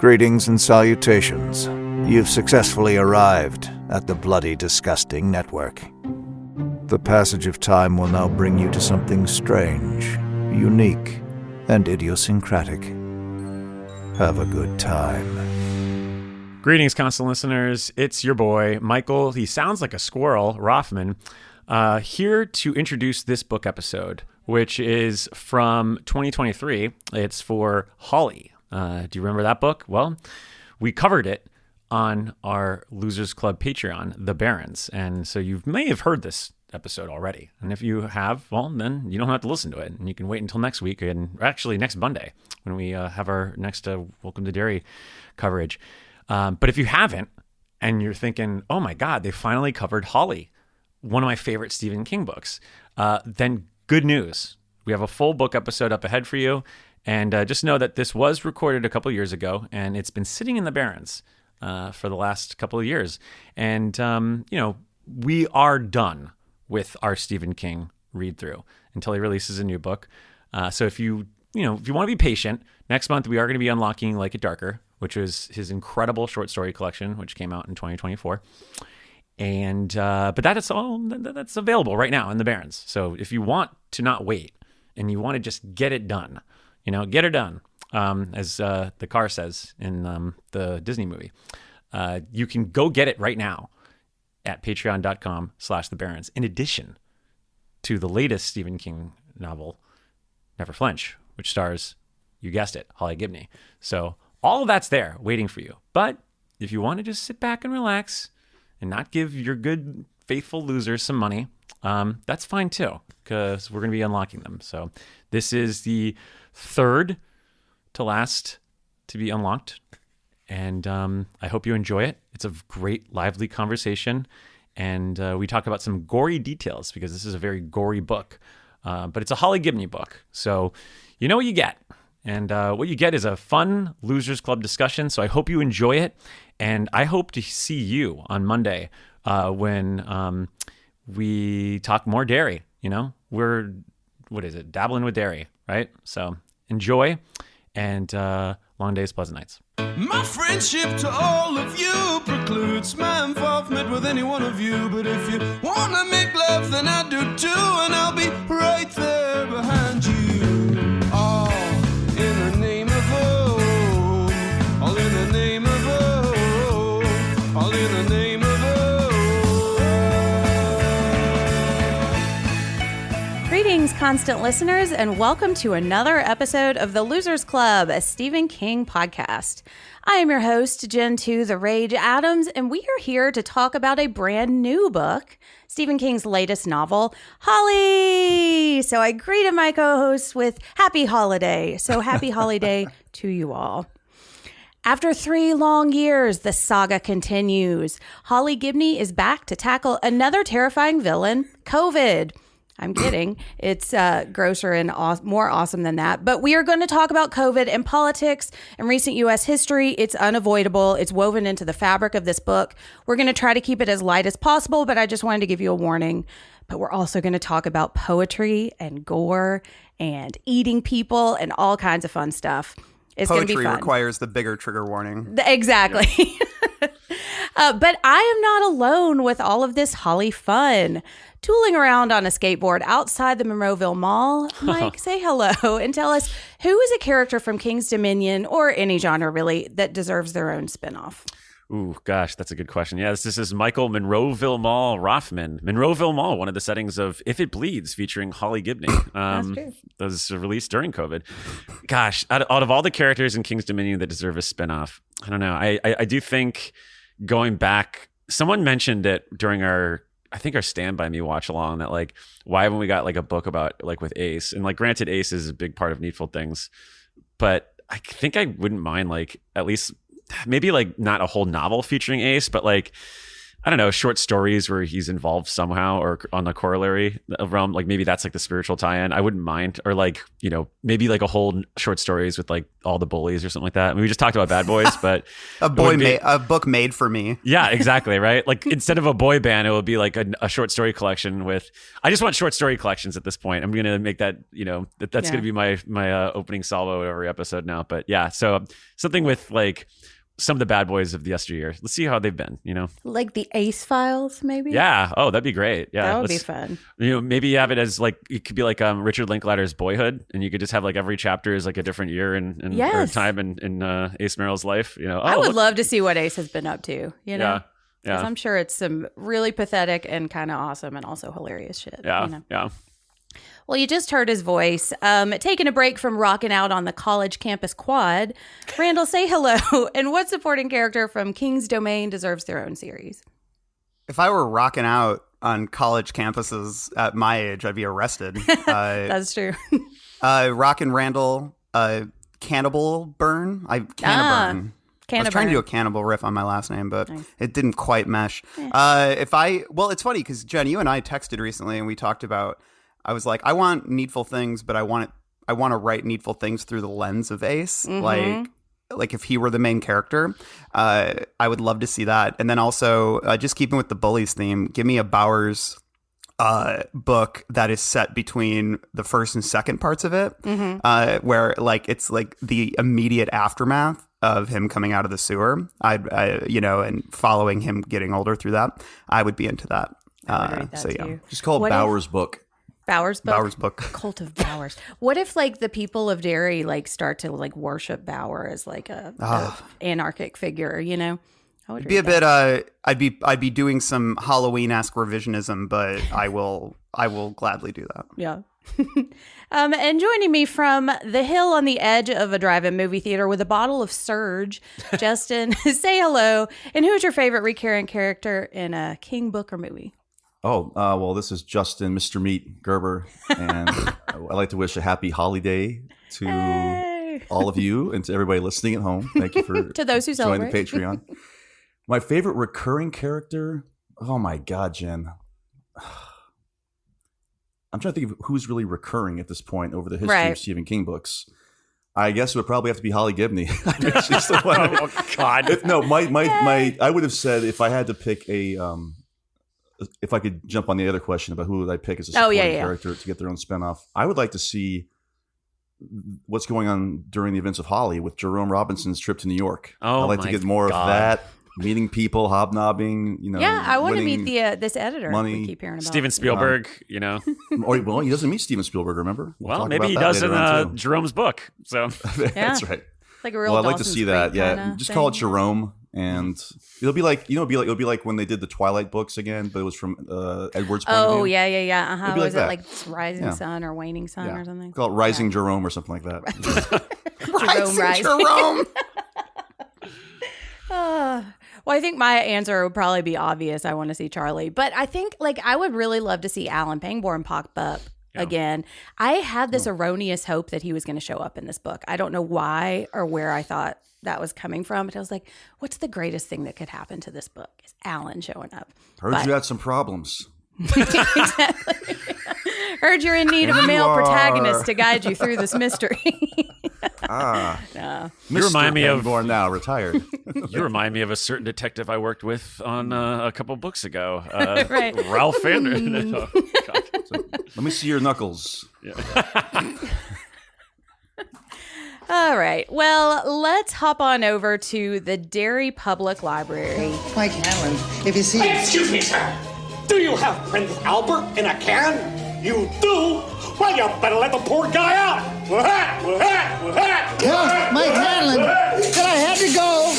Greetings and salutations. You've successfully arrived at the Bloody Disgusting Network. The passage of time will now bring you to something strange, unique, and idiosyncratic. Have a good time. Greetings, constant listeners. It's your boy, Michael. He sounds like a squirrel, Rothman, here to introduce this book episode, which is from 2023. It's for Holly. Do you remember that book? Well, we covered it on our Losers Club Patreon, the Barrens. And so you may have heard this episode already. And if you have, well, then you don't have to listen to it. And you can wait until next week, and actually next Monday, when we have our next Welcome to Derry coverage. But if you haven't, and you're thinking, oh my God, they finally covered Holly, one of my favorite Stephen King books, then good news. We have a full book episode up ahead for you. And just know that this was recorded a couple years ago, and it's been sitting in the Barrens for the last couple of years. And, we are done with our Stephen King read-through until he releases a new book. So if you want to be patient, next month we are going to be unlocking Like It Darker, which was his incredible short story collection, which came out in 2024. And but that's available right now in the Barrens. So if you want to not wait and you want to just get it done, get her done, as the car says in the Disney movie. You can go get it right now at patreon.com/thebarrens, in addition to the latest Stephen King novel, Never Flinch, which stars, you guessed it, Holly Gibney. So all of that's there waiting for you. But if you want to just sit back and relax and not give your good, faithful losers some money, that's fine too, because we're going to be unlocking them. So this is the third to last to be unlocked, and I hope you enjoy it. It's a great, lively conversation, and we talk about some gory details because this is a very gory book, but it's a Holly Gibney book, so you know what you get. And what you get is a fun Losers Club discussion, so I hope you enjoy it, and I hope to see you on Monday when we talk more dairy. We're, dabbling with dairy, right? So enjoy, and long days, pleasant nights. My friendship to all of you precludes my involvement with any one of you. But if you want to make love, then I do too, and I'll be right there behind you. All in the name of oh, all in the name of oh, all in the name of Greetings, constant listeners, and welcome to another episode of the Losers Club, a Stephen King podcast. I am your host, Jen 2, The Rage Adams, and we are here to talk about a brand new book, Stephen King's latest novel, Holly. So I greeted my co-hosts with Happy Holiday. So happy holiday to you all. After 3 long years, the saga continues. Holly Gibney is back to tackle another terrifying villain, COVID. I'm kidding. It's grosser and more awesome than that. But we are going to talk about COVID and politics and recent U.S. history. It's unavoidable. It's woven into the fabric of this book. We're going to try to keep it as light as possible, but I just wanted to give you a warning. But we're also going to talk about poetry and gore and eating people and all kinds of fun stuff. It's going to be fun. Poetry requires the bigger trigger warning. Exactly. Yeah. But I am not alone with all of this Holly fun. Tooling around on a skateboard outside the Monroeville Mall, Mike, say hello and tell us who is a character from King's Dominion, or any genre really, that deserves their own spinoff. Ooh, gosh, that's a good question. Yeah, this is Michael Monroeville Mall Rothman. Monroeville Mall, one of the settings of If It Bleeds, featuring Holly Gibney. That's true. That was released during COVID. Gosh, out of all the characters in King's Dominion that deserve a spinoff, I don't know. I do think going back, someone mentioned it during our Stand By Me watch along, that like, why haven't we got like a book about like with Ace? And like, granted, Ace is a big part of Needful Things, but I think I wouldn't mind like at least maybe like not a whole novel featuring Ace, but like I don't know, short stories where he's involved somehow or on the corollary realm. Like maybe that's like the spiritual tie-in. I wouldn't mind. Or like, maybe like a whole short stories with like all the bullies or something like that. I mean, we just talked about Bad Boys, but a book made for me. Yeah, exactly. Right. Like instead of a boy band, it would be like a short story collection with, I just want short story collections at this point. I'm going to make that, that's going to be my opening salvo every episode now. But yeah, so something with like some of the bad boys of the yesteryear. Let's see how they've been, Like the Ace Files, maybe? Yeah. Oh, that'd be great. Yeah. That would be fun. Maybe have it as like, it could be like Richard Linklater's Boyhood, and you could just have like every chapter is like a different year and or time in Ace Merrill's life. I would love to see what Ace has been up to, Yeah. Because I'm sure it's some really pathetic and kind of awesome and also hilarious shit. Yeah. Yeah. Well, you just heard his voice. Taking a break from rocking out on the college campus quad, Randall, say hello. And what supporting character from King's Domain deserves their own series? If I were rocking out on college campuses at my age, I'd be arrested. That's true. Rockin' Randall, Cannibal Burn. Cannaburn. I was trying to do a cannibal riff on my last name, but it didn't quite mesh. It's funny because Jen, you and I texted recently and we talked about, I was like, I want Needful Things, but I want to write Needful Things through the lens of Ace. Mm-hmm. Like if he were the main character, I would love to see that. And then also, just keeping with the bullies theme, give me a Bowers book that is set between the first and second parts of it, where like it's like the immediate aftermath of him coming out of the sewer. And following him getting older through that, I would be into that. Just call it Bowers book. Bowers book? Bowers book. Cult of Bowers. What if like the people of Derry like start to like worship Bauer as like a anarchic figure, I would be a bit I'd be doing some Halloween-esque revisionism, but I will gladly do that. Yeah. And joining me from the hill on the edge of a drive-in movie theater with a bottle of Surge, Justin, say hello. And who is your favorite recurring character in a King book or movie? Well, this is Justin, Mr. Meat Gerber, and I'd like to wish a happy holiday to all of you and to everybody listening at home. Thank you for to those who joining celebrate. the Patreon. My favorite recurring character? Oh my God, Jen. I'm trying to think of who's really recurring at this point over the history of Stephen King books. I guess it would probably have to be Holly Gibney. She's the one. Oh God! I would have said if I had to pick if I could jump on the other question about who would I pick as a supporting character to get their own spinoff, I would like to see what's going on during the events of Holly with Jerome Robinson's trip to New York. I'd like to get more of that, meeting people, hobnobbing. I want to meet this editor. Money. We keep hearing about Steven Spielberg. Well, he doesn't meet Steven Spielberg. Remember? Well, maybe he does in Jerome's book. So that's right. Like a real. Well, I'd like to see that. Yeah, just call it Jerome. And it'll be like it'll be like when they did the Twilight books again, but it was from Edward's point of view. Oh yeah. Was it like Rising Sun or Waning Sun or something? Call it Rising Jerome or something like that. Rising Jerome. Well, I think my answer would probably be obvious. I want to see Charlie, but I think like I would really love to see Alan Pangborn pop up again. I had this erroneous hope that he was going to show up in this book. I don't know why or where I thought that was coming from, but I was like, what's the greatest thing that could happen to this book is Alan showing up. Heard you had some problems. Exactly. Heard you're in need of a male protagonist to guide you through this mystery. You remind me of Pangborn now retired. You remind me of a certain detective I worked with on a couple books ago. Right. Ralph Anderson. Oh, God. So, let me see your knuckles. All right. Well, let's hop on over to the Derry Public Library. Mike Hanlon, if you see... Excuse me, sir. Do you have Prince Albert in a can? You do? Well, you better let the poor guy out. Tell Mike Hanlon that I had to go,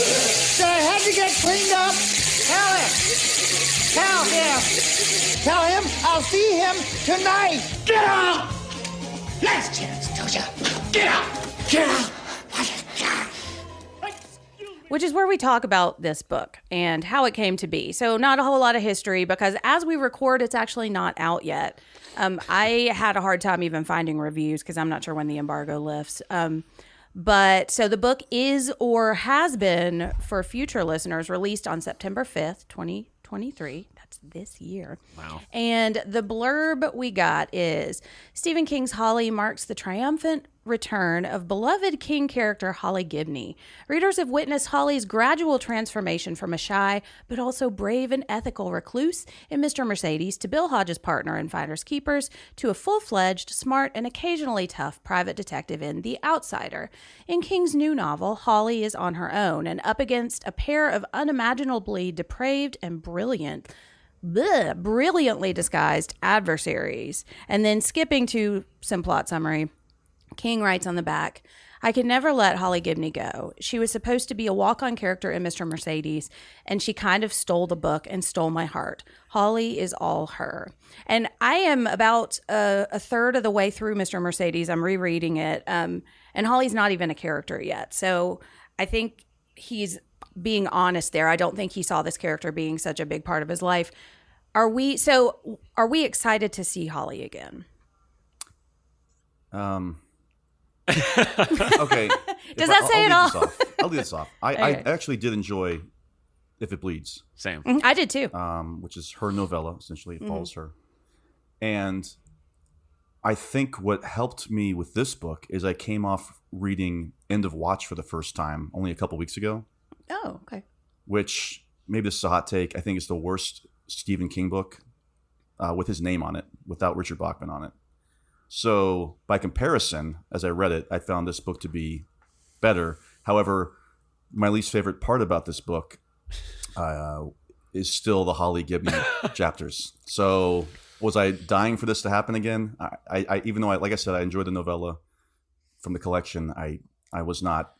that I had to get cleaned up. Tell him I'll see him tonight. Get out! Last chance, Tosha. Get out! Get out! Which is where we talk about this book and how it came to be. So not a whole lot of history because as we record, it's actually not out yet. I had a hard time even finding reviews because I'm not sure when the embargo lifts. But so the book is or has been, for future listeners, released on September 5th, 2020. 2023. That's this year. Wow. And the blurb we got is Stephen King's Holly marks the triumphant return of beloved King character Holly Gibney. Readers have witnessed Holly's gradual transformation from a shy but also brave and ethical recluse in Mr. Mercedes to Bill Hodges' partner in Finders Keepers to a full-fledged, smart, and occasionally tough private detective in The Outsider. In King's new novel, Holly is on her own and up against a pair of unimaginably depraved and brilliantly disguised adversaries. And then skipping to some plot summary, King writes on the back, I could never let Holly Gibney go. She was supposed to be a walk-on character in Mr. Mercedes, and she kind of stole the book and stole my heart. Holly is all her. And I am about a third of the way through Mr. Mercedes. I'm rereading it, and Holly's not even a character yet. So I think he's being honest there. I don't think he saw this character being such a big part of his life. Are we excited to see Holly again? Okay. Does that say it all? I'll leave this off. I actually did enjoy If It Bleeds. Same. I did too. Which is her novella, essentially. It follows her. And I think what helped me with this book is I came off reading End of Watch for the first time only a couple weeks ago. Oh, okay. Which, maybe this is a hot take, I think is the worst Stephen King book with his name on it, without Richard Bachman on it. So by comparison, as I read it, I found this book to be better. However, my least favorite part about this book is still the Holly Gibney chapters. So was I dying for this to happen again? I even though, like I said, I enjoyed the novella from the collection, I was not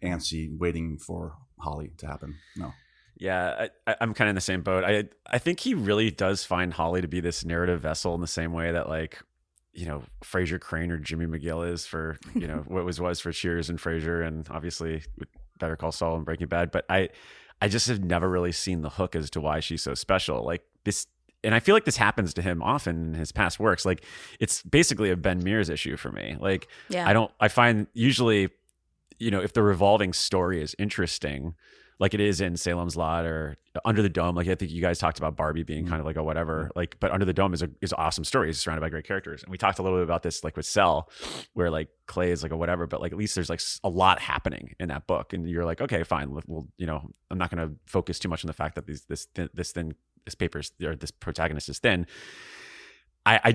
antsy waiting for Holly to happen. No. Yeah, I'm kind of in the same boat. I think he really does find Holly to be this narrative vessel in the same way that, like, you know, Fraser Crane or Jimmy McGill is for, you know, what was for Cheers and Frasier, and obviously Better Call Saul and Breaking Bad. But I just have never really seen the hook as to why she's so special. Like this, and I feel like this happens to him often in his past works. Like it's basically a Ben Mears issue for me. Like I find usually, you know, if the revolving story is interesting, like it is in Salem's Lot or Under the Dome. Like I think you guys talked about Barbie being kind of like a whatever, like, but Under the Dome is an awesome story. It's surrounded by great characters. And we talked a little bit about this, like with Cell, where like Clay is like a whatever, but like at least there's like a lot happening in that book. And you're like, okay, fine. Well, you know, I'm not going to focus too much on the fact that this protagonist is thin. I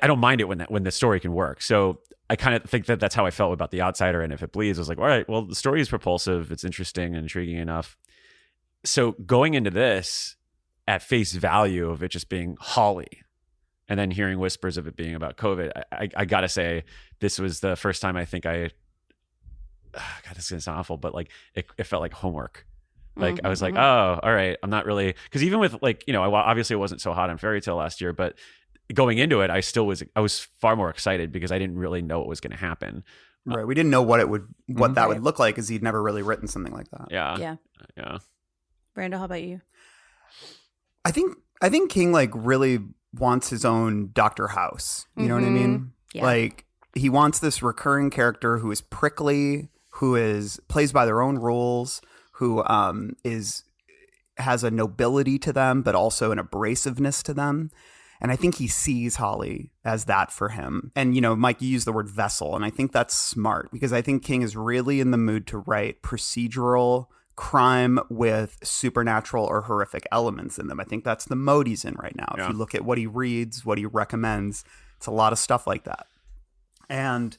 don't mind it when the story can work. So I kind of think that that's how I felt about The Outsider. And If It Bleeds, I was like, all right, well, the story is propulsive. It's interesting and intriguing enough. So going into this at face value of it just being Holly and then hearing whispers of it being about COVID, I got to say, this was the first time I think God, this is going to sound awful, but like it felt like homework. Like I was like, oh, all right. I'm not really, because even with like, you know, obviously it wasn't so hot on Fairy Tale last year, but going into it, I was far more excited because I didn't really know what was going to happen. Right. We didn't know what that would look like, because he'd never really written something like that. Yeah. Brando, how about you? I think King like really wants his own Dr. House. You know what I mean? Yeah. Like he wants this recurring character who is prickly, who plays by their own rules, who has a nobility to them, but also an abrasiveness to them. And I think he sees Holly as that for him. And, you know, Mike, you used the word vessel, and I think that's smart, because I think King is really in the mood to write procedural crime with supernatural or horrific elements in them. I think that's the mode he's in right now. If you look at what he reads, what he recommends, it's a lot of stuff like that. And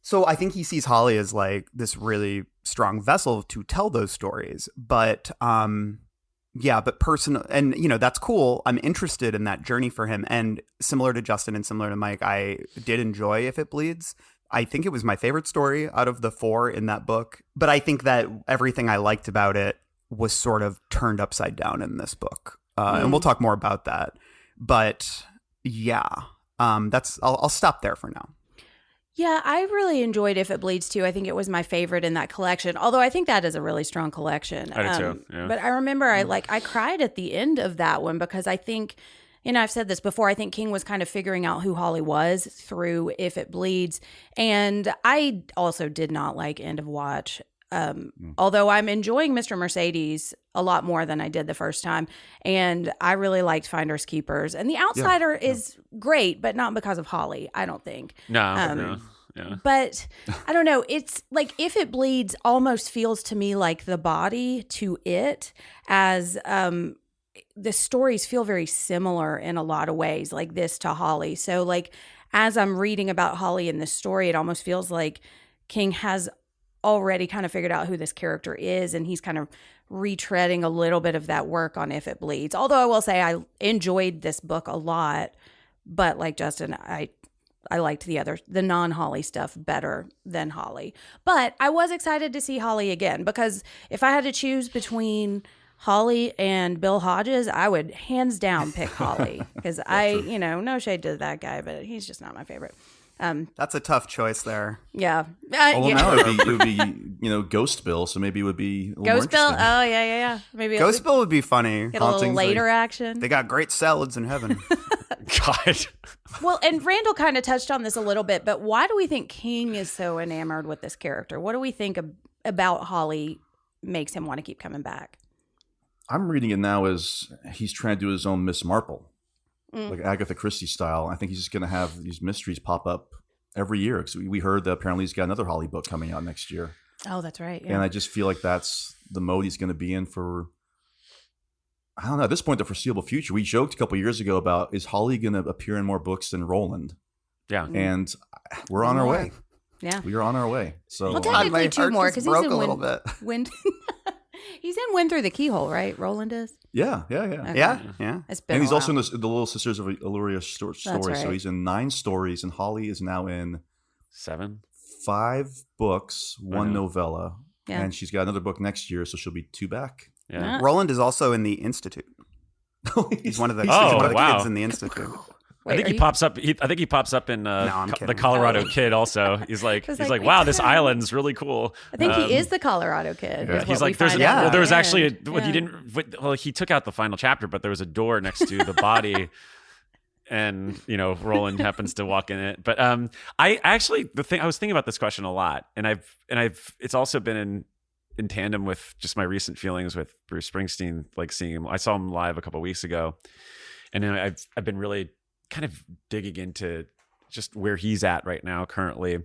so I think he sees Holly as like this really strong vessel to tell those stories. But but personal, and you know, that's cool. I'm interested in that journey for him. And similar to Justin and similar to Mike, I did enjoy If It Bleeds. I think it was my favorite story out of the 4 in that book. But I think that everything I liked about it was sort of turned upside down in this book. And we'll talk more about that. But I'll stop there for now. Yeah, I really enjoyed If It Bleeds too. I think it was my favorite in that collection. Although I think that is a really strong collection. I do too. Yeah. But I remember I cried at the end of that one, because I think, you know, I've said this before, I think King was kind of figuring out who Holly was through If It Bleeds. And I also did not like End of Watch. Although I'm enjoying Mr. Mercedes a lot more than I did the first time. And I really liked Finders Keepers. And The Outsider is great, but not because of Holly, I don't think. No. Yeah. But I don't know. It's like If It Bleeds almost feels to me like The Body to it, as the stories feel very similar in a lot of ways, like this to Holly. So like as I'm reading about Holly in this story, it almost feels like King has already kind of figured out who this character is, and he's kind of retreading a little bit of that work on If It Bleeds. Although I will say I enjoyed this book a lot, but like Justin, I liked the non-Holly stuff better than Holly. But I was excited to see Holly again, because if I had to choose between Holly and Bill Hodges, I would hands down pick Holly, because no shade to that guy, but he's just not my favorite. That's a tough choice there. Yeah. Now it would be Ghost Bill, so maybe it would be a little Ghost Bill. Oh yeah. Maybe Ghost Bill would be funny. Get a little later action. They got great salads in heaven. God. Well, and Randall kind of touched on this a little bit, but why do we think King is so enamored with this character? What do we think about Holly makes him want to keep coming back? I'm reading it now as he's trying to do his own Miss Marple. Like Agatha Christie style. I think he's just going to have these mysteries pop up every year. Because we heard that apparently he's got another Holly book coming out next year. Oh, that's right. Yeah. And I just feel like that's the mode he's going to be in for, I don't know, at this point, the foreseeable future. We joked a couple of years ago about, is Holly going to appear in more books than Roland? Yeah. And we're on our way. Yeah. We are on our way. So well, technically two more, because he's in a little bit. He's in Wind Through the Keyhole, right? Roland is? Yeah. Okay. Yeah. It's been And he's a also while. in the Little Sisters of Illyria story. Right. So he's in 9 stories, and Holly is now in 7. 5 books, 1 novella. Yeah. And she's got another book next year, so she'll be 2 back. Yeah. Roland is also in the Institute. He's one of the wow. kids in the Institute. I think he pops up. I think he pops up in the Colorado Kid. Also, he's like, wow, this island's really cool. I think he is the Colorado Kid. Yeah. He's like, well, there was actually he didn't. Well, he took out the final chapter, but there was a door next to the body, and Roland happens to walk in it. But I was thinking about this question a lot, and it's also been in tandem with just my recent feelings with Bruce Springsteen. Like seeing him, I saw him live a couple of weeks ago, and then I've been really kind of digging into just where he's at right now currently,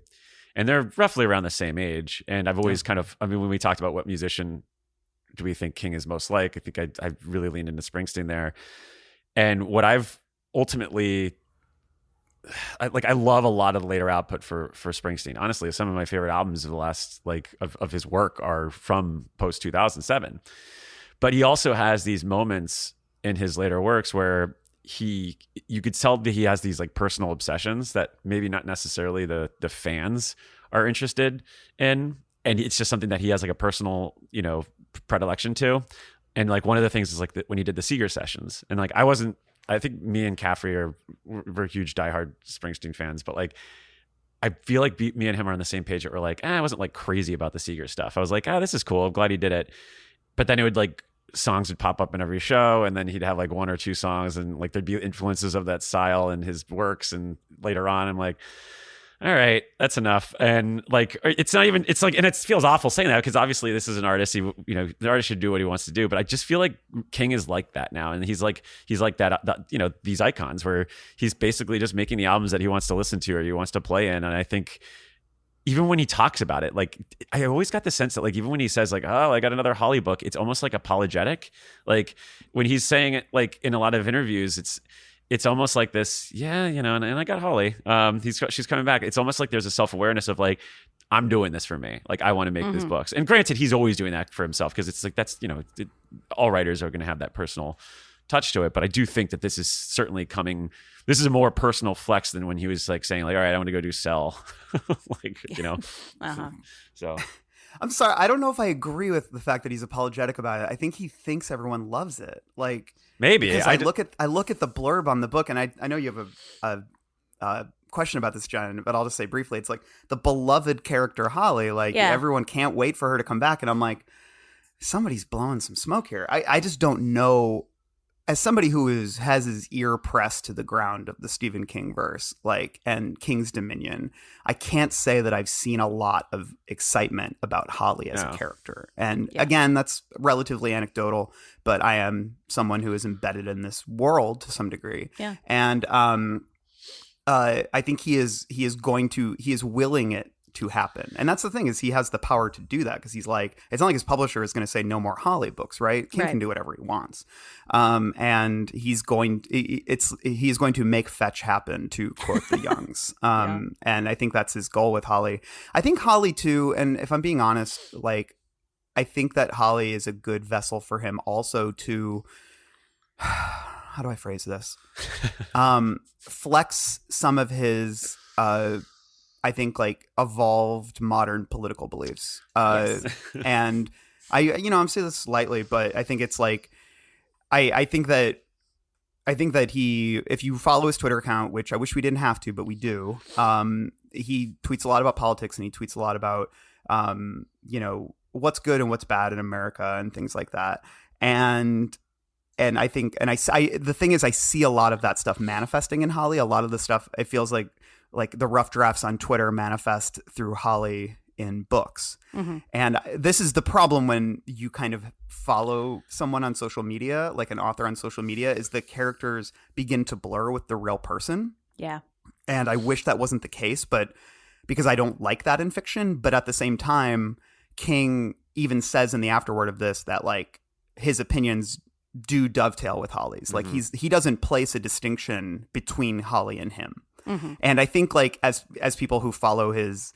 and they're roughly around the same age. And I've always when we talked about what musician do we think King is most like, I think I really leaned into Springsteen there. And what I've ultimately I love a lot of the later output for Springsteen. Honestly, some of my favorite albums of the last of his work are from post 2007. But he also has these moments in his later works where you could tell that he has these personal obsessions that maybe not necessarily the fans are interested in, and it's just something that he has a personal predilection to. And one of the things is when he did the Seeger sessions, and I think me and Caffrey we're huge diehard Springsteen fans, but I feel like me and him are on the same page that we're I wasn't crazy about the Seeger stuff. I was this is cool, I'm glad he did it, but then it would songs would pop up in every show, and then he'd have 1 or 2 songs, and there'd be influences of that style in his works, and later on I'm all right, that's enough. And it's not even, and it feels awful saying that, because obviously this is an artist, the artist should do what he wants to do, but I just feel like King is like that now, and he's like that these icons where he's basically just making the albums that he wants to listen to or he wants to play in. And I think even when he talks about it, I always got the sense that even when he says oh, I got another Holly book, it's almost apologetic. When he's saying it, in a lot of interviews, it's almost like this, and I got Holly. She's coming back. It's almost like there's a self-awareness of I'm doing this for me. I want to make these books. And granted, he's always doing that for himself, because it's that's, all writers are going to have that personal touch to it. But I do think that this is certainly coming. This is a more personal flex than when he was saying all right, I want to go do Cell. So I'm sorry, I don't know if I agree with the fact that he's apologetic about it. I think he thinks everyone loves it. Maybe I look at the blurb on the book, and I know you have a question about this, John, but I'll just say briefly, it's the beloved character Holly. Everyone can't wait for her to come back, and I'm somebody's blowing some smoke here. I just don't know as somebody who has his ear pressed to the ground of the Stephen King verse, like, and King's Dominion, I can't say that I've seen a lot of excitement about Holly as a character. And again, that's relatively anecdotal, but I am someone who is embedded in this world to some degree. Yeah. And I think he is willing it to happen. And that's the thing, is he has the power to do that, because he's like, it's not like his publisher is going to say no more Holly books, right? King can do whatever he wants. And he's going to make fetch happen, to quote the Youngs. And I think that's his goal with Holly. I think Holly too, and if I'm being honest, like, I think that Holly is a good vessel for him also to, how do I phrase this? Flex some of his, I think, like, evolved modern political beliefs. And I'm saying this slightly, but I think it's like, I think that he, if you follow his Twitter account, which I wish we didn't have to, but we do, he tweets a lot about politics, and he tweets a lot about, what's good and what's bad in America and things like that. And I think, and the thing is, I see a lot of that stuff manifesting in Holly. A lot of the stuff, it feels like the rough drafts on Twitter manifest through Holly in books. Mm-hmm. And this is the problem when you kind of follow someone on social media, like an author on social media, is the characters begin to blur with the real person. Yeah. And I wish that wasn't the case, but because I don't like that in fiction. But at the same time, King even says in the afterword of this that, like, his opinions do dovetail with Holly's. Like, he doesn't place a distinction between Holly and him. Mm-hmm. And I think, like, as people who follow his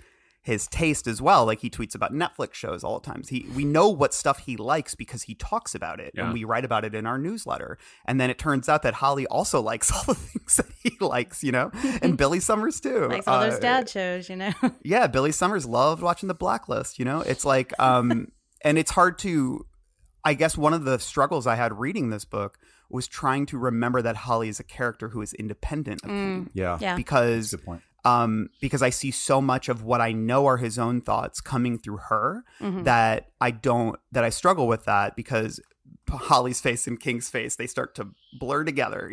taste as well, like, he tweets about Netflix shows all the time. We know what stuff he likes because he talks about it, and we write about it in our newsletter. And then it turns out that Holly also likes all the things that he likes, and Billy Summers too. Likes all those dad shows, Yeah, Billy Summers loved watching The Blacklist, It's like, and it's hard to, I guess one of the struggles I had reading this book was trying to remember that Holly is a character who is independent of King. Yeah. Because, good point. Because I see so much of what I know are his own thoughts coming through her that I struggle with that, because Holly's face and King's face, they start to blur together,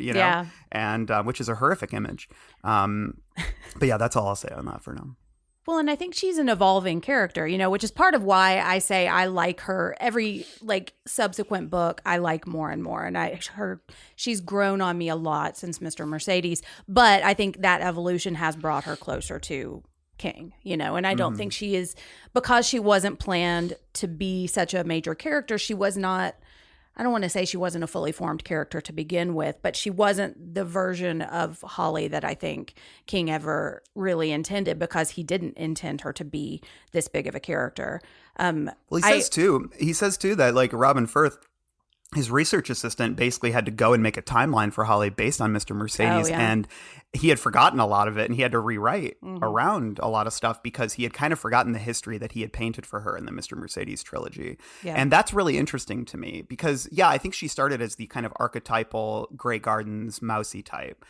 and which is a horrific image. But yeah, that's all I'll say on that for now. Well, and I think she's an evolving character, which is part of why I say I like her. Every, like, subsequent book I like more and more. And she's grown on me a lot since Mr. Mercedes. But I think that evolution has brought her closer to King, and I don't think she is, because she wasn't planned to be such a major character. She was not, I don't want to say she wasn't a fully formed character to begin with, but she wasn't the version of Holly that I think King ever really intended, because he didn't intend her to be this big of a character. Well, he says too that, like, Robin Firth, his research assistant, basically had to go and make a timeline for Holly based on Mr. Mercedes. And he had forgotten a lot of it, and he had to rewrite around a lot of stuff, because he had kind of forgotten the history that he had painted for her in the Mr. Mercedes trilogy. Yeah. And that's really interesting to me, because, I think she started as the kind of archetypal Grey Gardens mousy type,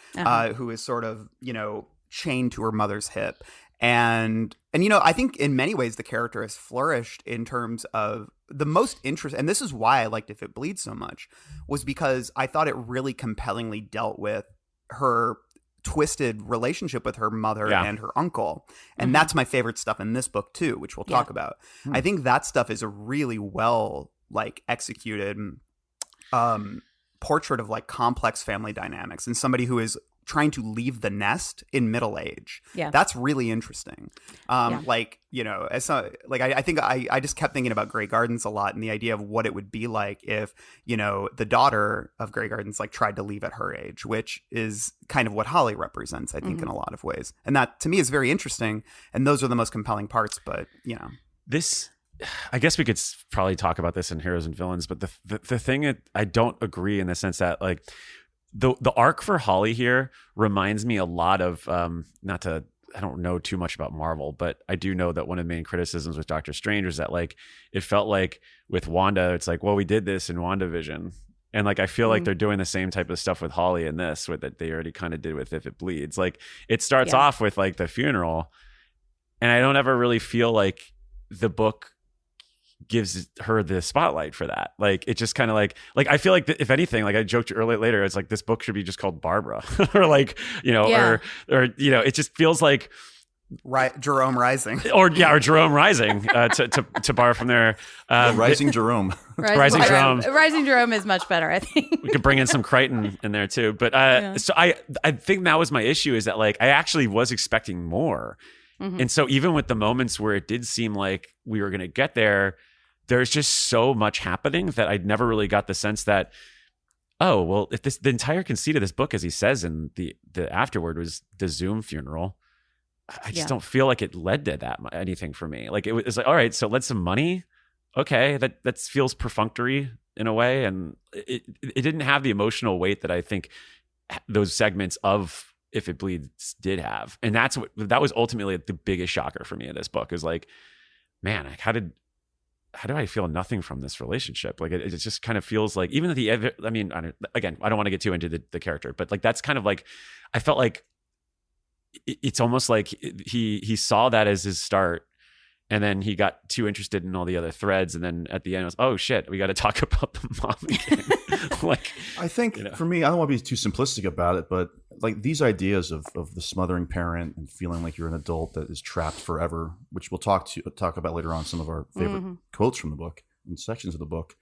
who is sort of, chained to her mother's hip. And I think in many ways the character has flourished in terms of the most interest. And this is why I liked If It Bleeds so much, was because I thought it really compellingly dealt with her twisted relationship with her mother and her uncle. And that's my favorite stuff in this book too, which we'll talk about. I think that stuff is a really well, like, executed portrait of, like, complex family dynamics, and somebody who is trying to leave the nest in middle age. Yeah. That's really interesting. Like, I think I just kept thinking about Grey Gardens a lot, and the idea of what it would be like if, the daughter of Grey Gardens, like, tried to leave at her age, which is kind of what Holly represents, I think, in a lot of ways. And that to me is very interesting. And those are the most compelling parts, but, This, I guess we could probably talk about this in Heroes and Villains, but the thing that I don't agree in the sense that, like, the arc for Holly here reminds me a lot of, I don't know too much about Marvel, but I do know that one of the main criticisms with Doctor Strange was that, like, it felt like with Wanda, it's like, well, we did this in WandaVision. And, like, I feel like they're doing the same type of stuff with Holly in this, with that they already kind of did with If It Bleeds. Like, it starts off with, like, the funeral, and I don't ever really feel like the book gives her the spotlight for that. Like it just kind of like I feel like if anything, like I joked earlier later, it's like this book should be just called Barbara or like, or it just feels like Jerome Rising or Jerome Rising to borrow from there. Rising Jerome. Rising Jerome. Rising Jerome is much better, I think. We could bring in some Crichton in there too. But so I think that was my issue, is that like I actually was expecting more. Mm-hmm. And so even with the moments where it did seem like we were going to get there, there's just so much happening that I never really got the sense that, oh, well, if the entire conceit of this book, as he says in the afterword, was the Zoom funeral, I just don't feel like it led to that anything for me. Like it was like, all right, so let's some money. Okay, that feels perfunctory in a way, and it didn't have the emotional weight that I think those segments of If It Bleeds did have. And that was ultimately the biggest shocker for me in this book, is like, man, how do I feel nothing from this relationship? Like it just kind of feels like, even I don't want to get too into the character, but like that's kind of like, I felt like it's almost like he saw that as his start, and then he got too interested in all the other threads, and then at the end it was, oh shit, we got to talk about the mom again. Like, I think for me, I don't want to be too simplistic about it, but like these ideas of the smothering parent and feeling like you're an adult that is trapped forever, which we'll talk about later on, some of our favorite quotes from the book and sections of the book.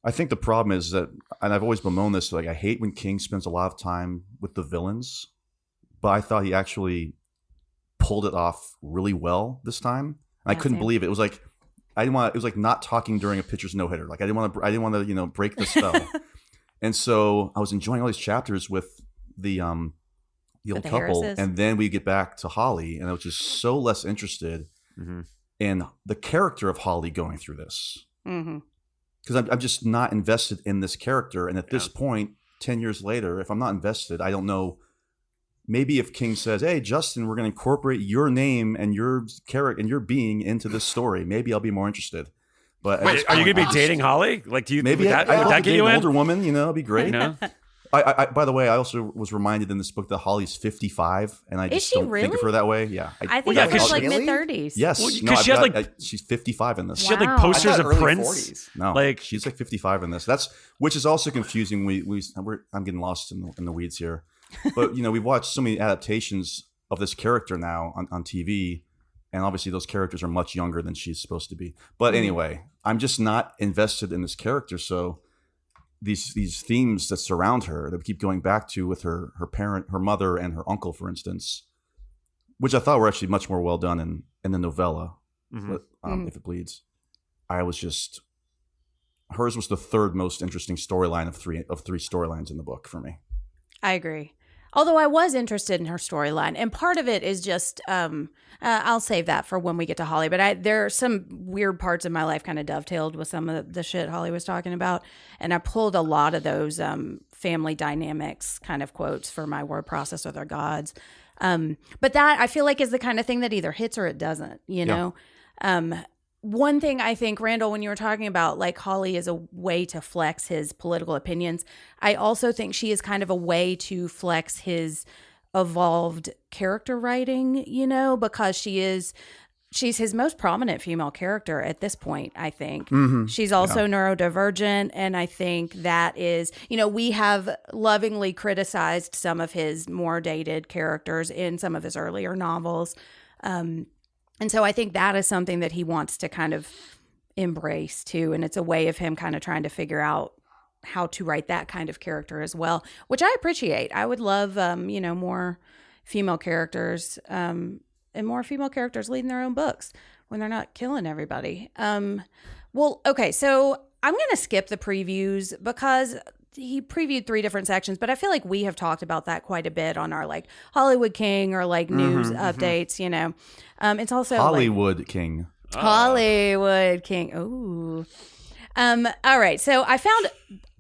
I think the problem is that, and I've always bemoaned this, like I hate when King spends a lot of time with the villains, but I thought he actually pulled it off really well this time. I couldn't believe it. It was like it was like not talking during a pitcher's no hitter. Like I didn't want to break the spell. And so I was enjoying all these chapters with the old couple, Harrises. and then we get back to Holly, and I was just so less interested in the character of Holly going through this, because I'm just not invested in this character. And at this point, 10 years later, if I'm not invested, I don't know. Maybe if King says, "Hey, Justin, we're going to incorporate your name and your character and your being into this story," maybe I'll be more interested. But wait, are you going to be dating Holly? Like, do you maybe would that get you an in? older woman? It'd be great. I by the way, I also was reminded in this book that Holly's 55, and I just don't think of her that way. Yeah, I think she's like mid-30s. Yes, because she had she's 55 in this. She had like posters of Prince. 40s. No, like she's like 55 in this. Which is also confusing. I'm getting lost in the weeds here. But we've watched so many adaptations of this character now on TV, and obviously those characters are much younger than she's supposed to be. But anyway, I'm just not invested in this character. So these themes that surround her, that we keep going back to with her parent, her mother, and her uncle, for instance, which I thought were actually much more well done in the novella. If It Bleeds, hers was the third most interesting storyline of three storylines in the book for me. I agree. Although I was interested in her storyline, and part of it is just, I'll save that for when we get to Holly, but there are some weird parts of my life kind of dovetailed with some of the shit Holly was talking about, and I pulled a lot of those family dynamics kind of quotes for my word processor, their gods. But that, I feel like, is the kind of thing that either hits or it doesn't, know? One thing I think, Randall, when you were talking about like Holly is a way to flex his political opinions, I also think she is kind of a way to flex his evolved character writing, because she's his most prominent female character at this point, I think. She's also neurodivergent, and I think that is, we have lovingly criticized some of his more dated characters in some of his earlier novels. And so I think that is something that he wants to kind of embrace too. And it's a way of him kind of trying to figure out how to write that kind of character as well, which I appreciate. I would love, more female characters and more female characters leading their own books when they're not killing everybody. Okay, so I'm going to skip the previews because he previewed 3 different sections, but I feel like we have talked about that quite a bit on our like Hollywood King or like news updates, It's also Hollywood King. Hollywood King. Ooh. All right. So I found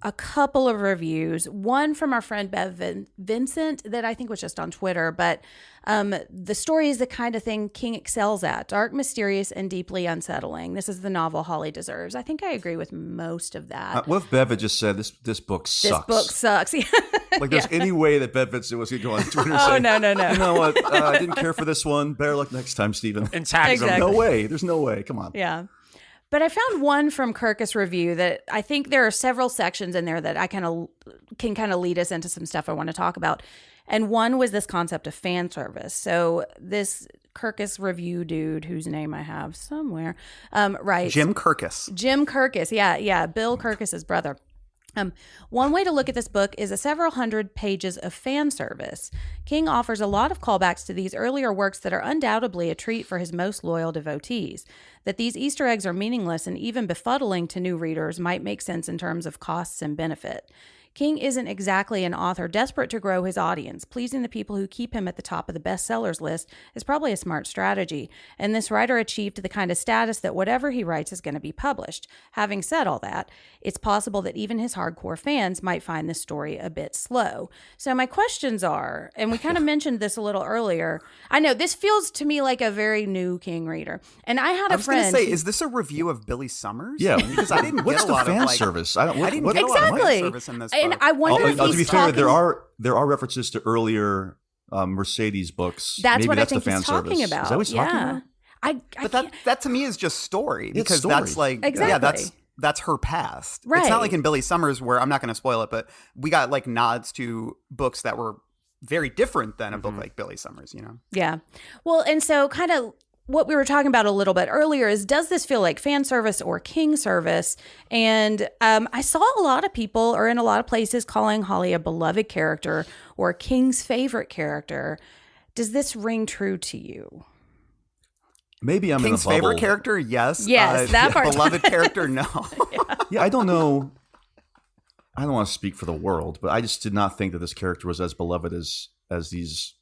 a couple of reviews, one from our friend Bev Vincent that I think was just on Twitter, but the story is the kind of thing King excels at: dark, mysterious, and deeply unsettling. This is the novel Holly deserves. I think I agree with most of that. What if Bev had just said, this book sucks? This book sucks. Like there's any way that Bev Vincent was going to go on Twitter and say, no. You know what? I didn't care for this one. Better luck next time, Stephen. And tags exactly. No way. There's no way. Come on. Yeah. But I found one from Kirkus Review that I think there are several sections in there that I can kind of lead us into some stuff I want to talk about. And one was this concept of fan service. So this Kirkus Review dude, whose name I have somewhere, writes... Jim Kirkus. Jim Kirkus, yeah, Bill Kirkus's brother. One way to look at this book is a several hundred pages of fan service. King offers a lot of callbacks to these earlier works that are undoubtedly a treat for his most loyal devotees. That these Easter eggs are meaningless and even befuddling to new readers might make sense in terms of costs and benefit. King isn't exactly an author desperate to grow his audience. Pleasing the people who keep him at the top of the bestsellers list is probably a smart strategy, and this writer achieved the kind of status that whatever he writes is going to be published. Having said all that, it's possible that even his hardcore fans might find this story a bit slow. So my questions are, and we kind of mentioned this a little earlier, I know this feels to me like a very new King reader, and I had a friend... I was going to say, is this a review of Billy Summers? Yeah. Because I didn't What's get a the lot fan of like, service? I didn't get a lot of fan service in this book. And I wonder if to he's be fair, talking... there are references to earlier Mercedes books. That's Maybe what that's I think the fan he's talking service. about. Is that what he's talking about? But that to me is just story, because story. that's like Exactly. that's her past. Right. It's not like in Billy Summers, where I'm not going to spoil it, but we got like nods to books that were very different than a book like Billy Summers, you know? Yeah. Well, and so kind of what we were talking about a little bit earlier is, does this feel like fan service or King service? And I saw a lot of people, or in a lot of places, calling Holly a beloved character or King's favorite character. Does this ring true to you? Maybe I'm King's in a bubble. favorite character, yes. Yes, that part. Beloved character, no. Yeah, I don't know. I don't want to speak for the world, but I just did not think that this character was as beloved as these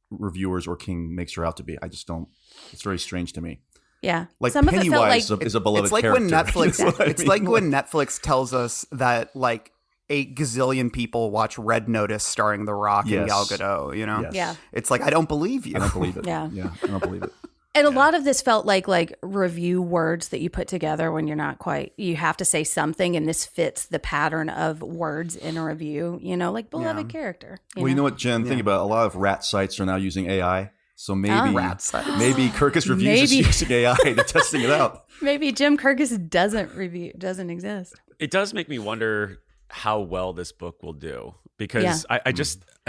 reviewers or King makes her out to be. I just don't. It's very strange to me. Yeah. Like Some of it felt Pennywise like is a beloved It's like character. when Netflix. I It's mean, like when Netflix tells us that like 8 gazillion people watch Red Notice starring The Rock and Yes. Gal Gadot. You know, Yes. Yeah. It's like, I don't believe you. I don't believe it. Yeah. I don't believe it. And a lot of this felt like review words that you put together when you're not quite, you have to say something, and this fits the pattern of words in a review, you know, like beloved character. Well, you know what, Jen? Think about it. A lot of rat sites are now using AI. So maybe Rat sites. maybe Kirkus Reviews is using AI to testing it out. Maybe Jim Kirkus doesn't exist. It does make me wonder how well this book will do, because I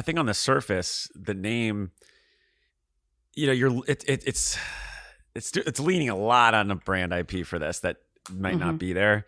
think on the surface, the name, you know, it's leaning a lot on a brand IP for this that might not be there.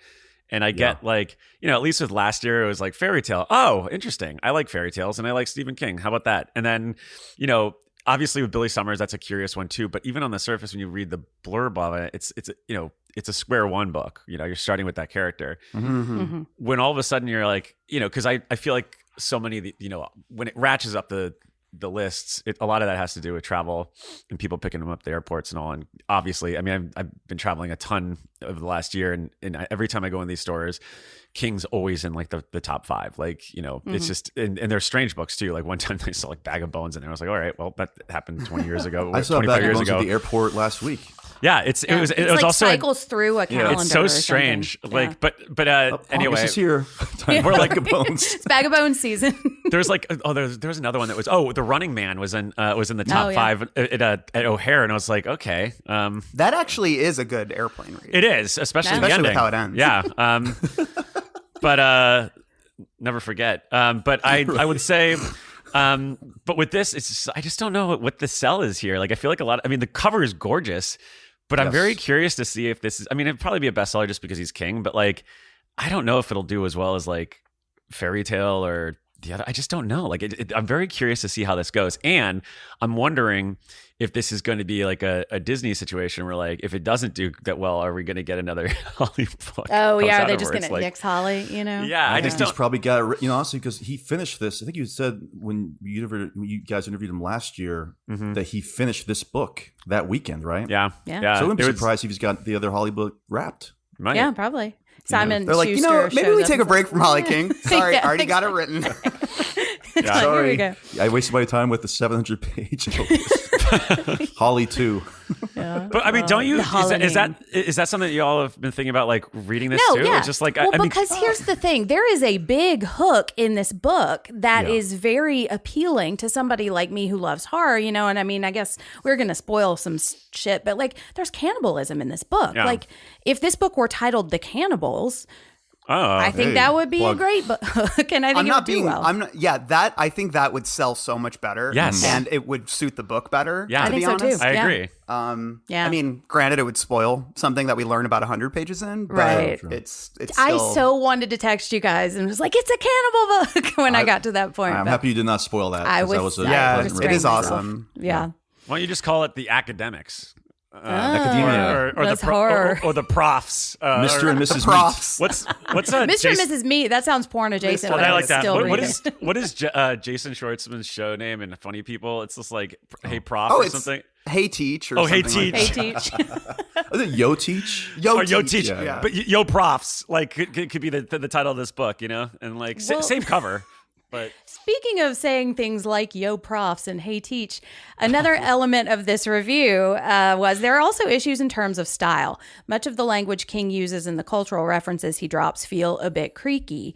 And I get like, you know, at least with last year, it was like fairy tale. Oh, interesting. I like fairy tales and I like Stephen King. How about that? And then, you know, obviously with Billy Summers, that's a curious one too. But even on the surface, when you read the blurb of it, it's a square one book. You know, you're starting with that character. Mm-hmm. When all of a sudden you're like, you know, because I feel like so many of the, you know, when it ratchets up the lists, a lot of that has to do with travel and people picking them up at the airports and all. And obviously, I mean, I've been traveling a ton over the last year, and every time I go in these stores, King's always in like the top 5. Like, you know, it's just, and they're strange books too. Like one time I saw like Bag of Bones in there. I was like, all right, well, that happened 20 years ago. I saw 25 Bag of years Bones ago at the airport last week. Yeah, it was like also cycles through a calendar. it's so or strange. something. Like, but anyway, August is here. We're like Bag of Bones. It's Bag of Bones season. There's like there was another one that was The Running Man was in the top 5 at O'Hare, and I was like, okay, That actually is a good airplane read. it is, especially the Especially ending. with how it ends. Yeah, but never forget. But I would say. But with this, it's just, I just don't know what the sell is here. Like, I feel like the cover is gorgeous, but I'm very curious to see if this is, I mean, it'd probably be a bestseller just because he's King, but like, I don't know if it'll do as well as like Fairy Tale or the other. I just don't know. Like, I'm very curious to see how this goes. And I'm wondering if this is going to be like a Disney situation where, like, if it doesn't do that well, are we going to get another Holly book? Oh, yeah. Are they out just where going it's to like, nix Holly, you know? Yeah, I think he's probably got it, you know, honestly, because he finished this. I think you said when you guys interviewed him last year that he finished this book that weekend, right? Yeah. So I'm surprised if he's got the other Holly book wrapped. Might. Yeah, probably. Simon They're like, Schuster you know, maybe shows we up take a and break says- from Holly King. Sorry, Yeah, already got it written. Yeah. Here we go. I wasted my time with the 700-page Holly 2. Yeah. But I mean, don't you? Is that something that you all have been thinking about, like reading this too? Yeah. Or just like, well, because here's the thing: there is a big hook in this book that is very appealing to somebody like me who loves horror. And I mean, I guess we're gonna spoil some shit, but like, there's cannibalism in this book. Yeah. Like, if this book were titled "The Cannibals." I think that would be a great book, and I think it would do well. I think that would sell so much better. Yes, and it would suit the book better. Yeah, I think so too. I agree. I mean, granted, it would spoil something that we learn about 100 pages in, but right. It's still... I so wanted to text you guys and was like, "It's a cannibal book" when I got to that point. I'm happy you did not spoil that. It is awesome. Yeah. Why don't you just call it The Academics? Academia, or the profs, Mr. and Mrs. Profs. What's Mr. and Mrs. Meat? That sounds porn adjacent. I like that. What is Jason Schwartzman's show name in Funny People? It's just like Hey Prof or something. Hey Teach or something. Hey Teach. Like Hey Teach. Is it Yo Teach? Yo Teach. Yeah. But Yo Profs like could be the title of this book, and like same cover. But speaking of saying things like "Yo Profs" and "Hey Teach," another element of this review was there are also issues in terms of style. Much of the language King uses and the cultural references he drops feel a bit creaky.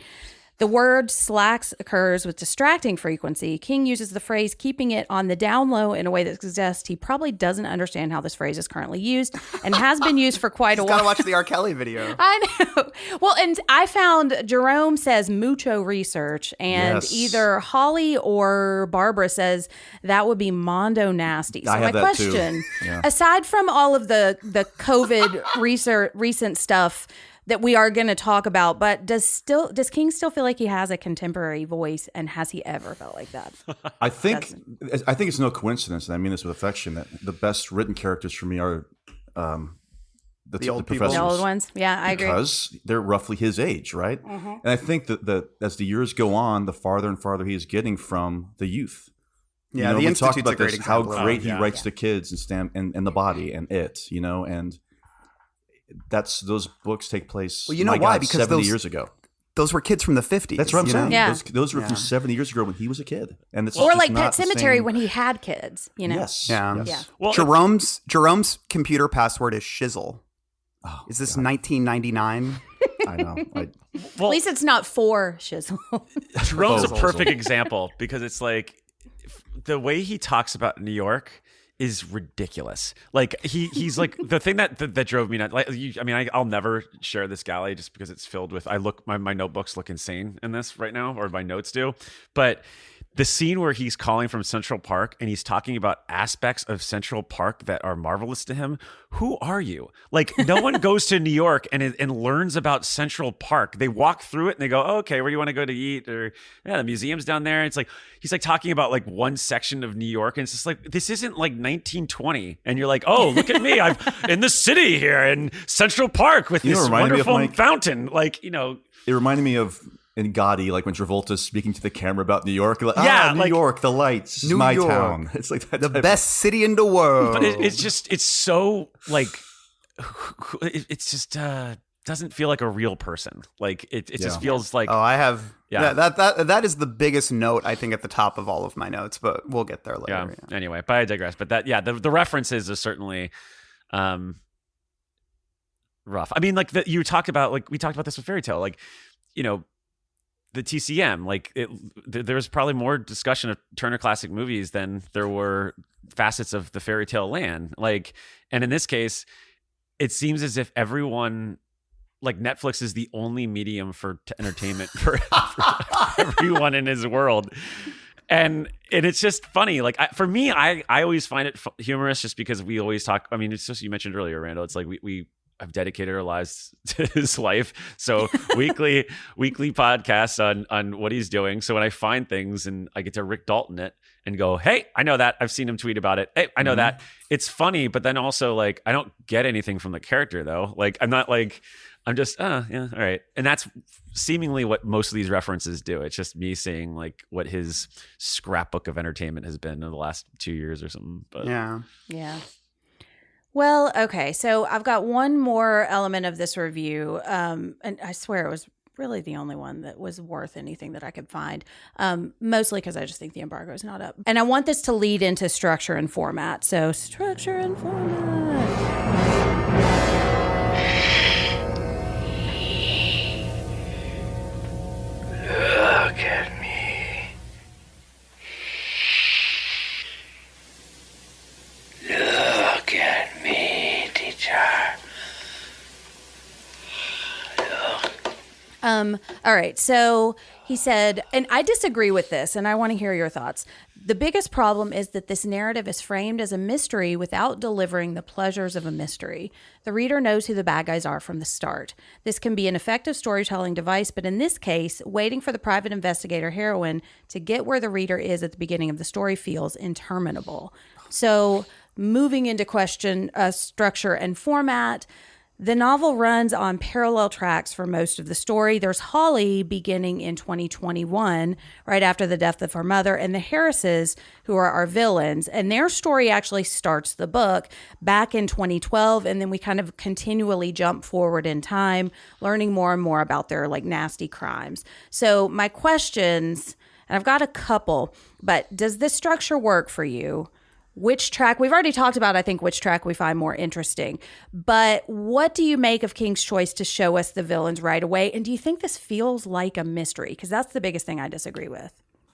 The word slacks occurs with distracting frequency. King uses the phrase keeping it on the down low in a way that suggests he probably doesn't understand how this phrase is currently used and has been used for quite a while. Gotta watch the R. Kelly video. I know. Well, and I found Jerome says mucho research, and either Holly or Barbara says that would be mondo nasty. So my question, aside from all of the COVID recent stuff that we are going to talk about, but does King still feel like he has a contemporary voice, and has he ever felt like that? I think it's no coincidence, and I mean this with affection, that the best written characters for me are the old people, the old ones. Yeah, I agree, because they're roughly his age, right? Mm-hmm. And I think that as the years go on, the farther and farther he is getting from the youth. Yeah, the we talked Institute's about a great this, how example. great he writes the kids and the body and it, and those books take place. Well, you know why? Because 70 years ago. Those were kids from the 50s. That's what I'm saying. Yeah. Those were from 70 years ago when he was a kid, and it's or just like not Pet Sematary when he had kids. Yes. Yeah. Yes. Yeah. Well, Jerome's computer password is shizzle. Oh, is this 1999? I know. At least it's not for shizzle. Jerome's a perfect example, because it's like the way he talks about New York is ridiculous. Like he's like the thing that drove me nuts. Like, I'll never share this galley just because it's filled with. My notebooks look insane in this right now, or my notes do. But the scene where he's calling from Central Park and he's talking about aspects of Central Park that are marvelous to him. Who are you? Like, no one goes to New York and learns about Central Park. They walk through it and they go, oh, okay, where do you want to go to eat? Or the museum's down there. It's like he's like talking about like one section of New York, and it's just like, this isn't like 1920. And you're like, oh, look at me, I'm in the city here in Central Park with this wonderful fountain. Like, it reminded me of in Gotti, like when Travolta's speaking to the camera about New York. Like, New York, the lights, New my York. town. It's like the best city in the world. But it's so like, it's just doesn't feel like a real person. Like it just feels like. Oh, I have. Yeah. That is the biggest note, I think, at the top of all of my notes, but we'll get there later. Yeah. Anyway, but I digress. But the references are certainly rough. I mean, like we talked about this with Fairy Tale, like, the TCM, like there was probably more discussion of Turner Classic Movies than there were facets of the Fairy Tale land. Like, and in this case, it seems as if everyone, like Netflix is the only medium for entertainment for everyone in his world. And it's just funny. Like for me, I always find it humorous just because we always talk. I mean, it's just, you mentioned earlier, Randall, it's like we have dedicated our lives to his life. So weekly podcasts on what he's doing. So when I find things and I get to Rick Dalton it and go, hey, I know that. I've seen him tweet about it. Hey, I know that. It's funny, but then also like, I don't get anything from the character though. Like, I'm not like, I'm just, yeah, all right. And that's seemingly what most of these references do. It's just me seeing like what his scrapbook of entertainment has been in the last 2 years or something. But yeah. Well, okay. So I've got one more element of this review. And I swear it was really the only one that was worth anything that I could find, mostly because I just think the embargo is not up. And I want this to lead into structure and format. So structure and format. Look at me. Look at me, teacher. All right. So he said, and I disagree with this, and I want to hear your thoughts. The biggest problem is that this narrative is framed as a mystery without delivering the pleasures of a mystery. The reader knows who the bad guys are from the start. This can be an effective storytelling device, but in this case, waiting for the private investigator heroine to get where the reader is at the beginning of the story feels interminable. So moving into question structure and format, the novel runs on parallel tracks for most of the story. There's Holly beginning in 2021, right after the death of her mother, and the Harrises, who are our villains. And their story actually starts the book back in 2012, and then we kind of continually jump forward in time, learning more and more about their like nasty crimes. So my questions, and I've got a couple, but does this structure work for you? Which track, we've already talked about, I think, which track we find more interesting. But what do you make of King's choice to show us the villains right away? And do you think this feels like a mystery? Because that's the biggest thing I disagree with.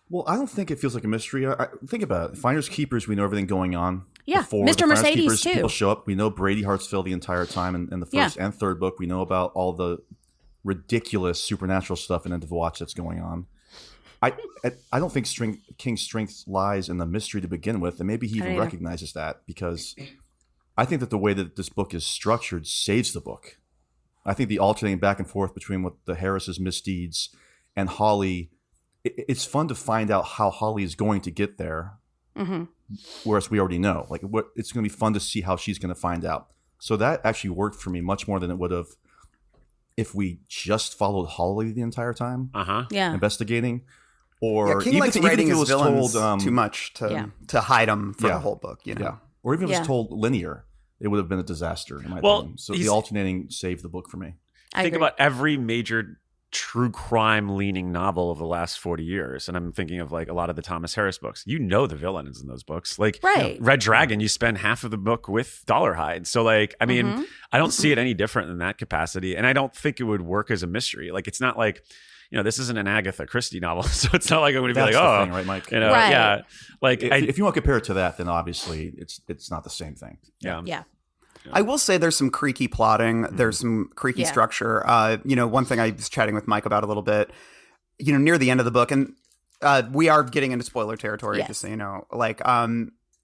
Well, I don't think it feels like a mystery. Think about it. Finders Keepers, we know everything going on. Yeah, Before Mr. the Finders Mercedes, Keepers, too. People show up. We know Brady Hartsfield the entire time in the first and third book. We know about all the ridiculous supernatural stuff in End of Watch that's going on. I don't think King's strength lies in the mystery to begin with, and maybe he even recognizes that, because I think that the way that this book is structured saves the book. I think the alternating back and forth between what the Harris's misdeeds and Holly, it's fun to find out how Holly is going to get there, whereas we already know. Like, it's going to be fun to see how she's going to find out. So that actually worked for me much more than it would have if we just followed Holly the entire time, investigating. Or King likes writing his villains told, too much to hide them for the whole book. You know? Yeah. Or even if it was told linear, it would have been a disaster, in my opinion. So the alternating saved the book for me. Think about every major true crime leaning novel of the last 40 years. And I'm thinking of like a lot of the Thomas Harris books. You know the villain is in those books. Like Red Dragon, you spend half of the book with Dollarhide. So like, I mean, I don't see it any different in that capacity. And I don't think it would work as a mystery. Like, it's not like, you know, this isn't an Agatha Christie novel, so it's not like I'm going to be like, oh, thing, right, Mike? You know, yeah. Like, if you want to compare it to that, then obviously it's not the same thing. Yeah. I will say there's some creaky plotting. There's some creaky structure. You know, one thing I was chatting with Mike about a little bit, you know, near the end of the book, and we are getting into spoiler territory, just so you know, like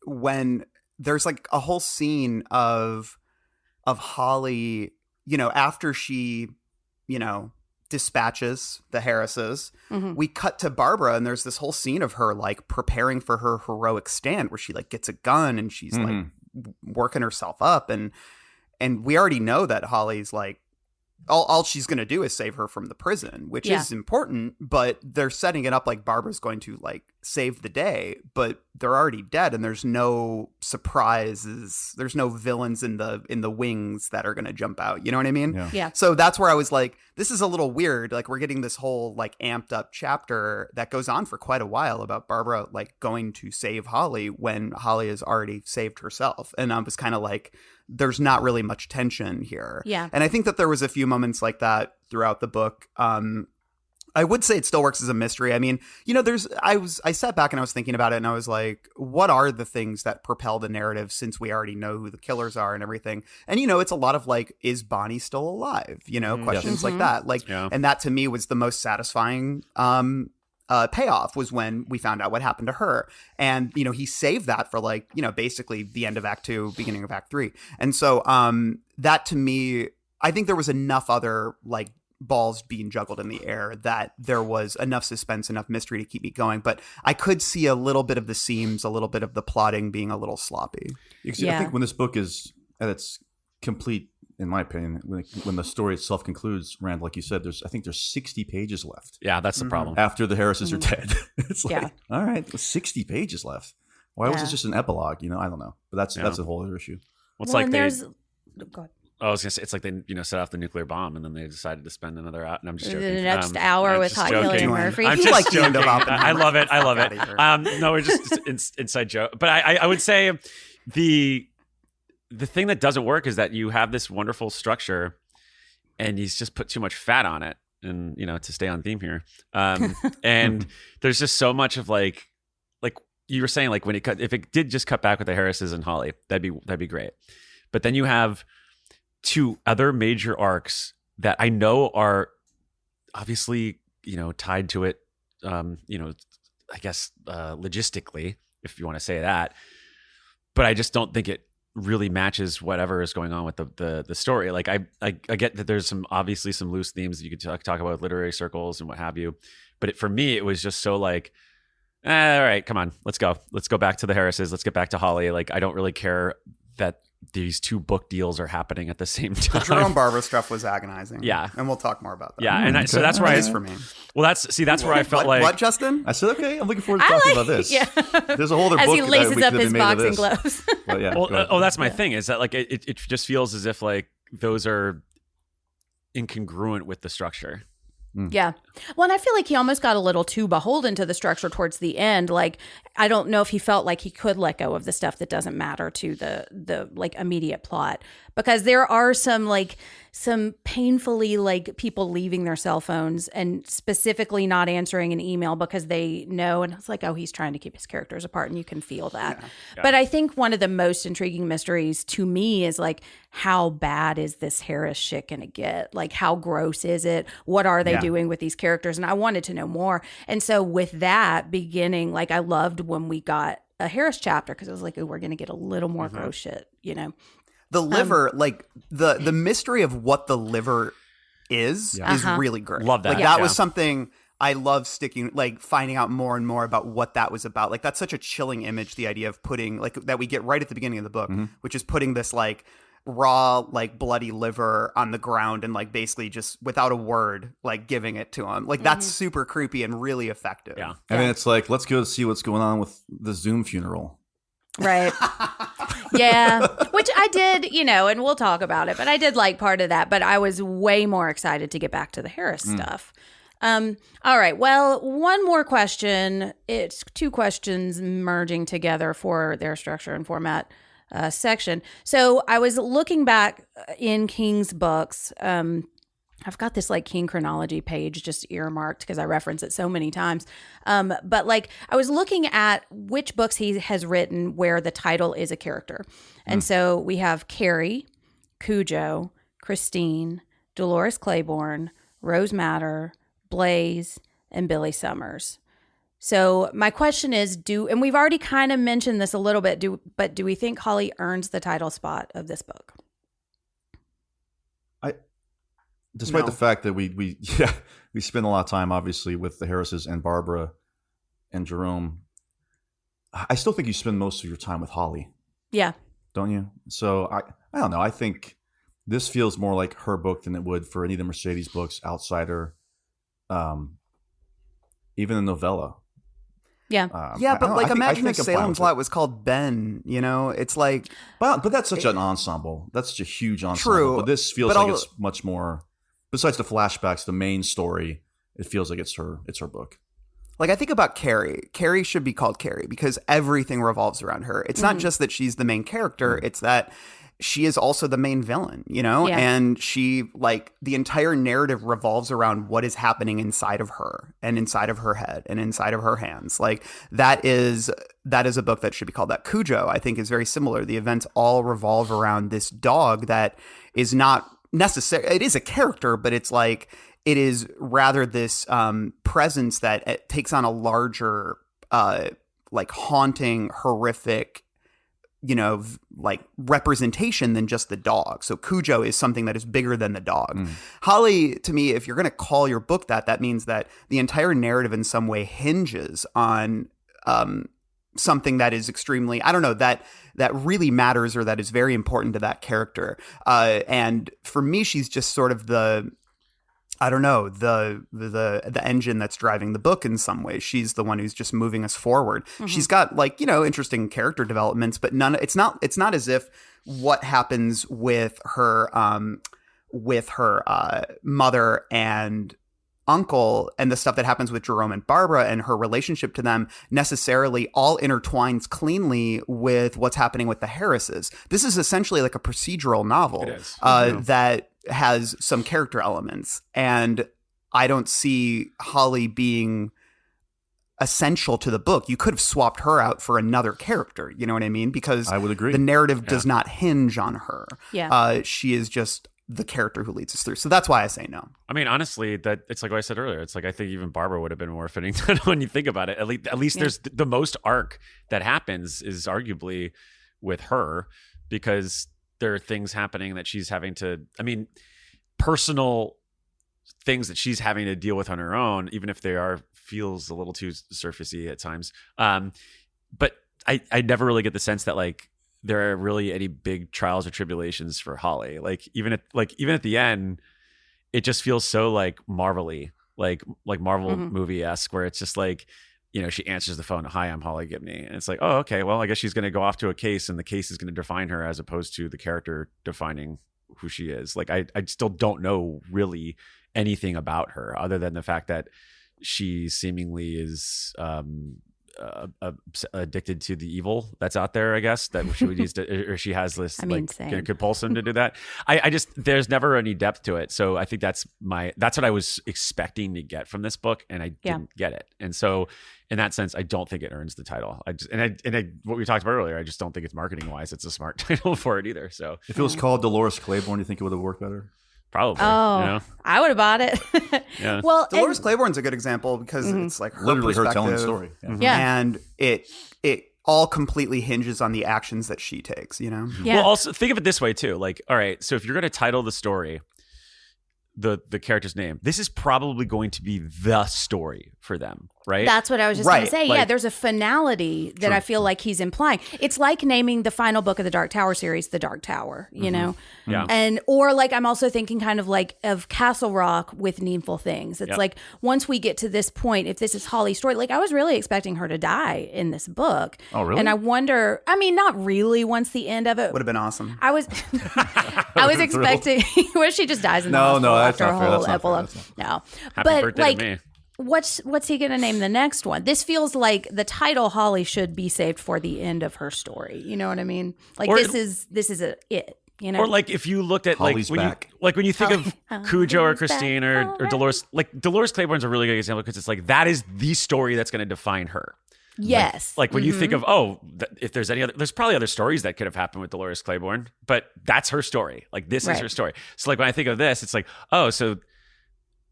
when there's like a whole scene of Holly, you know, after she, you know, dispatches the Harrises, we cut to Barbara, and there's this whole scene of her like preparing for her heroic stand where she like gets a gun and she's like working herself up, and we already know that Holly's like all she's going to do is save her from the prison, which is important, but they're setting it up like Barbara's going to like save the day, but they're already dead, and there's no surprises, there's no villains in the wings that are going to jump out, you know what I mean? So that's where I was like, this is a little weird. Like, we're getting this whole like amped up chapter that goes on for quite a while about Barbara like going to save Holly when Holly has already saved herself, and I was kind of like, there's not really much tension here. And I think that there was a few moments like that throughout the book. I would say it still works as a mystery. I mean, you know, I sat back and I was thinking about it, and I was like, what are the things that propel the narrative, since we already know who the killers are and everything? And, you know, it's a lot of like, is Bonnie still alive? You know, questions like that. Like, and that to me was the most satisfying payoff, was when we found out what happened to her. And, you know, he saved that for like, you know, basically the end of Act 2, beginning of Act 3. And so that to me, I think there was enough other like balls being juggled in the air that there was enough suspense, enough mystery to keep me going. But I could see a little bit of the seams, a little bit of the plotting being a little sloppy. I think when this book is at its complete, in my opinion, when the story itself concludes, Rand, like you said, there's 60 pages left. Yeah, that's the problem. After the Harrises are dead. It's like, all right, 60 pages left. Why was this just an epilogue? You know, I don't know. But that's a whole other issue. Well, it's like there's... Go ahead. I was gonna say it's like they set off the nuclear bomb and then they decided to spend another hour. And I'm just joking. The next hour I'm with just Hot joking. Killian Murphy. I'm You just like the end joking. of Oppenheimer. I love it. I love Fuck it. outta here. No, we're just inside joke. But I would say the thing that doesn't work is that you have this wonderful structure, and he's just put too much fat on it. And to stay on theme here, and there's just so much of like you were saying, like if it did just cut back with the Harrises and Holly, that'd be great. But then you have two other major arcs that I know are obviously tied to it. I guess logistically, if you want to say that, but I just don't think it really matches whatever is going on with the story. Like I get that there's obviously some loose themes that you could talk about with literary circles and what have you, but for me it was just so like, all right, come on, let's go back to the Harrises, let's get back to Holly. Like I don't really care that these two book deals are happening at the same time. The Jerome Barbara stuff was agonizing. Yeah, and we'll talk more about that. Yeah, and so that's where for me. Well, that's where I felt like what, Justin? I said okay. I'm looking forward to talking about this. Yeah. There's a whole other As book he laces that up we his could have made boxing of this. gloves. But yeah, well, that's my thing is that like it just feels as if like those are incongruent with the structure. Yeah. Well, and I feel like he almost got a little too beholden to the structure towards the end. Like, I don't know if he felt like he could let go of the stuff that doesn't matter to the like immediate plot, because there are some painfully like people leaving their cell phones and specifically not answering an email because they know. And it's like, oh, he's trying to keep his characters apart, and you can feel that. Yeah. But I think one of the most intriguing mysteries to me is like, how bad is this Harris shit gonna get? Like, how gross is it? What are they doing with these characters? And I wanted to know more. And so with that beginning, like I loved when we got a Harris chapter, because it was like, oh, we're gonna get a little more gross shit, The liver, like the mystery of what the liver is really great. Love that. Like that was something I love finding out more and more about what that was about. Like that's such a chilling image, the idea of putting like that we get right at the beginning of the book, which is putting this like raw, like bloody liver on the ground and like basically just without a word, like giving it to him. Like that's super creepy and really effective. Yeah. And then it's like, let's go see what's going on with the Zoom funeral. Right. Yeah. Which I did, and we'll talk about it, but I did like part of that, but I was way more excited to get back to the Harris stuff. All right. Well, one more question. It's two questions merging together for their structure and format section. So I was looking back in King's books. I've got this like King chronology page just earmarked because I reference it so many times. But like I was looking at which books he has written where the title is a character. And so we have Carrie, Cujo, Christine, Dolores Claiborne, Rose Madder, Blaze, and Billy Summers. So my question is, and we've already kind of mentioned this a little bit, but do we think Holly earns the title spot of this book? Despite the fact that we spend a lot of time obviously with the Harrises and Barbara and Jerome, I still think you spend most of your time with Holly. Yeah. Don't you? So I don't know. I think this feels more like her book than it would for any of the Mercedes books, Outsider, even the novella. Yeah. But like imagine if Salem's Lot was called Ben, it's like. But that's such an ensemble. That's such a huge ensemble. True. But this feels like it's much more, besides the flashbacks, the main story, it feels like it's her book. Like I think about Carrie. Carrie should be called Carrie because everything revolves around her. It's not just that she's the main character. It's that she is also the main villain, and she like the entire narrative revolves around what is happening inside of her and inside of her head and inside of her hands. Like that is a book that should be called that. Cujo, I think, is very similar. The events all revolve around this dog that is not necessary. It is a character, but it's like it is rather this presence that it takes on a larger, like haunting, horrific, like representation than just the dog. So Cujo is something that is bigger than the dog. Holly, to me, if you're going to call your book that means that the entire narrative in some way hinges on something that is extremely, I don't know, that really matters or that is very important to that character. And for me, she's just sort of I don't know, the engine that's driving the book in some way. She's the one who's just moving us forward. Mm-hmm. She's got interesting character developments, but it's not as if what happens with her mother and uncle and the stuff that happens with Jerome and Barbara and her relationship to them necessarily all intertwines cleanly with what's happening with the Harrises. This is essentially like a procedural novel that has some character elements, and I don't see Holly being essential to the book. You could have swapped her out for another character, you know what I mean? Because I would agree. The narrative does not hinge on her. Yeah. She is just the character who leads us through. So that's why I say no. I mean, honestly, that it's like what I said earlier. It's like I think even Barbara would have been more fitting than when you think about it. At least there's the most arc that happens is arguably with her, because there are things happening that she's having to, personal things that she's having to deal with on her own, even if they feels a little too surfacey at times. But I never really get the sense that like there are really any big trials or tribulations for Holly. Like even at the end, it just feels so like Marvel-y, like Marvel movie-esque, where it's just like, she answers the phone, "Hi, I'm Holly Gibney." And it's like, oh, okay, well, I guess she's going to go off to a case and the case is going to define her as opposed to the character defining who she is. Like, I still don't know really anything about her other than the fact that she seemingly is addicted to the evil that's out there, I guess, that she would use to, or she has this compulsion to do that. I just, there's never any depth to it. So I think that's what I was expecting to get from this book, and I didn't get it. And so in that sense, I don't think it earns the title. What we talked about earlier, I just don't think it's marketing wise, it's a smart title for it either. So if it was called Dolores Claiborne, do you think it would have worked better? Probably. Oh, I would have bought it. Yeah. Well, Dolores Claiborne's a good example because it's like her literally her telling the story. Yeah. And it all completely hinges on the actions that she takes, Yeah. Well, also think of it this way too. Like, all right, so if you're going to title the story the character's name, this is probably going to be the story for them, right? That's what I was just going to say. Like, there's a finality that I feel like he's implying. It's like naming the final book of the Dark Tower series The Dark Tower, you know? Yeah. And or like I'm also thinking kind of like of Castle Rock with Needful Things. It's like once we get to this point, if this is Holly's story, like I was really expecting her to die in this book. Oh, really? And I wonder, not really once the end of it. Would have been awesome. I was expecting where she just dies in the hospital after a whole epilogue. No. Happy birthday like to me. What's he gonna name the next one? This feels like the title Holly should be saved for the end of her story. You know what I mean? Like this is it. You know? Or like if you looked at Holly's like when you think of Cujo or Christine or Dolores, like Dolores Claiborne's a really good example because it's like that is the story that's going to define her. Yes. Like when you think of if there's any other, there's probably other stories that could have happened with Dolores Claiborne, but that's her story. Like this is her story. So like when I think of this, it's like so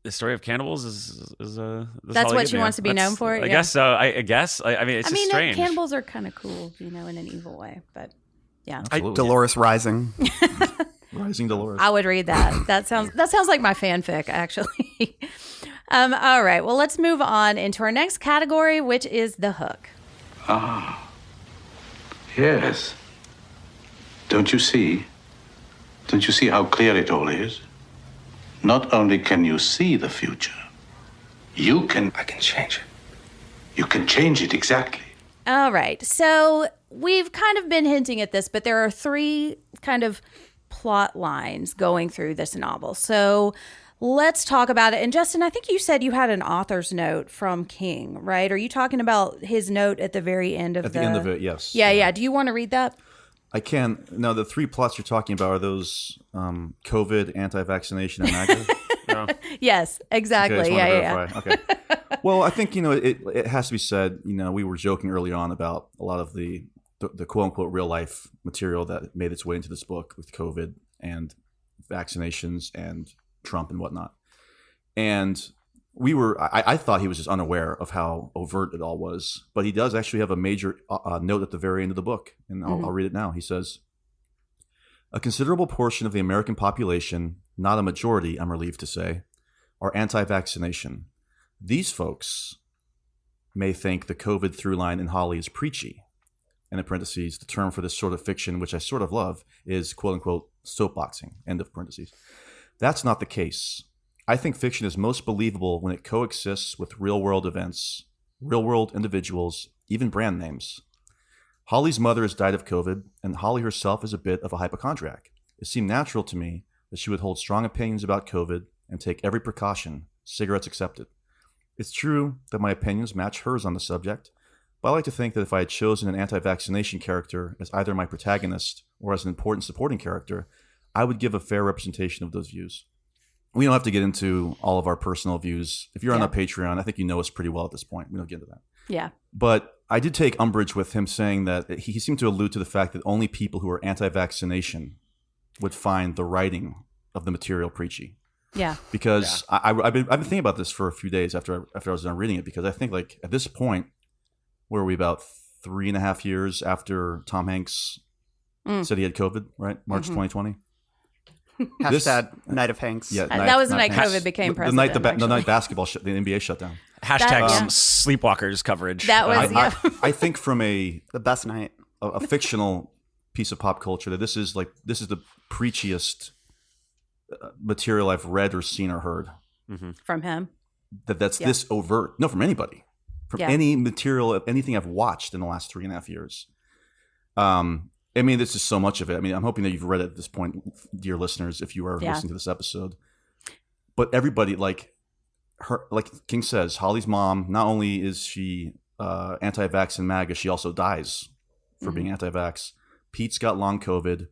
the story of cannibals is that's what she wants to be known for. I guess so. I guess. I mean, it's just strange. Cannibals are kind of cool, in an evil way, but. Yeah, Dolores Rising, Rising Dolores. I would read that. That sounds like my fanfic, actually. All right, well, let's move on into our next category, which is the hook. Ah, yes. Don't you see? Don't you see how clear it all is? Not only can you see the future, I can change it. You can change it, exactly. All right, so we've kind of been hinting at this, but there are three kind of plot lines going through this novel. So let's talk about it. And Justin, I think you said you had an author's note from King, right? Are you talking about his note at the very end of At the end of it, yes. Yeah. Do you want to read that? I can. No, the three plots you're talking about are those COVID, anti-vaccination, and MAGA? No. Yes, exactly. Okay, Yeah. Okay. Well, I think, it has to be said, we were joking early on about a lot of the quote unquote real life material that made its way into this book with COVID and vaccinations and Trump and whatnot. And I thought he was just unaware of how overt it all was, but he does actually have a major note at the very end of the book. And I'll read it now. He says, "A considerable portion of the American population, not a majority, I'm relieved to say, are anti-vaccination. These folks may think the COVID through line in Holly is preachy." And in parentheses, the term for this sort of fiction, which I sort of love, is quote unquote soapboxing, end of parentheses. That's not the case. I think fiction is most believable when it coexists with real-world events, real-world individuals, even brand names. Holly's mother has died of COVID, and Holly herself is a bit of a hypochondriac. It seemed natural to me that she would hold strong opinions about COVID and take every precaution, cigarettes accepted. It's true that my opinions match hers on the subject, but I like to think that if I had chosen an anti-vaccination character as either my protagonist or as an important supporting character, I would give a fair representation of those views. We don't have to get into all of our personal views. If you're on our Patreon, I think you know us pretty well at this point. We don't get into that. Yeah. But I did take umbrage with him saying that he seemed to allude to the fact that only people who are anti-vaccination would find the writing of the material preachy. Yeah. Because I've been thinking about this for a few days after I was done reading it, because I think like at this point, where are we, about 3.5 years after Tom Hanks said he had COVID, right? March 2020. Hashtag Night of Hanks. Yeah, that was the night COVID became president. The night basketball, the NBA shut down. Hashtag Sleepwalkers coverage. That was, I think from the best night. A fictional piece of pop culture that this is the preachiest material I've read or seen or heard. From him. That's this overt. No, from anybody. From any material, anything I've watched in the last 3.5 years. I mean, there's just so much of it. I mean, I'm hoping that you've read it at this point, dear listeners, if you are listening to this episode. But everybody, like King says, Holly's mom, not only is she anti-vax and MAGA, she also dies for being anti-vax. Pete's got long COVID.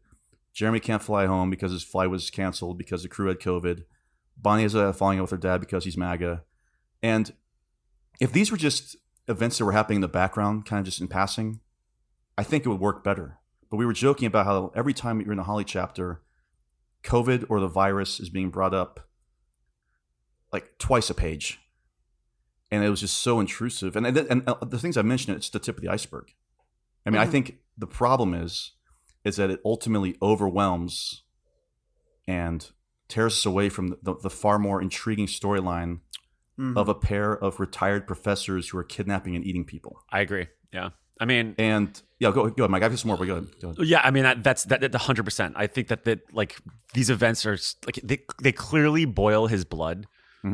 Jeremy can't fly home because his flight was canceled because the crew had COVID. Bonnie is falling out with her dad because he's MAGA. And if these were just events that were happening in the background, kind of just in passing, I think it would work better. But we were joking about how every time you're in a Holly chapter, COVID or the virus is being brought up like twice a page. And it was just so intrusive. And the things I mentioned, it's the tip of the iceberg. I mean, I think the problem is that it ultimately overwhelms and tears us away from the far more intriguing storyline of a pair of retired professors who are kidnapping and eating people. I agree. Yeah. I mean, and go ahead, Mike. I have some more, but go ahead. Yeah, I mean that's 100%. I think that like these events are like they clearly boil his blood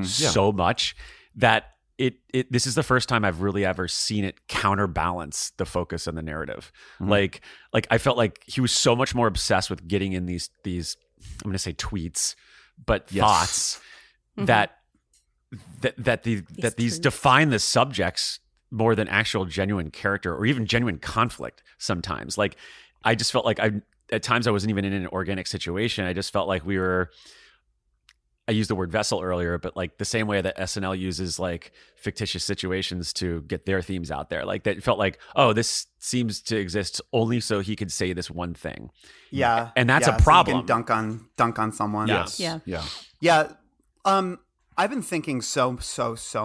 so much that this is the first time I've really ever seen it counterbalance the focus and the narrative. Like I felt like he was so much more obsessed with getting in these I'm going to say tweets, but thoughts that these define the subjects more than actual genuine character or even genuine conflict sometimes. Like I just felt like at times I wasn't even in an organic situation. I just felt like I used the word vessel earlier, but like the same way that SNL uses like fictitious situations to get their themes out there. Like that felt like, oh, this seems to exist only so he could say this one thing. Yeah. And that's a problem. So you can dunk on someone. Yes. Yeah. I've been thinking so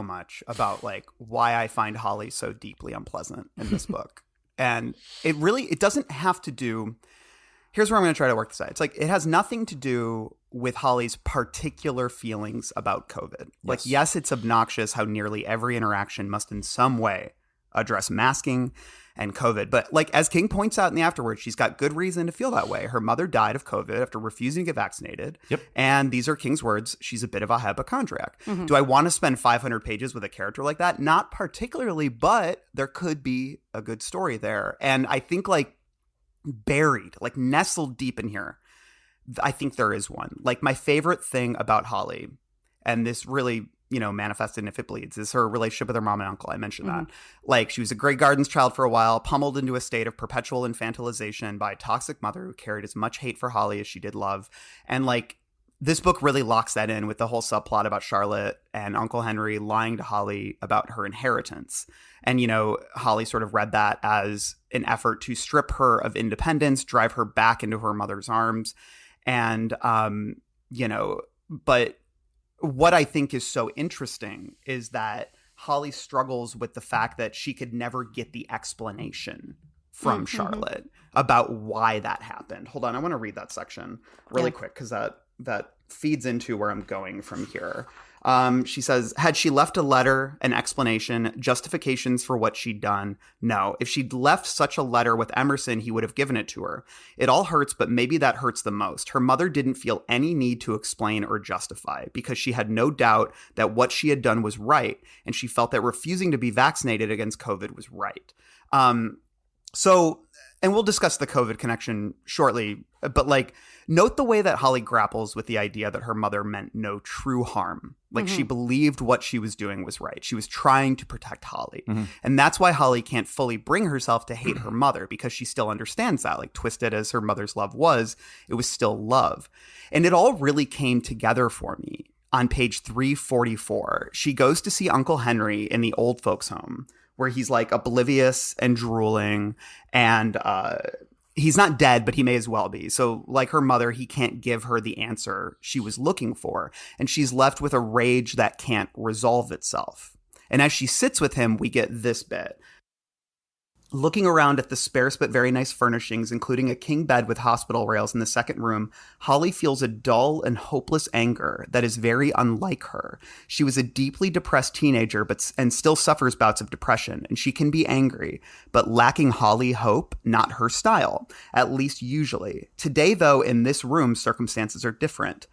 much about like why I find Holly so deeply unpleasant in this book. And it doesn't have to do, here's where I'm going to try to work this out. It's like, it has nothing to do with Holly's particular feelings about COVID. Like, yes, it's obnoxious how nearly every interaction must in some way address masking and COVID. But like, as King points out in the afterwards, she's got good reason to feel that way. Her mother died of COVID after refusing to get vaccinated. Yep. And these are King's words. She's a bit of a hypochondriac. Do I want to spend 500 pages with a character like that? Not particularly, but there could be a good story there. And I think like buried, like nestled deep in here, I think there is one. Like my favorite thing about Holly, and this really, manifested If It Bleeds, is her relationship with her mom and uncle. I mentioned that. Like she was a Grey Gardens child for a while, pummeled into a state of perpetual infantilization by a toxic mother who carried as much hate for Holly as she did love. And like this book really locks that in with the whole subplot about Charlotte and Uncle Henry lying to Holly about her inheritance. And, Holly sort of read that as an effort to strip her of independence, drive her back into her mother's arms. And, but what I think is so interesting is that Holly struggles with the fact that she could never get the explanation from Charlotte about why that happened. Hold on. I want to read that section really quick because that that feeds into where I'm going from here. She says, had she left a letter, an explanation, justifications for what she'd done? No. If she'd left such a letter with Emerson, he would have given it to her. It all hurts, but maybe that hurts the most. Her mother didn't feel any need to explain or justify because she had no doubt that what she had done was right, and she felt that refusing to be vaccinated against COVID was right. And we'll discuss the COVID connection shortly, but like, note the way that Holly grapples with the idea that her mother meant no true harm. Like, she believed what she was doing was right. She was trying to protect Holly. And that's why Holly can't fully bring herself to hate her mother, because she still understands that. Like, twisted as her mother's love was, it was still love. And it all really came together for me on page 344. She goes to see Uncle Henry in the old folks' home, where he's like oblivious and drooling, and he's not dead, but he may as well be. So like her mother, he can't give her the answer she was looking for, and she's left with a rage that can't resolve itself. And as she sits with him, we get this bit. Looking around at the sparse but very nice furnishings, including a king bed with hospital rails in the second room, Holly feels a dull and hopeless anger that is very unlike her. She was a deeply depressed teenager and still suffers bouts of depression, and she can be angry, but lacking Holly hope, not her style, at least usually. Today, though, in this room, circumstances are different.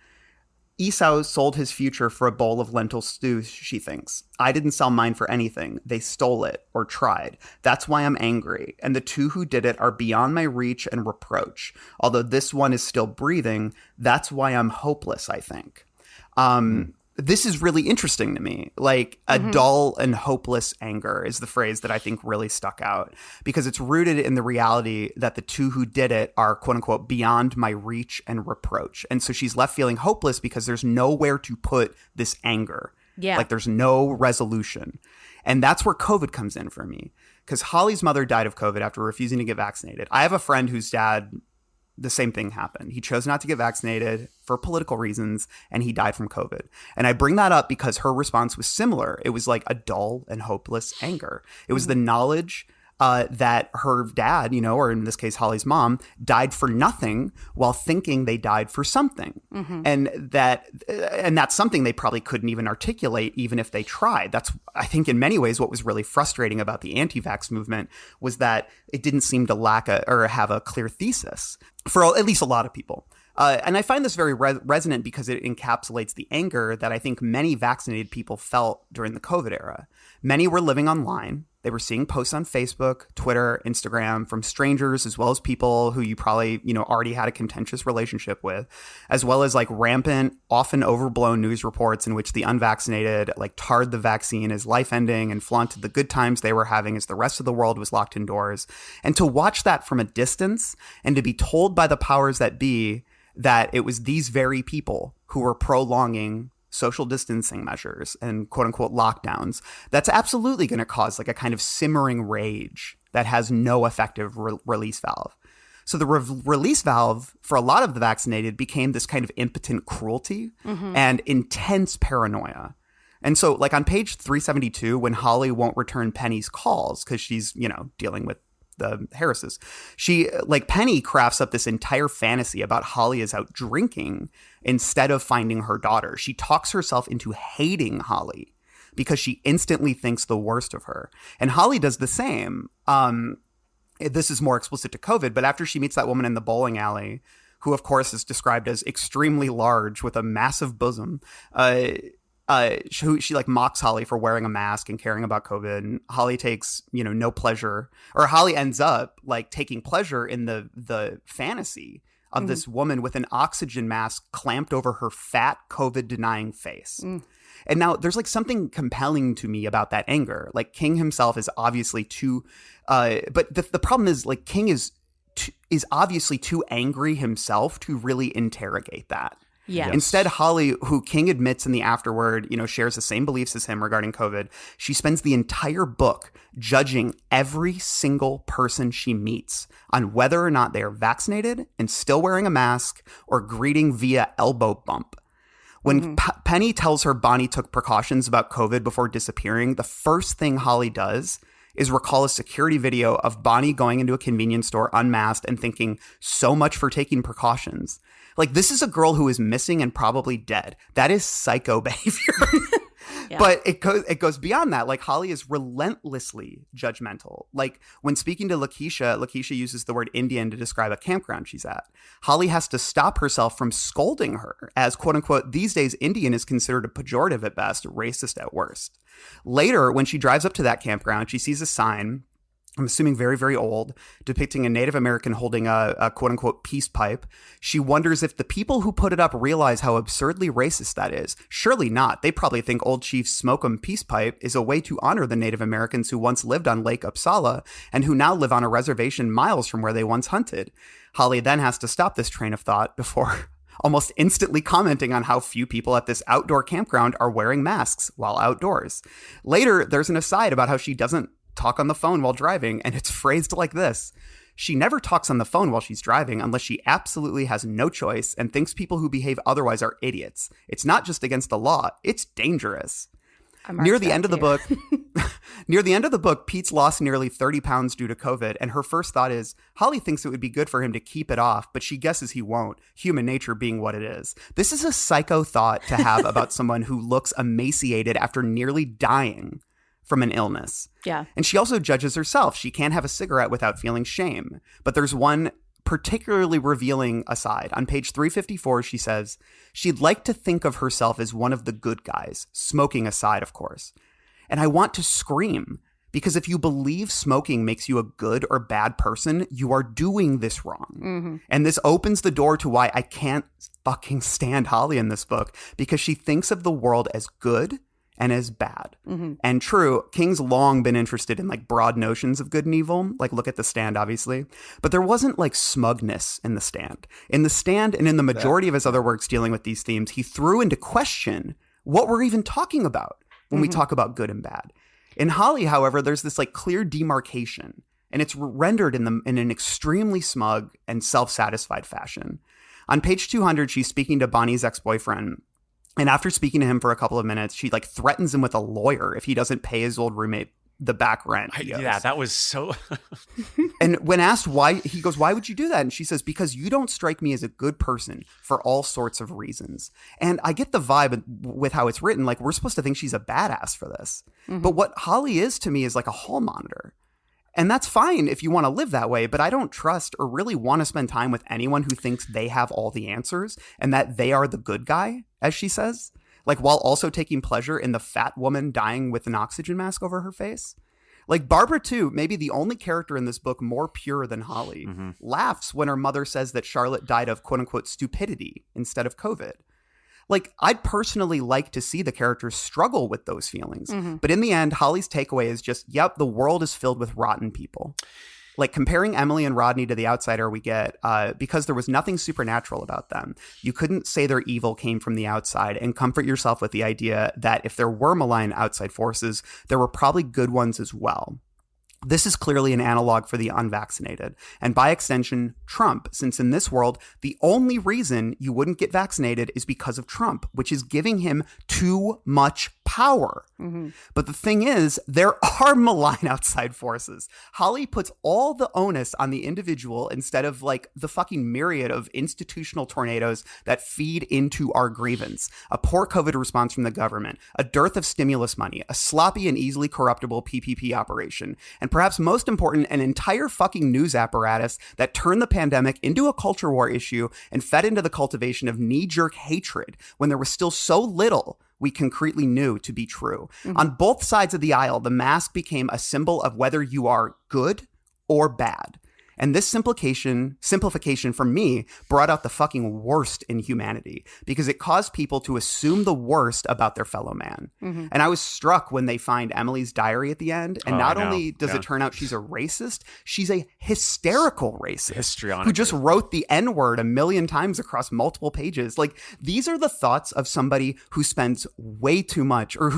Esau sold his future for a bowl of lentil stew, she thinks. I didn't sell mine for anything. They stole it, or tried. That's why I'm angry. And the two who did it are beyond my reach and reproach. Although this one is still breathing, that's why I'm hopeless, I think. This is really interesting to me. Like, a dull and hopeless anger is the phrase that I think really stuck out, because it's rooted in the reality that the two who did it are, quote unquote, beyond my reach and reproach. And so she's left feeling hopeless because there's nowhere to put this anger. Yeah. Like, there's no resolution. And that's where COVID comes in for me, because Holly's mother died of COVID after refusing to get vaccinated. I have a friend whose dad, the same thing happened. He chose not to get vaccinated for political reasons, and he died from COVID. And I bring that up because her response was similar. It was like a dull and hopeless anger. It was the knowledge that her dad, or in this case, Holly's mom, died for nothing while thinking they died for something. And that's something they probably couldn't even articulate, even if they tried. That's, I think, in many ways, what was really frustrating about the anti-vax movement was that it didn't seem to lack or have a clear thesis for at least a lot of people. And I find this very resonant because it encapsulates the anger that I think many vaccinated people felt during the COVID era. Many were living online. They were seeing posts on Facebook, Twitter, Instagram from strangers, as well as people who you probably, already had a contentious relationship with, as well as like rampant, often overblown news reports in which the unvaccinated like tarred the vaccine as life-ending and flaunted the good times they were having as the rest of the world was locked indoors. And to watch that from a distance and to be told by the powers that be that it was these very people who were prolonging social distancing measures and quote unquote lockdowns, that's absolutely going to cause like a kind of simmering rage that has no effective release valve. So the release valve for a lot of the vaccinated became this kind of impotent cruelty and intense paranoia. And so like on page 372, when Holly won't return Penny's calls because she's, dealing with the Harrises, Penny crafts up this entire fantasy about Holly is out drinking instead of finding her daughter. She talks herself into hating Holly because she instantly thinks the worst of her. And Holly does the same. This is more explicit to COVID, but after she meets that woman in the bowling alley, who of course is described as extremely large with a massive bosom, she like mocks Holly for wearing a mask and caring about COVID. And Holly takes, no pleasure, or Holly ends up like taking pleasure in the fantasy of this woman with an oxygen mask clamped over her fat COVID denying face. And now there's like something compelling to me about that anger. Like King himself is obviously too, but the problem is like King is obviously too angry himself to really interrogate that. Yeah. Instead, Holly, who King admits in the afterword, shares the same beliefs as him regarding COVID, she spends the entire book judging every single person she meets on whether or not they are vaccinated and still wearing a mask or greeting via elbow bump. When Penny tells her Bonnie took precautions about COVID before disappearing, the first thing Holly does is recall a security video of Bonnie going into a convenience store unmasked and thinking, so much for taking precautions. Like, this is a girl who is missing and probably dead. That is psycho behavior. Yeah. But it goes beyond that. Like, Holly is relentlessly judgmental. Like, when speaking to Lakeisha uses the word Indian to describe a campground she's at. Holly has to stop herself from scolding her as, quote unquote, these days Indian is considered a pejorative at best, racist at worst. Later, when she drives up to that campground, she sees a sign, I'm assuming very, very old, depicting a Native American holding a quote-unquote peace pipe. She wonders if the people who put it up realize how absurdly racist that is. Surely not. They probably think Old Chief Smoke'em peace pipe is a way to honor the Native Americans who once lived on Lake Uppsala and who now live on a reservation miles from where they once hunted. Holly then has to stop this train of thought before almost instantly commenting on how few people at this outdoor campground are wearing masks while outdoors. Later, there's an aside about how she doesn't talk on the phone while driving, and it's phrased like this. She never talks on the phone while she's driving unless she absolutely has no choice and thinks people who behave otherwise are idiots. It's not just against the law, it's dangerous. Near the end of the book, Pete's lost nearly 30 pounds due to COVID, and her first thought is, Holly thinks it would be good for him to keep it off, but she guesses he won't, human nature being what it is. This is a psycho thought to have about someone who looks emaciated after nearly dying from an illness. Yeah. And she also judges herself. She can't have a cigarette without feeling shame. But there's one particularly revealing aside. On page 354, she says, she'd like to think of herself as one of the good guys, smoking aside, of course. And I want to scream, because if you believe smoking makes you a good or bad person, you are doing this wrong. Mm-hmm. And this opens the door to why I can't fucking stand Holly in this book, because she thinks of the world as good and as bad. Mm-hmm. And true, King's long been interested in like broad notions of good and evil, like look at The Stand, obviously. But there wasn't like smugness in The Stand. In The Stand and in the majority of his other works dealing with these themes, he threw into question what we're even talking about when we talk about good and bad. In Holly, however, there's this like clear demarcation, and it's rendered in an extremely smug and self-satisfied fashion. On page 200, she's speaking to Bonnie's ex-boyfriend. And after speaking to him for a couple of minutes, she like threatens him with a lawyer if he doesn't pay his old roommate the back rent. Yeah, that was so. And when asked why, he goes, "Why would you do that?" And she says, "Because you don't strike me as a good person for all sorts of reasons." And I get the vibe with how it's written, like we're supposed to think she's a badass for this. Mm-hmm. But what Holly is to me is like a hall monitor. And that's fine if you want to live that way, but I don't trust or really want to spend time with anyone who thinks they have all the answers and that they are the good guy, as she says, like while also taking pleasure in the fat woman dying with an oxygen mask over her face. Like Barbara, too, maybe the only character in this book more pure than Holly, laughs when her mother says that Charlotte died of quote unquote stupidity instead of COVID. Like, I'd personally like to see the characters struggle with those feelings. Mm-hmm. But in the end, Holly's takeaway is just, yep, the world is filled with rotten people. Like, comparing Emily and Rodney to the outsider we get, because there was nothing supernatural about them. You couldn't say their evil came from the outside and comfort yourself with the idea that if there were malign outside forces, there were probably good ones as well. This is clearly an analog for the unvaccinated, and by extension, Trump, since in this world, the only reason you wouldn't get vaccinated is because of Trump, which is giving him too much power. Mm-hmm. But the thing is, there are malign outside forces. Holly puts all the onus on the individual instead of like the fucking myriad of institutional tornadoes that feed into our grievance. A poor COVID response from the government, a dearth of stimulus money, a sloppy and easily corruptible PPP operation, and perhaps most important, an entire fucking news apparatus that turned the pandemic into a culture war issue and fed into the cultivation of knee-jerk hatred when there was still so little we concretely knew to be true. Mm-hmm. On both sides of the aisle, the mask became a symbol of whether you are good or bad. And this simplification for me brought out the fucking worst in humanity because it caused people to assume the worst about their fellow man. Mm-hmm. And I was struck when they find Emily's diary at the end. And not only does it turn out she's a racist, she's a hysterical racist who just wrote the N-word 1,000,000 times across multiple pages. Like, these are the thoughts of somebody who spent way too much of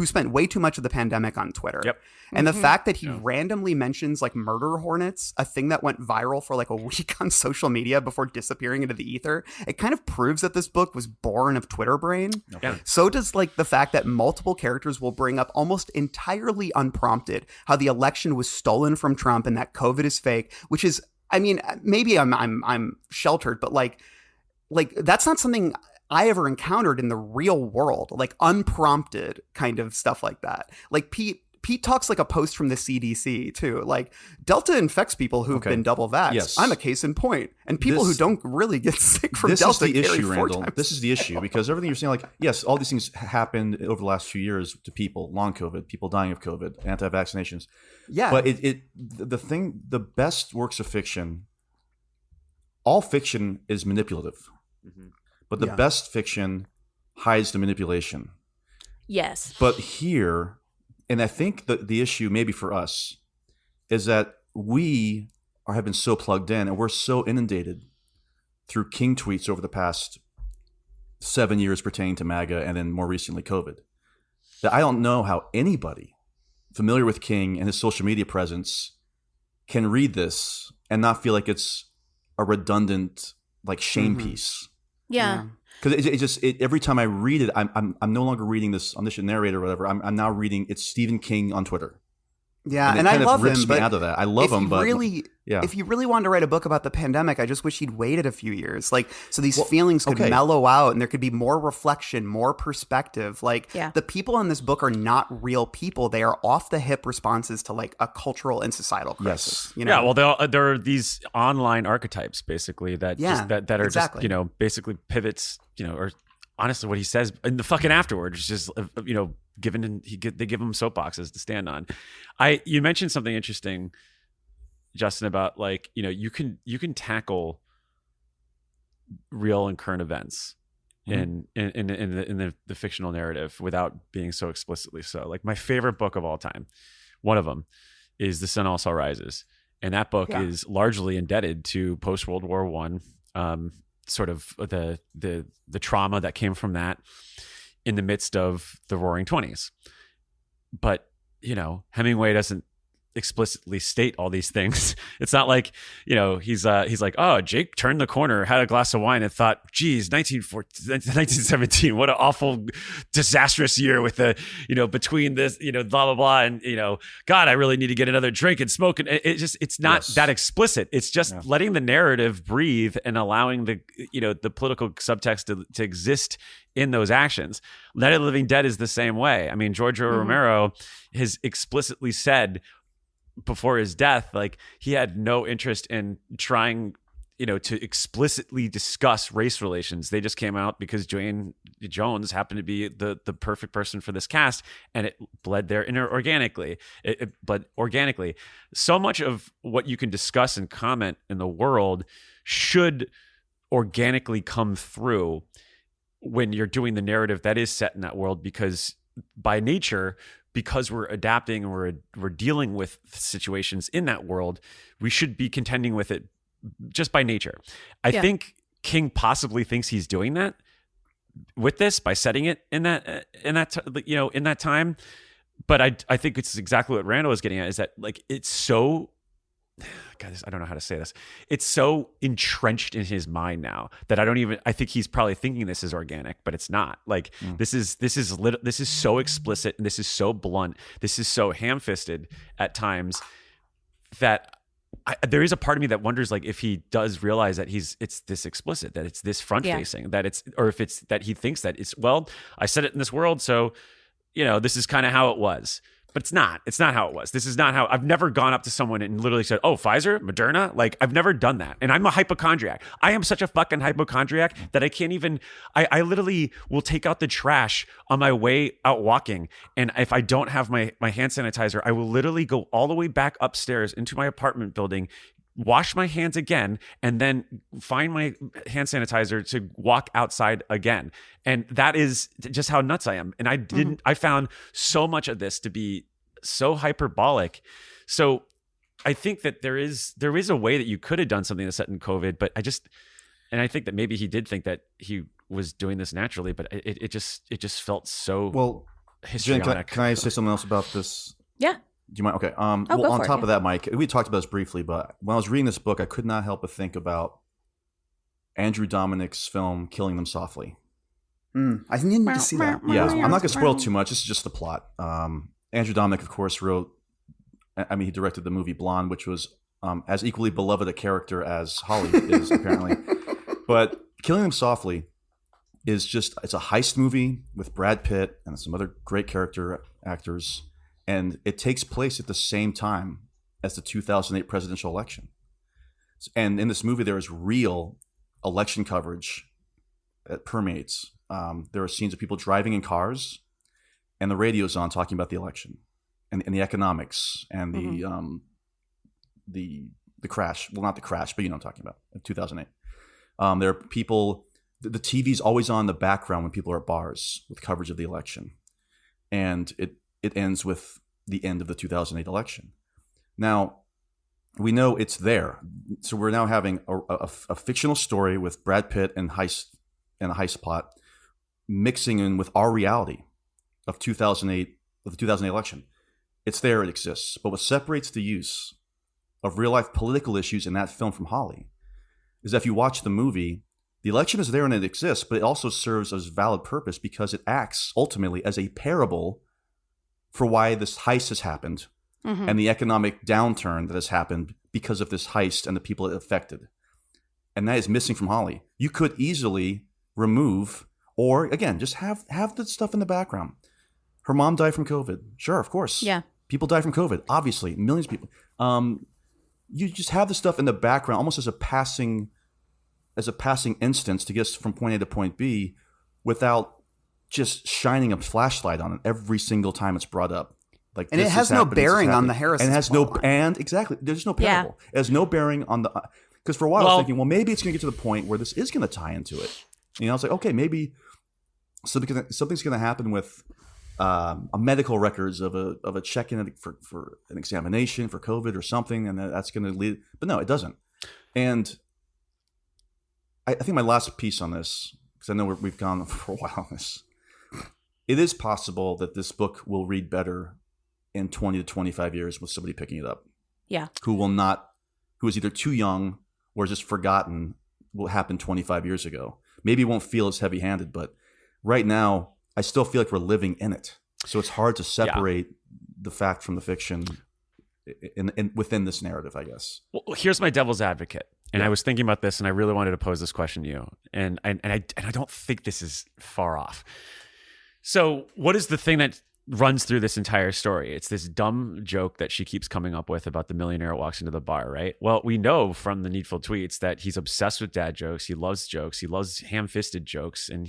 the pandemic on Twitter. Yep. And the fact that he randomly mentions like murder hornets, a thing that went viral for like a week on social media before disappearing into the ether, it kind of proves that this book was born of Twitter brain. Okay. So does like the fact that multiple characters will bring up almost entirely unprompted how the election was stolen from Trump and that COVID is fake, which is, I mean, maybe I'm sheltered, but like, like that's not something I ever encountered in the real world, like unprompted kind of stuff like that. Like Pete talks like a post from the CDC too. Like Delta infects people who've been double vaxxed. Yes. I'm a case in point. And people who don't really get sick from this Delta is the carry issue, 4 Randall. times. This is the issue because everything you're saying, like, yes, all these things happened over the last few years to people, long COVID, people dying of COVID, anti-vaccinations. Yeah. But the best works of fiction, all fiction is manipulative, but the best fiction hides the manipulation. Yes. But here, and I think the issue maybe for us is that we have been so plugged in and we're so inundated through King tweets over the past 7 years pertaining to MAGA and then more recently COVID, that I don't know how anybody familiar with King and his social media presence can read this and not feel like it's a redundant like shame piece. Yeah. Because it just every time I read it, I'm no longer reading this omniscient narrator or whatever. I'm now reading it's Stephen King on Twitter. Yeah, and I love rips him. me But out of that. I love him, but if you really wanted to write a book about the pandemic, I just wish he'd waited a few years, like so these feelings could mellow out and there could be more reflection, more perspective. Like the people in this book are not real people; they are off the hip responses to like a cultural and societal crisis. Yes. You know? Yeah, well, there are these online archetypes basically that that are just basically pivots, or honestly, what he says in the fucking afterward is just they give him soapboxes to stand on. You mentioned something interesting, Justin, about like you can tackle real and current events in the fictional narrative without being so explicitly so. Like my favorite book of all time, one of them, is The Sun Also Rises, and that book is largely indebted to post World War I. Sort of the trauma that came from that in the midst of the Roaring 20s. But, Hemingway doesn't explicitly state all these things. It's not like, he's like, oh, Jake turned the corner, had a glass of wine and thought, geez, 1917, what an awful, disastrous year with the, between this, blah, blah, blah. And, God, I really need to get another drink and smoke. And it's not that explicit. It's just letting the narrative breathe and allowing the, the political subtext to exist in those actions. Night of the Living Dead is the same way. I mean, George Romero has explicitly said before his death, like he had no interest in trying, to explicitly discuss race relations. They just came out because Dwayne Jones happened to be the perfect person for this cast, and it bled there organically. It bled organically. So much of what you can discuss and comment in the world should organically come through when you're doing the narrative that is set in that world, because by nature, because we're adapting and we're dealing with situations in that world, we should be contending with it just by nature. I think King possibly thinks he's doing that with this by setting it in that time. But I think it's exactly what Randall is getting at, is that like it's so, God, I don't know how to say this. It's so entrenched in his mind now that I think he's probably thinking this is organic, but it's not. Like this is so explicit and this is so blunt. This is so ham-fisted at times that there is a part of me that wonders, like, if he does realize that it's this explicit, that it's this front-facing, or if it's that he thinks that it's, well, I said it in this world, so this is kind of how it was. But it's not. It's not how it was. This is not how. I've never gone up to someone and literally said, "Oh, Pfizer, Moderna." Like, I've never done that. And I'm a hypochondriac. I am such a fucking hypochondriac that I can't even. I literally will take out the trash on my way out walking, and if I don't have my hand sanitizer, I will literally go all the way back upstairs into my apartment building, wash my hands again, and then find my hand sanitizer to walk outside again. And that is just how nuts I am. And I found so much of this to be so hyperbolic. So I think that there is a way that you could have done something that's set in COVID, but I think that maybe he did think that he was doing this naturally, but it just felt so histrionic. Jen, can I say something else about this? Yeah. Do you mind? Okay. On top of that, Mike, we talked about this briefly, but when I was reading this book, I could not help but think about Andrew Dominik's film "Killing Them Softly." I need to see that. Yeah, I'm not going to spoil too much. This is just the plot. Andrew Dominik, of course, he directed the movie Blonde, which was as equally beloved a character as Holly is, apparently. But Killing Them Softly is it's a heist movie with Brad Pitt and some other great character actors. And it takes place at the same time as the 2008 presidential election. And in this movie, there is real election coverage that permeates. There are scenes of people driving in cars, and the radio's on talking about the election and the economics and the crash. Well, not the crash, but you know what I'm talking about, in 2008. There are people, the TV's always on in the background when people are at bars with coverage of the election. And it ends with the end of the 2008 election. Now, we know it's there. So we're now having a fictional story with Brad Pitt and a heist plot mixing in with our reality of 2008, of the 2008 election. It's there, it exists. But what separates the use of real life political issues in that film from Holly is that if you watch the movie, the election is there and it exists, but it also serves as valid purpose because it acts ultimately as a parable for why this heist has happened and the economic downturn that has happened because of this heist and the people it affected. And that is missing from Holly. You could easily remove, or again, just have the stuff in the background. Her mom died from COVID. Sure, of course. Yeah. People die from COVID. Obviously, millions of people. You just have the stuff in the background almost as a passing instance to get us from point A to point B without just shining a flashlight on it every single time it's brought up. Like, and it has no bearing on the Harris. And it has exactly, there's no parable. Yeah. It has no bearing on the, because for a while I was thinking, well, maybe it's going to get to the point where this is going to tie into it. You know, it's like, okay, maybe something's going to happen with a medical records of a check-in for an examination for COVID or something, and that's going to lead. But no, it doesn't. And I think my last piece on this, because I know we've gone for a while on this, it is possible that this book will read better in 20 to 25 years with somebody picking it up. Yeah. Who is either too young or just forgotten what happened 25 years ago. Maybe it won't feel as heavy-handed, but right now, I still feel like we're living in it. So it's hard to separate the fact from the fiction in within this narrative, I guess. Well, here's my devil's advocate. And I was thinking about this, and I really wanted to pose this question to you. And I don't think this is far off. So what is the thing that runs through this entire story? It's this dumb joke that she keeps coming up with about the millionaire who walks into the bar, right? Well, we know from the Needful tweets that he's obsessed with dad jokes. He loves ham-fisted jokes. And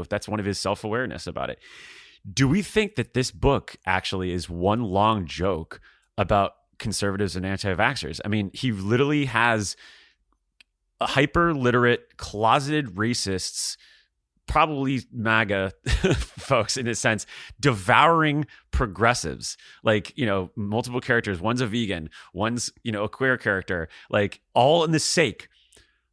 that's one of his self-awareness about it. Do we think that this book actually is one long joke about conservatives and anti-vaxxers? I mean, he literally has hyper-literate, closeted racists, probably MAGA folks in a sense, devouring progressives, like, multiple characters. One's a vegan, one's, a queer character, like all in the sake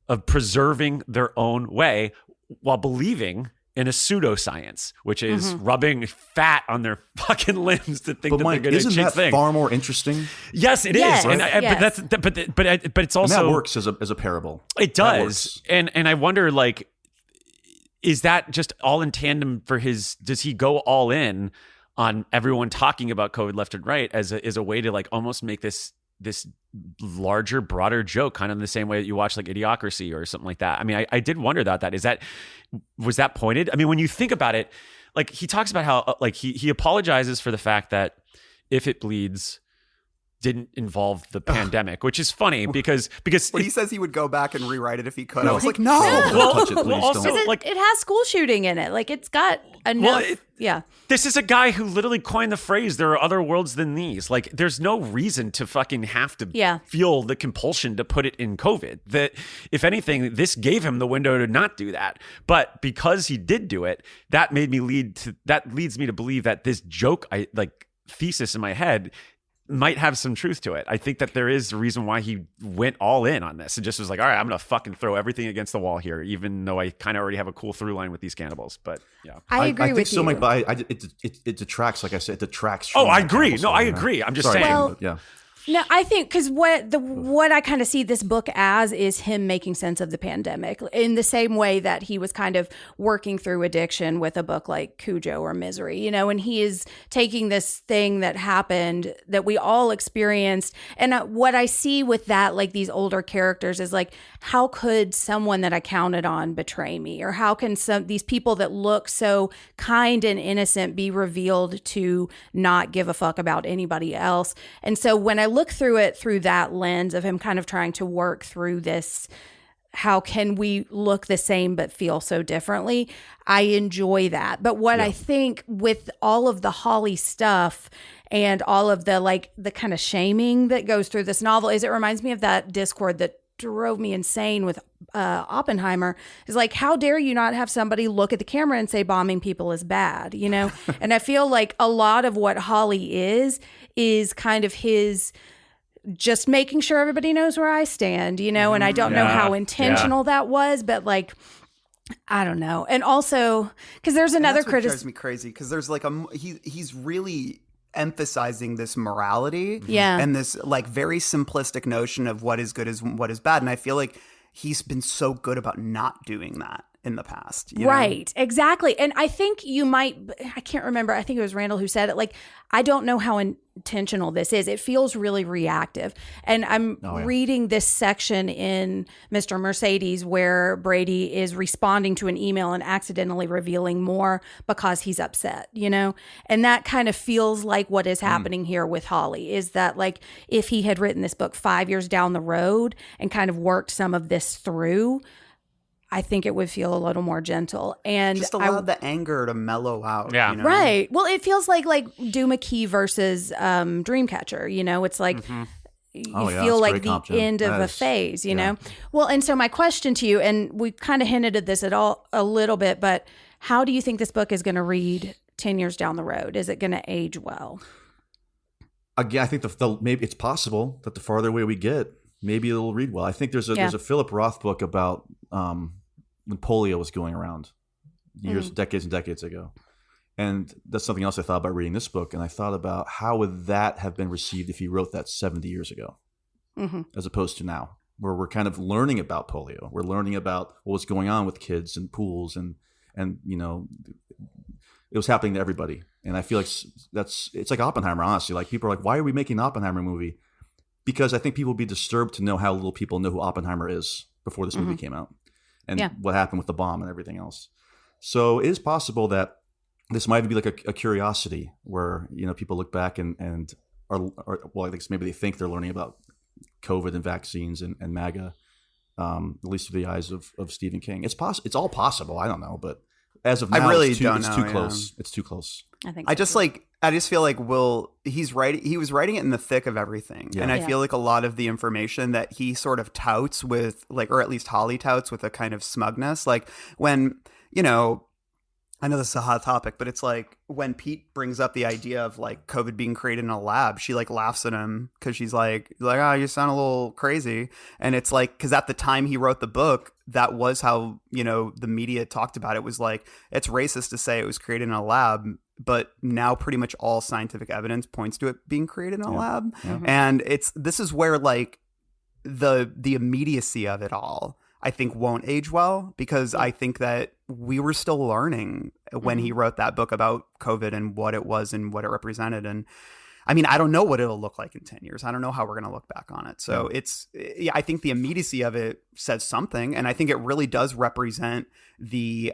of preserving their own way while believing in a pseudoscience, which is rubbing fat on their fucking limbs to think that Mike, they're going to isn't that far more interesting? Yes, it is. Right? But it's also, and that works as a parable. It does. And I wonder, like, is that just all in tandem for does he go all in on everyone talking about COVID left and right as a way to like almost make this larger, broader joke, kind of in the same way that you watch like Idiocracy or something like that? I mean, I did wonder about that. Was that pointed? I mean, when you think about it, like he talks about how like he apologizes for the fact that If It Bleeds didn't involve the pandemic, which is funny because when he says he would go back and rewrite it if he could, no, I was like, no. Well, touch it, please. Also, it has school shooting in it. Like, it's got enough. This is a guy who literally coined the phrase, there are other worlds than these. Like, there's no reason to fucking have to feel the compulsion to put it in COVID. That, if anything, this gave him the window to not do that. But because he did do it, that leads me to believe that this joke, thesis in my head might have some truth to it. I think that there is a reason why he went all in on this and just was like, all right, I'm going to fucking throw everything against the wall here, even though I kind of already have a cool through line with these cannibals. But yeah, I agree with you. I think so, Mike, but it detracts, like I said, it detracts. I agree. No, I agree. I'm just saying. Well, No, I think because what I kind of see this book as is him making sense of the pandemic in the same way that he was kind of working through addiction with a book like Cujo or Misery, and he is taking this thing that happened that we all experienced. And what I see with that, like these older characters, is like, how could someone that I counted on betray me? Or how can these people that look so kind and innocent be revealed to not give a fuck about anybody else? And so when I look through it through that lens of him kind of trying to work through this, how can we look the same but feel so differently? I enjoy that. But what I think with all of the Holly stuff and all of the kind of shaming that goes through this novel is it reminds me of that Discord that drove me insane with Oppenheimer, is like, how dare you not have somebody look at the camera and say bombing people is bad, And I feel like a lot of what Holly is kind of his just making sure everybody knows where I stand, and I don't know how intentional that was, but like, I don't know. And also, because there's another criticism. Drives me crazy because there's like he's really emphasizing this morality and this like very simplistic notion of what is good is what is bad. And I feel like he's been so good about not doing that in the past. Right, exactly. And I think I can't remember, I think it was Randall who said it, like, I don't know how intentional this is. It feels really reactive. And I'm reading this section in Mr. Mercedes where Brady is responding to an email and accidentally revealing more because he's upset, And that kind of feels like what is happening here with Holly, is that like if he had written this book 5 years down the road and kind of worked some of this through, I think it would feel a little more gentle and just allow the anger to mellow out. Yeah. Right. Well, it feels like Do McKee versus Dreamcatcher. It's like you feel like the end of a phase. Well, and so my question to you, and we kind of hinted at this a little bit, but how do you think this book is going to read 10 years down the road? Is it going to age well? Again, I think maybe it's possible that the farther away we get, maybe it'll read well. I think there's a Philip Roth book about when polio was going around decades and decades ago. And that's something else I thought about reading this book. And I thought about how would that have been received if he wrote that 70 years ago, as opposed to now, where we're kind of learning about polio. We're learning about what was going on with kids and pools and it was happening to everybody. And I feel like it's like Oppenheimer, honestly. Like people are like, why are we making an Oppenheimer movie? Because I think people would be disturbed to know how little people know who Oppenheimer is before this movie came out and what happened with the bomb and everything else. So it is possible that this might be like a curiosity where, people look back and are well, I think maybe they think they're learning about COVID and vaccines and MAGA, at least through the eyes of Stephen King. It's all possible. I don't know, but as of now, I really it's don't too know, close. It's too close. I just feel like he was writing it in the thick of everything. And I feel like a lot of the information that he sort of touts with, like, or at least Holly touts with a kind of smugness, like when, I know this is a hot topic, but it's like when Pete brings up the idea of like COVID being created in a lab, she like laughs at him because she's like, oh, you sound a little crazy. And it's like, because at the time he wrote the book, that was how, the media talked about it, was like, it's racist to say it was created in a lab. But now pretty much all scientific evidence points to it being created in a lab. And this is where like the immediacy of it all, I think, won't age well, because I think that we were still learning when he wrote that book about COVID and what it was and what it represented. And I mean, I don't know what it'll look like in 10 years. I don't know how we're going to look back on it. So I think the immediacy of it says something. And I think it really does represent the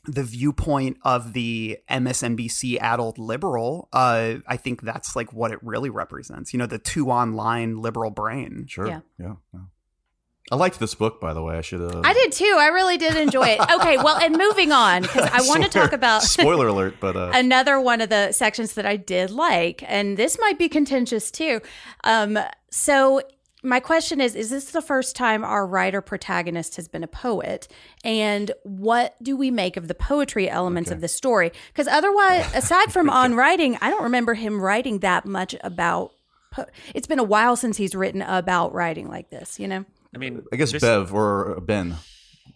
viewpoint of the MSNBC adult liberal. I think that's like what it really represents, the two online liberal brain. Sure. Yeah. I liked this book, by the way. I did too. I really did enjoy it. Okay, well, and moving on, because I want to talk about spoiler alert, but another one of the sections that I did like, and this might be contentious too. So my question is this the first time our writer protagonist has been a poet? And what do we make of the poetry elements of the story? Because otherwise, aside from on writing, I don't remember him writing that much about. It's been a while since he's written about writing like this, I mean, I guess Bev or Ben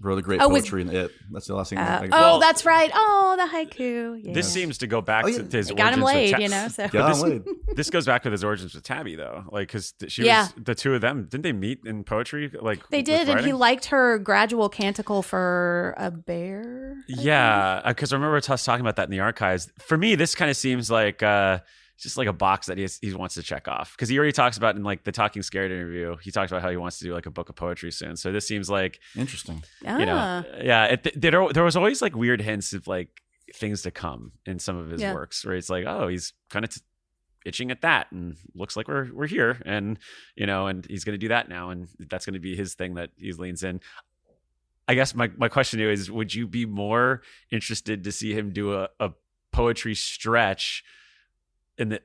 wrote a great Oh, poetry in it. That's the last thing. That's right. Oh, the haiku. Yeah. This seems to go back to his origins. Got him laid, with so. Got him laid. This goes back with his origins with Tabby, though. Like, because she was the two of them. Didn't they meet in poetry? Like they did, and he liked her gradual canticle for a bear. Yeah, because I remember us talking about that in the archives. For me, this kind of seems like just like a box that he wants to check off, because he already talks about in like the Talking Scared interview. He talks about how he wants to do like a book of poetry soon. So this seems like interesting. You know, yeah. There was always like weird hints of like things to come in some of his works, where it's like, oh, he's kind of itching at that, and looks like we're here, and you know, and he's going to do that now, and that's going to be his thing that he leans in. I guess my question to you is, would you be more interested to see him do a poetry stretch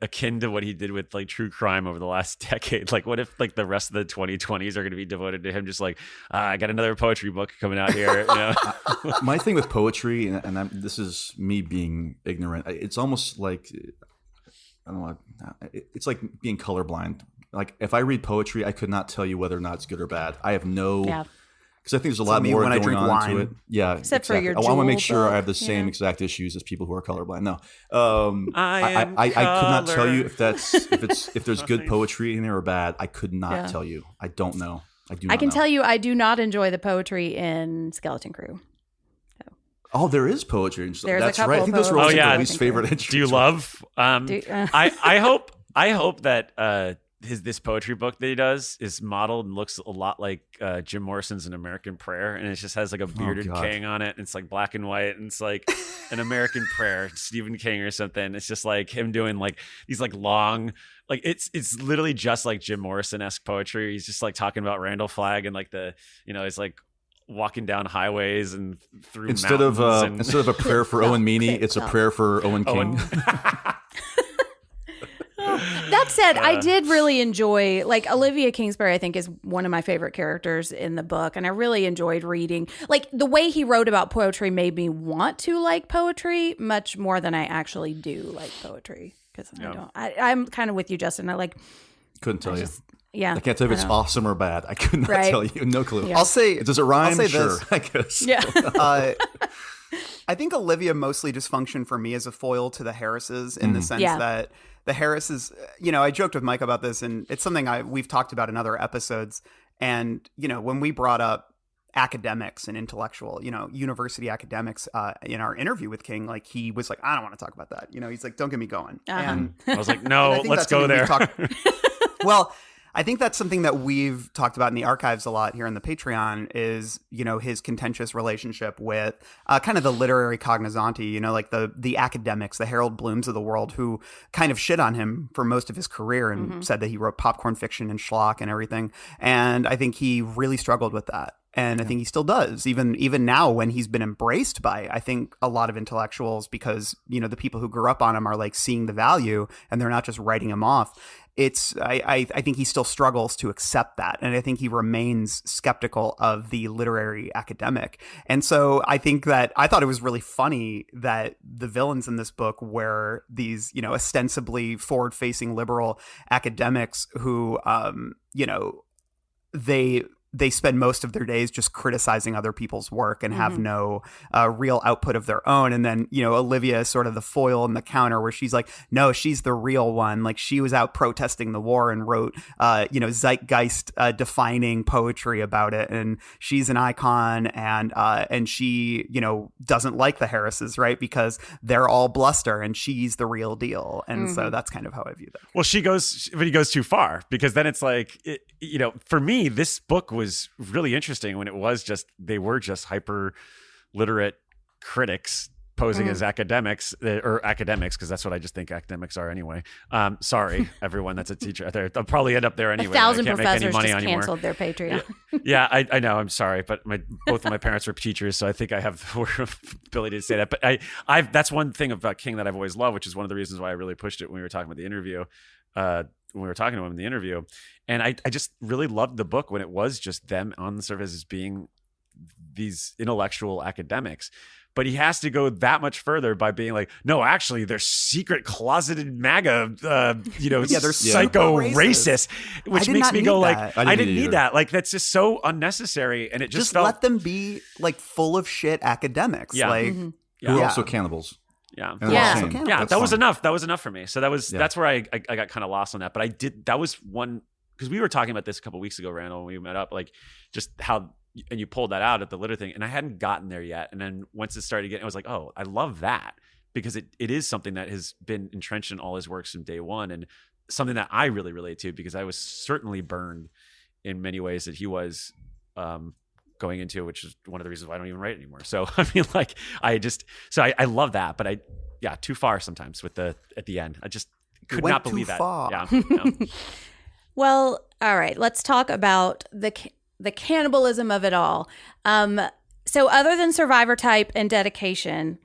akin to what he did with like true crime over the last decade? Like, what if like the rest of the 2020s are going to be devoted to him just like, I got another poetry book coming out here, you know? My thing with poetry, and this is me being ignorant, it's almost like, I don't know, it's like being colorblind. Like, if I read poetry, I could not tell you whether or not it's good or bad. I have no... Yeah. Because I think there's a lot more when going I drink on wine. into it. Yeah, except for your I want to make sure book. I have the same exact issues as people who are colorblind. No, I could not tell you if there's good poetry in there or bad. I could not tell you. I don't know. I can tell you, I do not enjoy the poetry in Skeleton Crew. Oh, there is poetry. There's That's a couple right. I think those are also my least favorite entries. Do you love? I hope that this poetry book that he does is modeled and looks a lot like Jim Morrison's An American Prayer, and it just has like a bearded king on it, and it's like black and white, and it's like An American Prayer, Stephen King or something. It's just like him doing like these like long, like it's literally just like Jim Morrison-esque poetry. He's just like talking about Randall Flagg and like it's like walking down highways and through instead of a prayer for Owen Meany, it's a prayer for Owen King. That said, I did really enjoy, like, Olivia Kingsbury, I think, is one of my favorite characters in the book. And I really enjoyed reading. Like, the way he wrote about poetry made me want to like poetry much more than I actually do like poetry. Because I'm kind of with you, Justin. Couldn't tell you. Yeah. I can't tell if it's awesome or bad. I could not tell you. No clue. Yeah. I'll say, does it rhyme? I'll say sure, this. I guess. Yeah. I think Olivia mostly just functioned for me as a foil to the Harrises in the sense that the Harrises, I joked with Mike about this, and it's something we've talked about in other episodes. And, when we brought up academics and intellectual, university academics in our interview with King, like, he was like, I don't want to talk about that. He's like, don't get me going. And I was like, no, let's go there. Well, I think that's something that we've talked about in the archives a lot here in the Patreon is, his contentious relationship with kind of the literary cognoscenti, like the academics, the Harold Blooms of the world, who kind of shit on him for most of his career and said that he wrote popcorn fiction and schlock and everything. And I think he really struggled with that. And I think he still does, even now when he's been embraced by, I think, a lot of intellectuals, because, the people who grew up on him are like seeing the value and they're not just writing him off. I think he still struggles to accept that. And I think he remains skeptical of the literary academic. And so I think that I thought it was really funny that the villains in this book were these, ostensibly forward-facing liberal academics who, they spend most of their days just criticizing other people's work and have no real output of their own. And then, Olivia is sort of the foil and the counter where she's like, no, she's the real one. Like, she was out protesting the war and wrote, zeitgeist defining poetry about it. And she's an icon, and she, doesn't like the Harrises, right? Because they're all bluster and she's the real deal. And so that's kind of how I view that. Well, he goes too far, because then it's like, for me, this book was really interesting when they were just hyper literate critics posing as academics, because that's what I just think academics are anyway. Sorry, everyone that's a teacher out there. They'll probably end up there anyway. 1,000 I can't professors make any money just anymore. canceled their Patreon. Yeah, I know. I'm sorry, but both of my parents were teachers, so I think I have the ability to say that. But that's one thing about King that I've always loved, which is one of the reasons why I really pushed it when we were talking about the interview. When we were talking to him in the interview, and I just really loved the book when it was just them on the surface as being these intellectual academics. but he has to go that much further by being like, no, actually, they're secret closeted MAGA, they're psycho super racist, which makes me go like, that. I didn't need that. Like, that's just so unnecessary, and it just felt, let them be like full of shit academics. Yeah. like Who are also cannibals. Yeah. And Yeah. they're the same. Yeah, That's that was fine. enough. That was enough for me. So that's where I got kind of lost on that. But that was one, because we were talking about this a couple weeks ago, Randall, when we met up, like just how, and you pulled that out at the litter thing, and I hadn't gotten there yet. And then once it started getting, I was like, oh, I love that, because it is something that has been entrenched in all his works from day one, and something that I really relate to, because I was certainly burned in many ways that he was going into, which is one of the reasons why I don't even write anymore. So I mean, like, I love that, but too far sometimes with at the end. I just could not believe that. Far. Yeah. Well, all right. Let's talk about the cannibalism of it all. So other than Survivor Type and Dedication,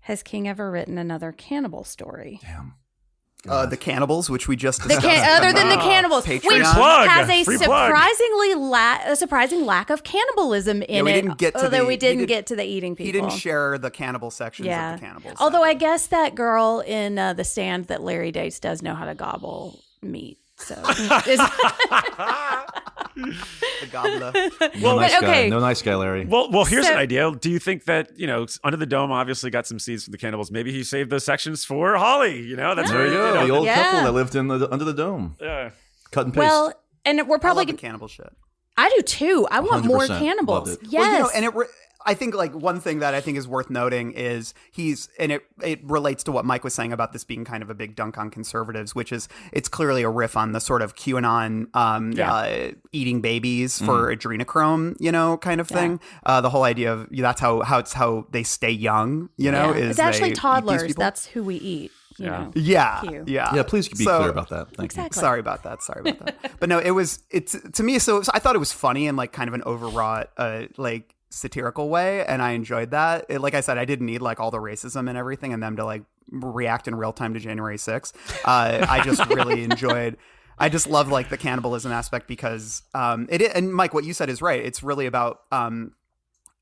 has King ever written another cannibal story? Damn. The Cannibals, which we just discussed. Other than the Cannibals, which Patreon. has a Free plug. surprising lack of cannibalism in we it. didn't get to although the- we he didn't did- get to the eating people. He didn't share the cannibal sections of the Cannibals. Although I guess that girl in The Stand that Larry dates does know how to gobble meat. So the gobbler. No nice okay. guy. No nice guy, Larry. Well, here's So- an idea. Do you think that, Under the Dome obviously got some seeds from the cannibals? Maybe he saved those sections for Holly. That's There you go. The old Yeah. couple that lived under the dome. Yeah. Cut and paste. well, and we're I probably love the cannibal shit. I do too. I want more 100%. cannibals. Loved it. Yes. Well, and I think like one thing that I think is worth noting is it relates to what Mike was saying about this being kind of a big dunk on conservatives, which is it's clearly a riff on the sort of QAnon eating babies for adrenochrome, kind of thing. The whole idea of that's how they stay young, is it's actually they eat these toddlers. people. That's who we eat. You know. Yeah, Cute. yeah. Please be clear about that. Thank you. Exactly. Sorry about that. But no, it's to me. So I thought it was funny in like kind of an overwrought, like satirical way, and I enjoyed that. Like I said, I didn't need like all the racism and everything, and them to like react in real time to January 6th. I just really enjoyed. I just love like the cannibalism aspect because and Mike, what you said is right. It's really about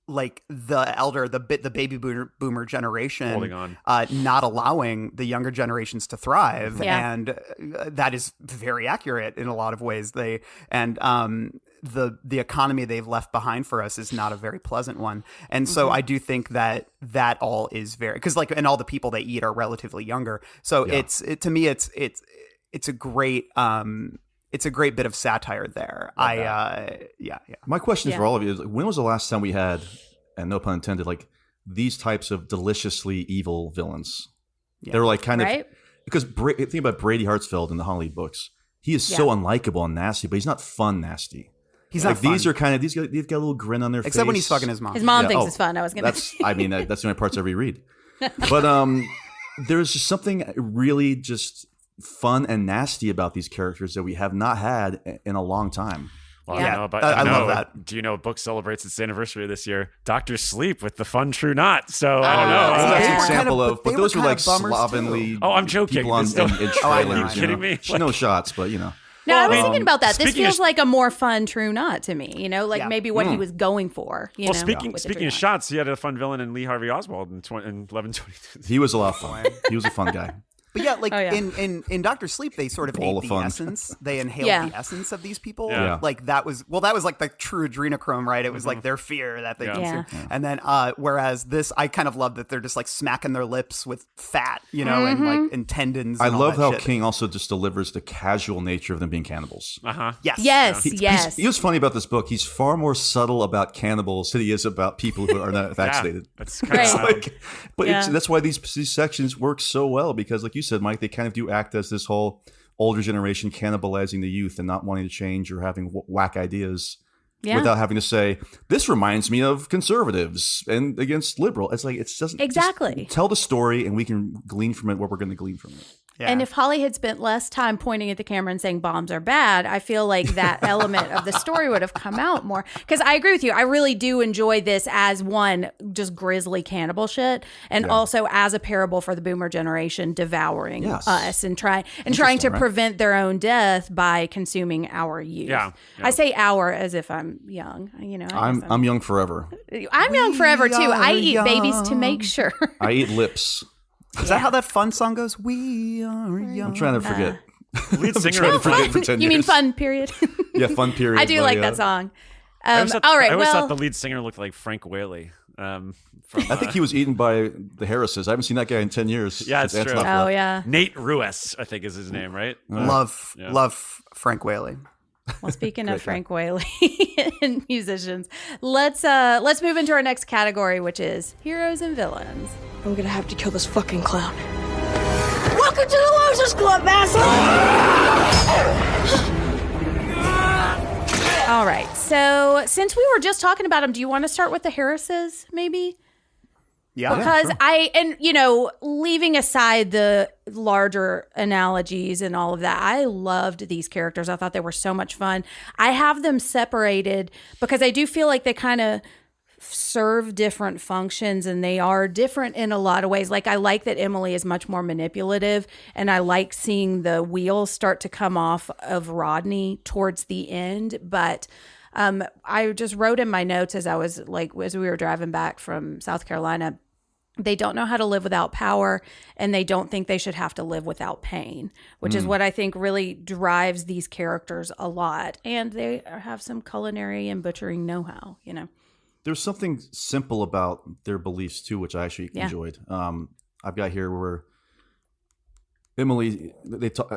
like the baby boomer generation Holding on. not allowing the younger generations to thrive. Yeah. And that is very accurate in a lot of ways. The economy they've left behind for us is not a very pleasant one. And so I do think that all is very, because like, and all the people they eat are relatively younger. So to me, it's a great, it's a great bit of satire there. My question for all of you is, when was the last time we had, and no pun intended, like these types of deliciously evil villains? They were like kind of, because think about Brady Hartsfield in the Holly books. He is so unlikable and nasty, but he's not fun nasty. He's like not fun. These are kind of they've got a little grin on their face. Except when he's fucking his mom. His mom thinks it's fun. I was gonna. That's the only parts I reread. But there's just something really just fun and nasty about these characters that we have not had in a long time. Well, Yeah, I know, but I love that. Do you know what book celebrates its anniversary this year? Doctor Sleep with the Fun True Knot. So I don't know. Well, that's They an were example kind of, of- but they those were were like kind of bummers, slovenly. too. Oh, I'm joking. People in It's still- trailers. Are you kidding me? No shots, but No, I was thinking about that. This speaking feels of- like a more fun True Knot to me. Like Yeah. maybe what he was going for. Well, with speaking the of True Knot. shots, he had a fun villain in Lee Harvey Oswald in 1122. He was a lot of fun. He was a fun guy. But yeah, like Oh, yeah. in Dr. Sleep, they sort of Ball ate of the fun. essence. They inhaled Yeah. the essence of these people. Yeah. Like that was like the true adrenochrome, right? It was like their fear that they consumed. Yeah. And then whereas this, I kind of love that they're just like smacking their lips with fat, and like and tendons. I and all love that how shit. King also just delivers the casual nature of them being cannibals. Uh-huh. Yes. Yes, He- yes. He was funny about this book. He's far more subtle about cannibals than he is about people who are not vaccinated. That's kind Right. of Like, but Yeah. that's why these sections work so well, because like you said, Mike, they kind of do act as this whole older generation cannibalizing the youth and not wanting to change or having whack ideas Yeah. without having to say, this reminds me of conservatives and against liberal. It's like, it doesn't Exactly. just tell the story and we can glean from it what we're going to glean from it. Yeah. And if Holly had spent less time pointing at the camera and saying bombs are bad, I feel like that element of the story would have come out more. Because I agree with you. I really do enjoy this as one, just grisly cannibal shit, and also as a parable for the boomer generation devouring us and trying to prevent their own death by consuming our youth. Yeah. I say our as if I'm young. You know, I'm young forever. I'm young forever too. I eat babies to make sure. I eat lips. Is that how that fun song goes? We are young. I'm trying to forget. Lead singer. trying to forget for 10 You mean years. fun period? Yeah, fun period. I do like that song. I all right. I always Well, thought the lead singer looked like Frank Whaley. From, I think he was eaten by the Harrises. I haven't seen that guy in 10 years. Yeah, it's since true. Antonoff oh left. yeah. Nate Ruess, I think is his name, right? Love Frank Whaley. Well, speaking of Frank Whaley and musicians, let's move into our next category, which is heroes and villains. I'm gonna have to kill this fucking clown. Welcome to the Losers Club, asshole! All right. So since we were just talking about them, do you want to start with the Harrises, maybe? Yeah. Because leaving aside the larger analogies and all of that, I loved these characters. I thought they were so much fun. I have them separated because I do feel like they kind of serve different functions and they are different in a lot of ways. Like I like that Emily is much more manipulative, and I like seeing the wheels start to come off of Rodney towards the end. But I just wrote in my notes as we were driving back from South Carolina, they don't know how to live without power, and they don't think they should have to live without pain, which is what I think really drives these characters a lot. And they have some culinary and butchering know-how, you know. There's something simple about their beliefs too, which I actually enjoyed. I've got here where Emily,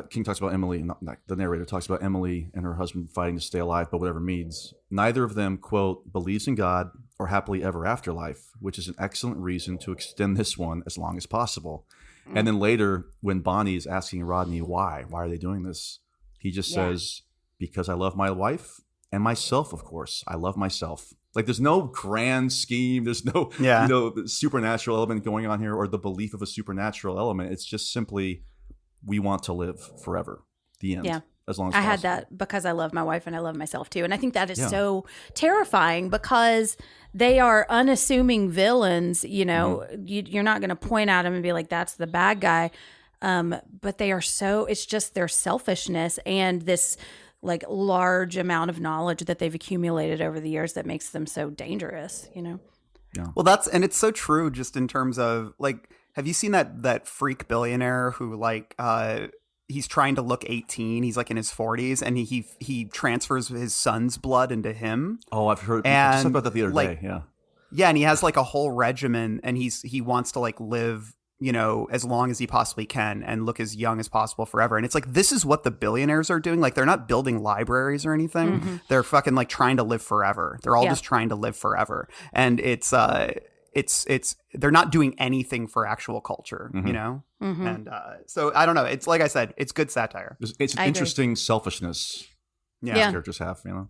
King talks about Emily, the narrator talks about Emily and her husband fighting to stay alive, but whatever it means. Neither of them, quote, believes in God or happily ever after life, which is an excellent reason to extend this one as long as possible. And then later, when Bonnie is asking Rodney why are they doing this, he just says, because I love my wife and myself, of course. I love myself. Like there's no grand scheme. There's no supernatural element going on here or the belief of a supernatural element. It's just simply we want to live forever. The end. Yeah. As long as I possible. had that because I love my wife and I love myself too. And I think that is so terrifying because they are unassuming villains. You know, you're not going to point at them and be like, that's the bad guy. But they are it's just their selfishness and this like large amount of knowledge that they've accumulated over the years that makes them so dangerous, you know? Yeah. Well, it's so true just in terms of like, have you seen that freak billionaire who like, he's trying to look 18. He's like in his 40s and he transfers his son's blood into him. Oh, I've heard about that the other day. Yeah. Yeah. And he has like a whole regimen and he wants to like live, you know, as long as he possibly can and look as young as possible forever. And it's like, this is what the billionaires are doing. Like they're not building libraries or anything. They're fucking like trying to live forever. They're all just trying to live forever. And it's they're not doing anything for actual culture, you know? And so I don't know. It's like I said, it's good satire. It's an interesting selfishness these characters have, you know?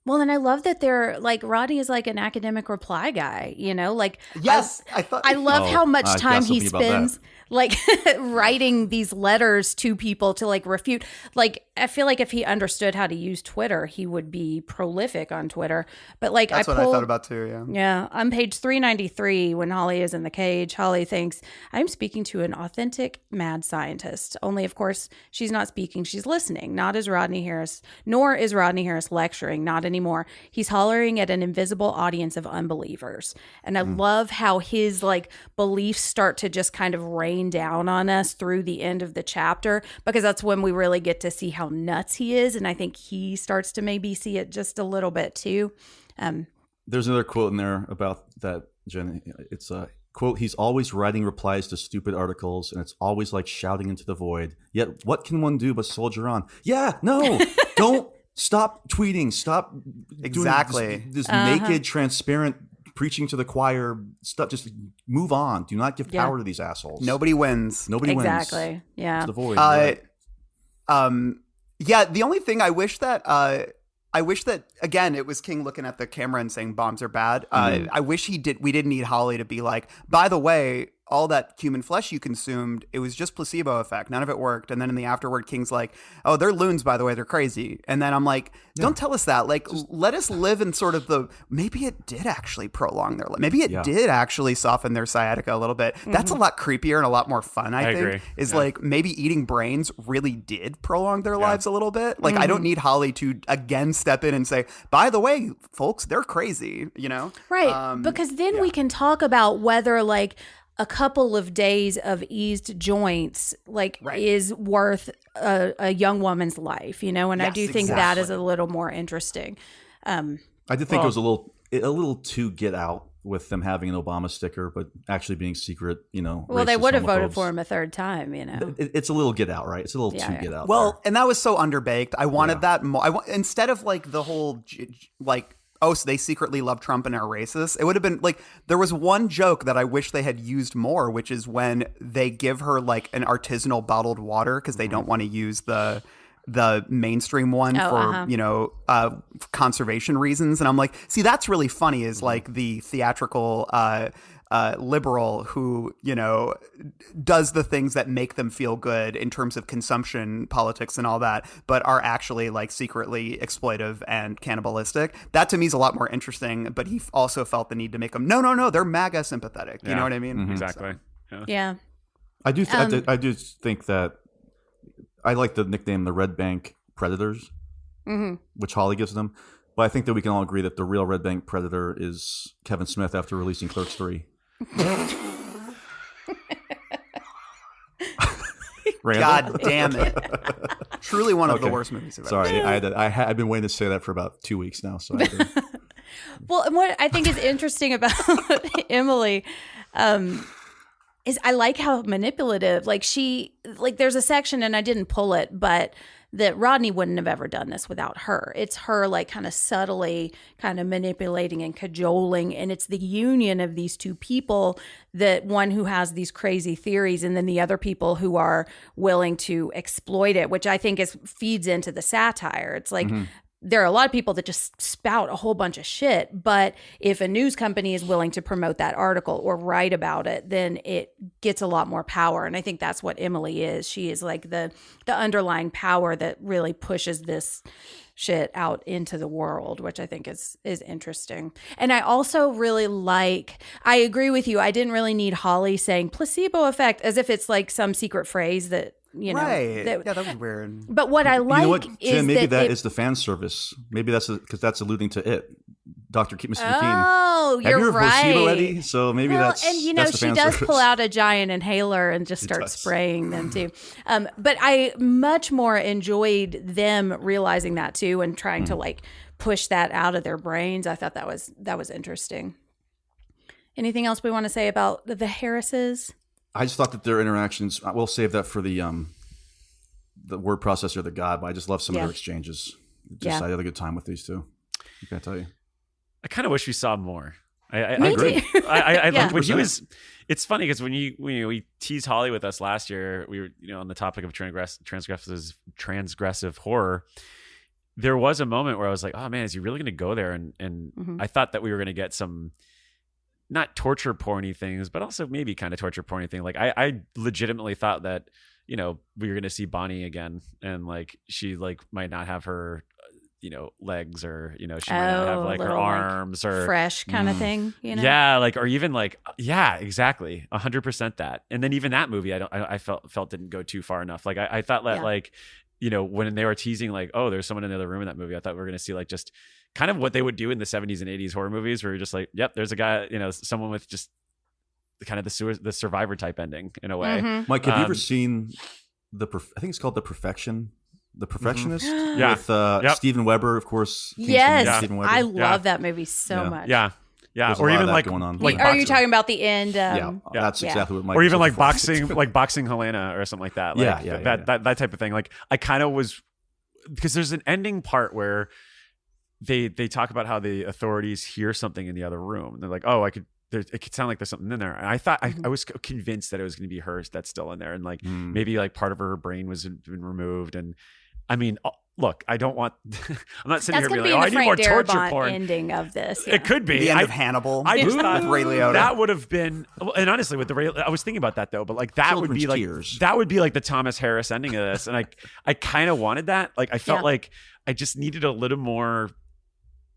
Well, and I love that they're like Rodney is like an academic reply guy, you know, like yes, I love how much time he spends like writing these letters to people to like refute. Like, I feel like if he understood how to use Twitter, he would be prolific on Twitter. But like, that's what I thought about too. Yeah. Yeah. On page 393, when Holly is in the cage, Holly thinks, I'm speaking to an authentic mad scientist. Only, of course, she's not speaking. She's listening, not as Rodney Harris, nor is Rodney Harris lecturing, not anymore. He's hollering at an invisible audience of unbelievers. And I love how his like beliefs start to just kind of rain down on us through the end of the chapter, because that's when we really get to see how nuts he is. And I think he starts to maybe see it just a little bit too. There's another quote in there about that, Jen. It's a quote, he's always writing replies to stupid articles and it's always like shouting into the void. Yet what can one do but soldier on? Yeah, no, don't stop tweeting. Stop doing this naked, transparent preaching to the choir stuff. Just move on. Do not give power to these assholes. Nobody wins. Nobody wins. Exactly. Yeah. It's the void. Yeah. The only thing I wish that again, it was King looking at the camera and saying bombs are bad. I wish we didn't need Holly to be like, by the way, all that human flesh you consumed, it was just placebo effect. None of it worked. And then in the afterward, King's like, oh, they're loons, by the way. They're crazy. And then I'm like, don't tell us that. Like, let us live in sort of maybe it did actually prolong their life. Maybe it did actually soften their sciatica a little bit. That's a lot creepier and a lot more fun, I think. Agree. Is like maybe eating brains really did prolong their lives a little bit. Like, I don't need Holly to again step in and say, by the way, folks, they're crazy, you know? Right. Because then we can talk about whether like a couple of days of eased joints is worth a young woman's life, you know? And I do think that is a little more interesting. I did think it was a little too get out with them having an Obama sticker, but actually being secret, you know. Well, they would have voted for him a third time, you know. It's a little get out, right? It's a little too get out. Well, and that was so underbaked. I wanted that more. Instead of like the whole like, oh, so they secretly love Trump and are racist. It would have been like, there was one joke that I wish they had used more, which is when they give her like an artisanal bottled water because they don't want to use the mainstream one for, you know, conservation reasons. And I'm like, see, that's really funny is like the theatrical liberal who, you know, does the things that make them feel good in terms of consumption politics and all that, but are actually like secretly exploitive and cannibalistic. That to me is a lot more interesting, but he also felt the need to make them, no, they're MAGA sympathetic. You know what I mean? Mm-hmm. Exactly. So, yeah. I do think that I like the nickname the Red Bank Predators, which Holly gives them. But I think that we can all agree that the real Red Bank Predator is Kevin Smith after releasing Clerks 3. God damn it. Truly one of the worst movies I've ever seen. I've been waiting to say that for about 2 weeks now. So Well, and what I think is interesting about Emily is I like how manipulative, there's a section, and I didn't pull it, but that Rodney wouldn't have ever done this without her. It's her like kind of subtly kind of manipulating and cajoling. And it's the union of these two people, that one who has these crazy theories and then the other people who are willing to exploit it, which I think feeds into the satire. It's like, there are a lot of people that just spout a whole bunch of shit, but if a news company is willing to promote that article or write about it, then it gets a lot more power. And I think that's what Emily is. She is like the underlying power that really pushes this shit out into the world, which I think is interesting. And I also really I agree with you. I didn't really need Holly saying placebo effect as if it's like some secret phrase that, you know, right. That was weird. But what I like, you know what, is Jen, maybe that is the fan service. Maybe that's because that's alluding to it. Dr. Mr. McKean. Oh, you're Have you heard right. placebo, Eddie? So maybe that's. And you know, that's the she fan does service. pull out a giant inhaler and just start spraying them too. But I much more enjoyed them realizing that too and trying to like push that out of their brains. I thought that was interesting. Anything else we want to say about the Harrises? I just thought that their interactions. We'll save that for the word processor, the God. But I just love some of their exchanges. I had a good time with these two. I can't tell you. I kind of wish we saw more. I agree. I like when he was. It's funny because when we teased Holly with us last year, we were on the topic of transgressive horror. There was a moment where I was like, oh man, is he really going to go there? And I thought that we were going to get some. Not torture porny things, but also maybe kind of torture porny thing. Like I legitimately thought that, we were going to see Bonnie again, and like she like might not have her, legs, or she might not have like her arms, like, or fresh kind of thing. Yeah, like, or even like, yeah, exactly, 100% that. And then even that movie, I felt didn't go too far enough. Like I thought that like, when they were teasing like, oh, there's someone in the other room in that movie, I thought we were going to see like just kind of what they would do in the 70s and 80s horror movies, where you're just like, yep, there's a guy, someone with just kind of the survivor type ending in a way. Mike, have you ever seen I think it's called The Perfectionist? Yeah. With Steven Weber, of course. Yes, Steven Weber. I love that movie so much. Yeah. There's or even like going on. like are you talking about the end? That's exactly what Mike. Or even like boxing Helena or something like that. Like, that type of thing. Like I kind of was, because there's an ending part where they talk about how the authorities hear something in the other room. And they're like, oh, it could sound like there's something in there. And I thought I was convinced that it was going to be hers that's still in there, and like maybe like part of her brain was been removed, and I mean, look, I don't want. I'm not sitting That's here going being to like, be I need more the torture Frank Darabont porn. ending of this. It could be the end of Hannibal. I just thought with Ray Liotta. that would have been, and honestly, with the Ray, I was thinking about that though, but like that would be like tears. that would be like the Thomas Harris ending of this, and I kind of wanted that. Like I felt like I just needed a little more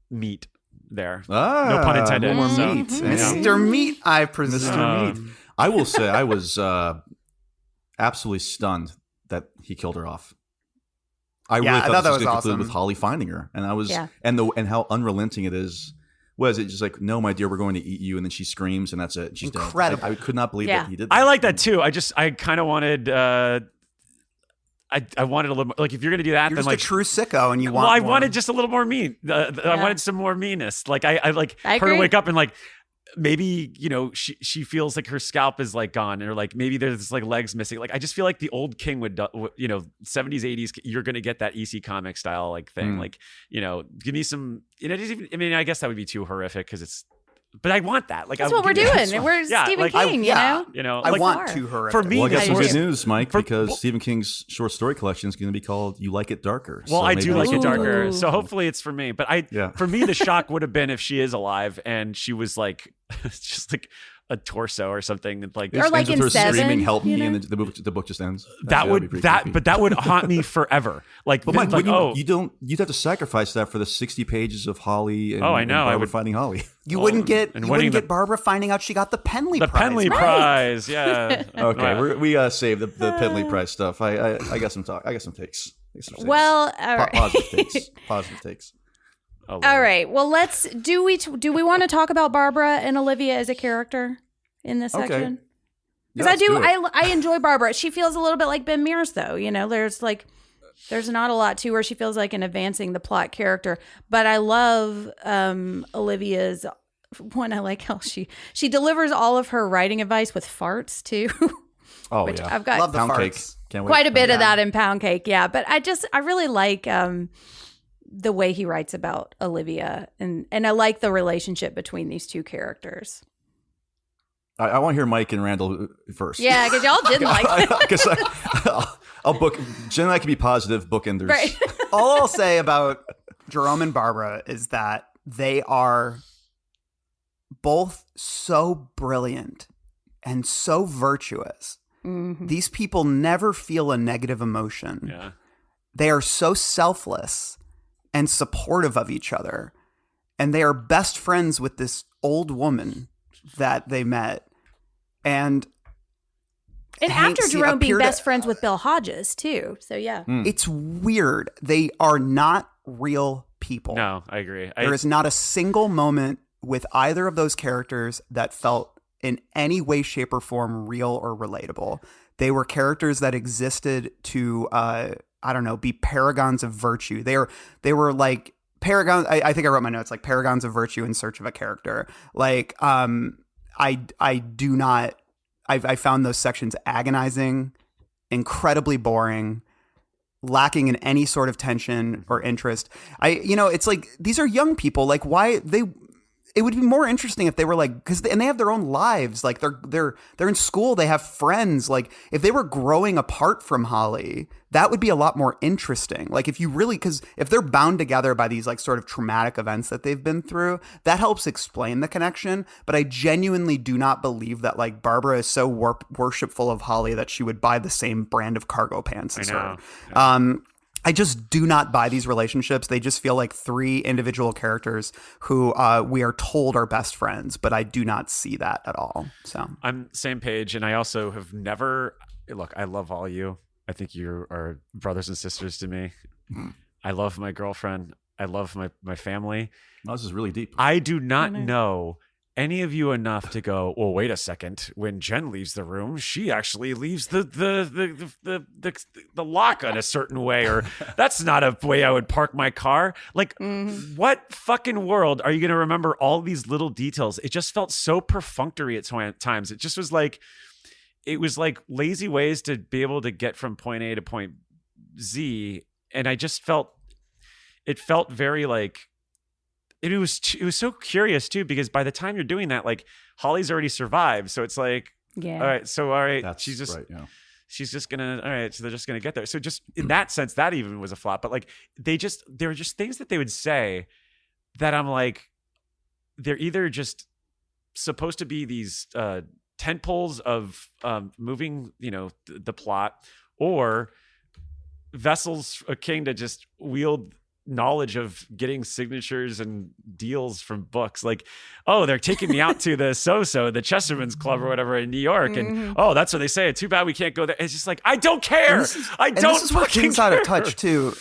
meat there. No pun intended. More So, meat, Mr. Meat, I presume. Mr. Meat. I will say I was absolutely stunned that he killed her off. I really thought this was going to conclude with Holly finding her, and I was, and how unrelenting it is. Was it just like, no, my dear, we're going to eat you, and then she screams, and that's it. She's incredible. dead. I could not believe that he did that. I like that too. I kind of wanted. I wanted a little more, like if you're gonna do that, You're then just like a true sicko, and you want. Well, I more. wanted just a little more meat. I wanted some more meanness. Like I her agree. to wake up and like maybe she feels like her scalp is like gone, or like maybe there's like legs missing. Like I just feel like the old king would 70s 80s. You're gonna get that EC comic style like thing. Like give me some. I mean, I guess that would be too horrific because it's. But I want that. Like that's what we're doing. We're Stephen King, I want to horrific. For me, well, I got some good news, Mike, because Stephen King's short story collection is going to be called "You Like It Darker." Well, so I do like it darker, Ooh. so hopefully it's for me. But for me, the shock would have been if she is alive and she was like, just like a torso or something, like or like in her Seven, screaming, "Help me!" and the book just ends. That would haunt me forever. Like, but Mike, you'd have to sacrifice that for the 60 pages of Holly. And, I know. And Barbara finding Holly. You wouldn't get Barbara finding out she got the Penley Prize. The Penley Prize, yeah. Okay, we gotta save the Penley Prize stuff. I got some talk. I got some takes. Well, all right. Positive takes. All right. Well, do we want to talk about Barbara and Olivia as a character in this section? Because I enjoy Barbara. She feels a little bit like Ben Mears, though. There's not a lot to her. She feels like an advancing the plot character. But I love Olivia's one. I like how she delivers all of her writing advice with farts too. Oh which yeah, I've got love the Pound farts. Cake. Can't wait. Quite a bit of that in Pound Cake, yeah. But I really like the way he writes about Olivia, and I like the relationship between these two characters. I want to hear Mike and Randall first. Yeah, because y'all didn't like it. Because I'll book. Jen and I can be positive bookenders. Right. All I'll say about Jerome and Barbara is that they are both so brilliant and so virtuous. Mm-hmm. These people never feel a negative emotion. Yeah. They are so selfless and supportive of each other. And they are best friends with this old woman that they met. And after Jerome being best friends with Bill Hodges, too. So, yeah. It's weird. They are not real people. No, I agree. There is not a single moment with either of those characters that felt in any way, shape, or form real or relatable. They were characters that existed to, be paragons of virtue. They were like paragons. I think I wrote my notes like paragons of virtue in search of a character. Like, I found those sections agonizing, incredibly boring, lacking in any sort of tension or interest. It's like these are young people. Like, why it would be more interesting if they were like, and they have their own lives. Like they're in school, they have friends. Like if they were growing apart from Holly, that would be a lot more interesting. Like if they're bound together by these like sort of traumatic events that they've been through, that helps explain the connection. But I genuinely do not believe that like Barbara is so worshipful of Holly that she would buy the same brand of cargo pants as her. Yeah. I just do not buy these relationships. They just feel like three individual characters who we are told are best friends, but I do not see that at all. So I'm same page, and I also have never look. I love all you. I think you are brothers and sisters to me. I love my girlfriend. I love my family. Oh, this is really deep. I do not know any of you enough to go, well, wait a second. When Jen leaves the room, she actually leaves the lock on a certain way, or that's not a way I would park my car. Like, what fucking world are you going to remember all these little details? It just felt so perfunctory at times. It just was like, it was like lazy ways to be able to get from point A to point Z. And I just felt very like, it was so curious too, because by the time you're doing that, like Holly's already survived. So it's like, all right. She's just, right, yeah. she's just gonna, all right, so they're just gonna get there. So just in that sense, that even was a flop. But like there were just things that they would say that I'm like, they're either just supposed to be these tent poles of moving, the plot, or vessels akin to just wield knowledge of getting signatures and deals from books. Like, oh, they're taking me out to the the Chesterman's Club or whatever in New York, and that's what they say. Too bad we can't go there. It's just like, I don't care. This is what King's out of touch too.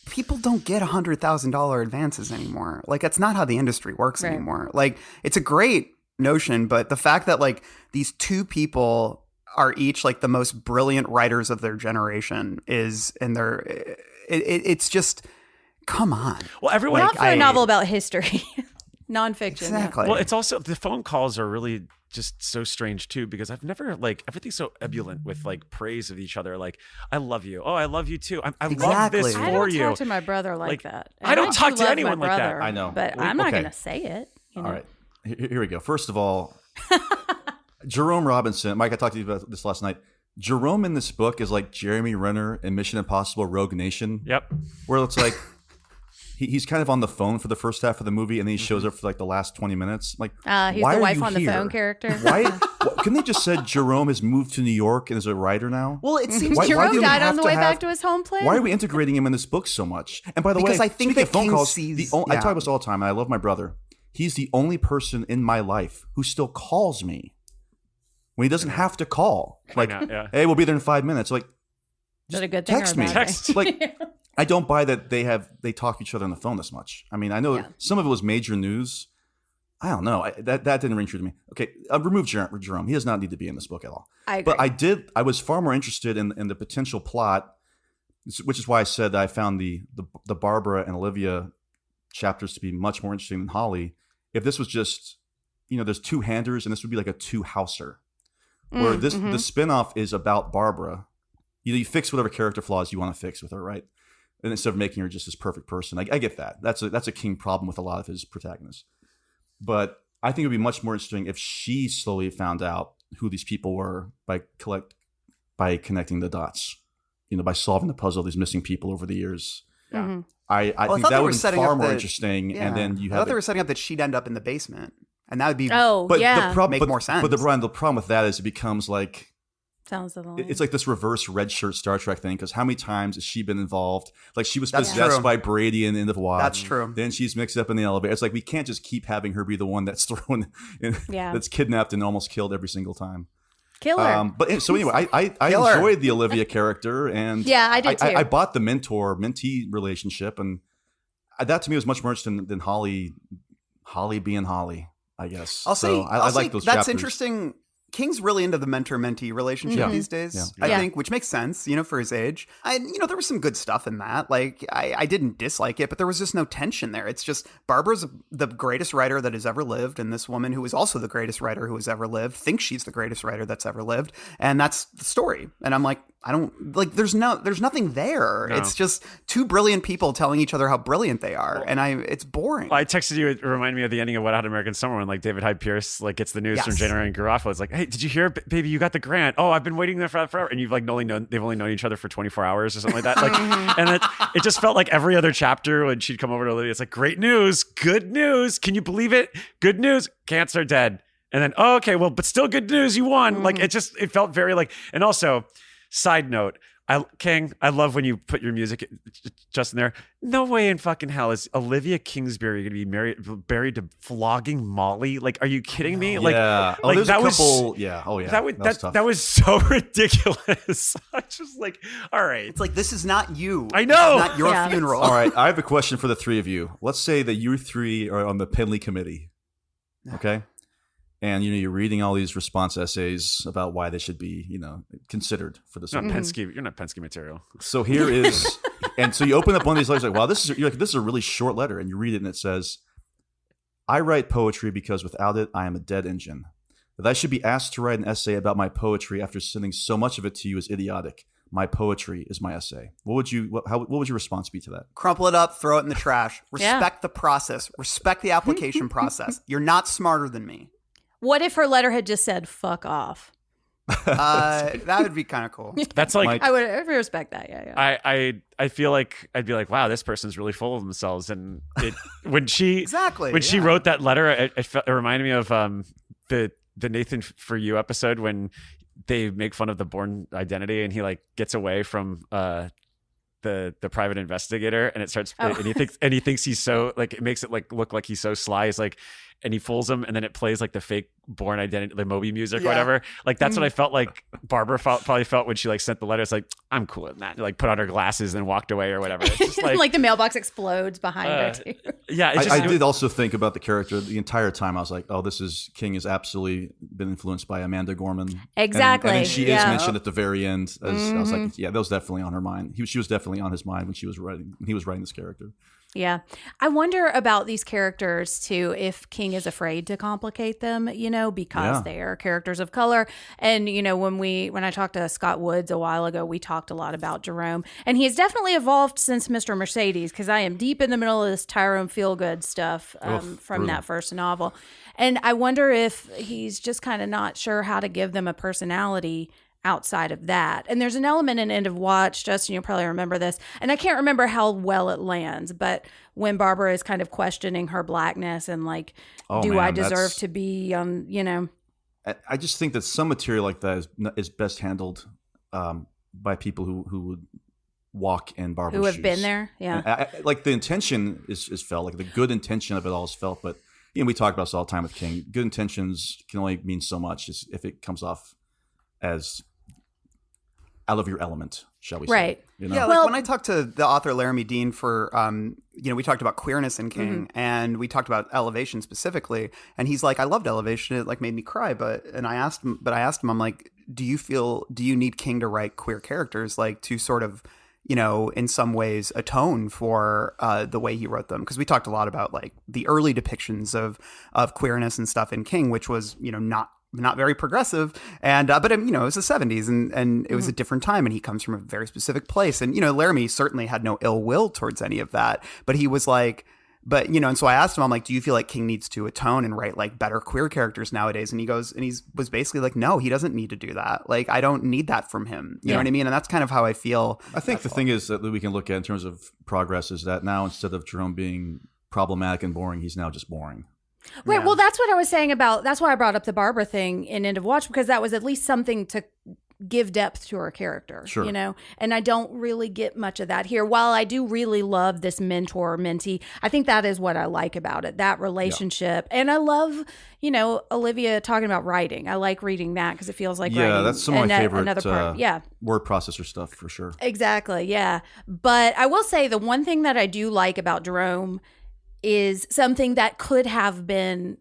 People don't get $100,000 advances anymore. Like, that's not how the industry works anymore. Like, it's a great notion, but the fact that like these two people are each like the most brilliant writers of their generation it's just, come on. Well, everyone, not for a novel about history, nonfiction. Exactly. Well, it's also, the phone calls are really just so strange too, because I've never, like, everything's so ebullient with like praise of each other. Like, I love you. Oh, I love you too. I love this for you. I don't talk to my brother like that. I don't talk to anyone like that. I know, but I'm not going to say it. All right, here we go. First of all, Jerome Robinson, Mike, I talked to you about this last night. Jerome in this book is like Jeremy Renner in Mission Impossible Rogue Nation. Yep. Where it's like, he's kind of on the phone for the first half of the movie, and then he shows up for like the last 20 minutes. Like, he's why the are wife you on the here? phone character. Couldn't they just said Jerome has moved to New York and is a writer now? Well, it seems Jerome died on the way back to his home planet. Why are we integrating him in this book so much? And by the way, I think speaking of phone King calls, sees, I talk about this all the time, and I love my brother. He's the only person in my life who still calls me when he doesn't have to call. Like, hey, we'll be there in 5 minutes. Like, is that a good thing text or a me. bad thing? Like, I don't buy that they talk to each other on the phone this much. I mean, I know some of it was major news. I don't know. That didn't ring true to me. Okay, remove Jerome. He does not need to be in this book at all. I agree. But I was far more interested in the potential plot, which is why I said that I found the Barbara and Olivia chapters to be much more interesting than Holly. If this was just, there's two handers, and this would be like a two-houser. Where the spinoff is about Barbara. You fix whatever character flaws you want to fix with her, right? And instead of making her just this perfect person. I get that. That's a King problem with a lot of his protagonists. But I think it would be much more interesting if she slowly found out who these people were by connecting the dots. By solving the puzzle of these missing people over the years. Yeah. I think that would be far more interesting. Yeah. And then I thought they were setting up that she'd end up in the basement. And that would be make more sense. But the problem with that is it becomes like, sounds the line. It's like this reverse red shirt Star Trek thing, because how many times has she been involved? Like, she was possessed by Brady in the Watch. That's true. Then she's mixed up in the elevator. It's like, we can't just keep having her be the one that's thrown in, that's kidnapped and almost killed every single time. Killer. But so anyway, I enjoyed the Olivia character, and I did too. I bought the mentor-mentee relationship, and that to me was much more interesting than Holly being Holly, I guess. I like those that's chapters. Interesting. King's really into the mentor-mentee relationship these days, I think, which makes sense, for his age. There was some good stuff in that. Like, I didn't dislike it, but there was just no tension there. It's just Barbara's the greatest writer that has ever lived, and this woman who is also the greatest writer who has ever lived thinks she's the greatest writer that's ever lived, and that's the story. And I'm like, I don't like. There's nothing there. No. It's just two brilliant people telling each other how brilliant they are, and it's boring. I texted you. It reminded me of the ending of Wet Hot American Summer when like David Hyde Pierce like gets the news from January and Garofalo. It's like, hey, did you hear, baby? You got the grant. Oh, I've been waiting there forever. And you've like they've only known each other for 24 hours or something like that. Like, and it just felt like every other chapter when she'd come over to Olivia, it's like, great news, good news. Can you believe it? Good news. Cancer dead. And then, oh, okay, well, but still good news. You won. Like, it felt very like, and also, side note. King, I love when you put your music just in there. No way in fucking hell is Olivia Kingsbury going to be buried to flogging Molly. Like, are you kidding me? Like, like that was that was so ridiculous. I was just like, all right, it's like, this is not you. I know, it's not your funeral. All right, I have a question for the three of you. Let's say that you three are on the Penley committee, okay? And you're reading all these response essays about why they should be, considered for this. You're not Penske material. So here is, and so you open up one of these letters, like, wow, this is a really short letter, and you read it, and it says, "I write poetry because without it, I am a dead engine. That I should be asked to write an essay about my poetry after sending so much of it to you is idiotic. My poetry is my essay." What would your response be to that? Crumple it up, throw it in the trash. Respect the process. Respect the application process. You're not smarter than me. What if her letter had just said, fuck off? That would be kind of cool. That's like I would respect that. Yeah. I feel like I'd be like, wow, this person's really full of themselves. And when she she wrote that letter, it reminded me of the Nathan For You episode when they make fun of the Bourne Identity, and he like gets away from the private investigator, and it starts and he thinks he's so like, it makes it like look like he's so sly. He's like, and he fools him, and then it plays like the fake Bourne Identity, the Moby music or whatever. Like that's what I felt like Barbara probably felt when she like sent the letter. It's like, I'm cool with that. And, like put on her glasses and walked away or whatever. It's just like the mailbox explodes behind her too. Yeah, I did also think about the character the entire time. I was like, oh, King has absolutely been influenced by Amanda Gorman. Exactly. And she is mentioned at the very end. I was like, yeah, that was definitely on her mind. She was definitely on his mind when he was writing this character. Yeah. I wonder about these characters too, if King is afraid to complicate them, because they are characters of color. And, when I talked to Scott Woods a while ago, we talked a lot about Jerome, and he's definitely evolved since Mr. Mercedes, because I am deep in the middle of this Tyrone Feelgood stuff from that first novel. And I wonder if he's just kind of not sure how to give them a personality outside of that. And there's an element in End of Watch, Justin, you'll probably remember this, and I can't remember how well it lands, but when Barbara is kind of questioning her blackness and like, I deserve to be I just think that some material like that is best handled by people who would walk in Barbara's shoes. Who have been there, yeah. Like the intention is felt, like the good intention of it all is felt, but we talk about this all the time with King. Good intentions can only mean so much if it comes off as out of your element, shall we say. Right. Yeah, like when I talked to the author Laramie Dean for, we talked about queerness in King, and we talked about Elevation specifically, and he's like, I loved Elevation, it like made me cry, I asked him, I'm like, do you need King to write queer characters, like to sort of, in some ways atone for the way he wrote them? Because we talked a lot about like the early depictions of queerness and stuff in King, which was, not very progressive, and but it was the 70s, and it was a different time, and he comes from a very specific place, and Laramie certainly had no ill will towards any of that, but he was like, and so I asked him, I'm like, do you feel like King needs to atone and write like better queer characters nowadays? And he was basically like, no, he doesn't need to do that. Like, I don't need that from him. You know what I mean? And that's kind of how I feel. I think the thing is that we can look at in terms of progress is that now instead of Jerome being problematic and boring, he's now just boring. Right. Yeah. Well, that's what I was saying that's why I brought up the Barbara thing in End of Watch, because that was at least something to give depth to her character, sure. And I don't really get much of that here. While I do really love this mentor-mentee, I think that is what I like about it, that relationship. Yeah. And I love, Olivia talking about writing. I like reading that because it feels like writing. Yeah, that's some of my favorite word processor stuff for sure. Exactly, yeah. But I will say the one thing that I do like about Jerome is something that could have been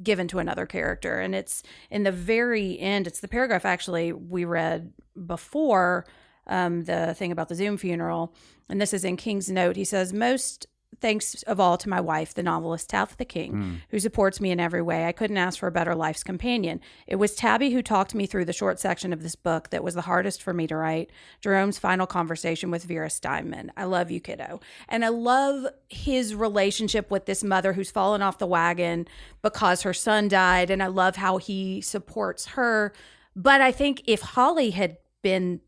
given to another character. And it's in the very end, it's the paragraph actually we read before the thing about the Zoom funeral. And this is in King's note. He says, most thanks of all to my wife, the novelist Tabitha King, who supports me in every way. I couldn't ask for a better life's companion. It was Tabby who talked me through the short section of this book that was the hardest for me to write, Jerome's final conversation with Vera Steinman. I love you, kiddo. And I love his relationship with this mother who's fallen off the wagon because her son died, and I love how he supports her. But I think if Holly had been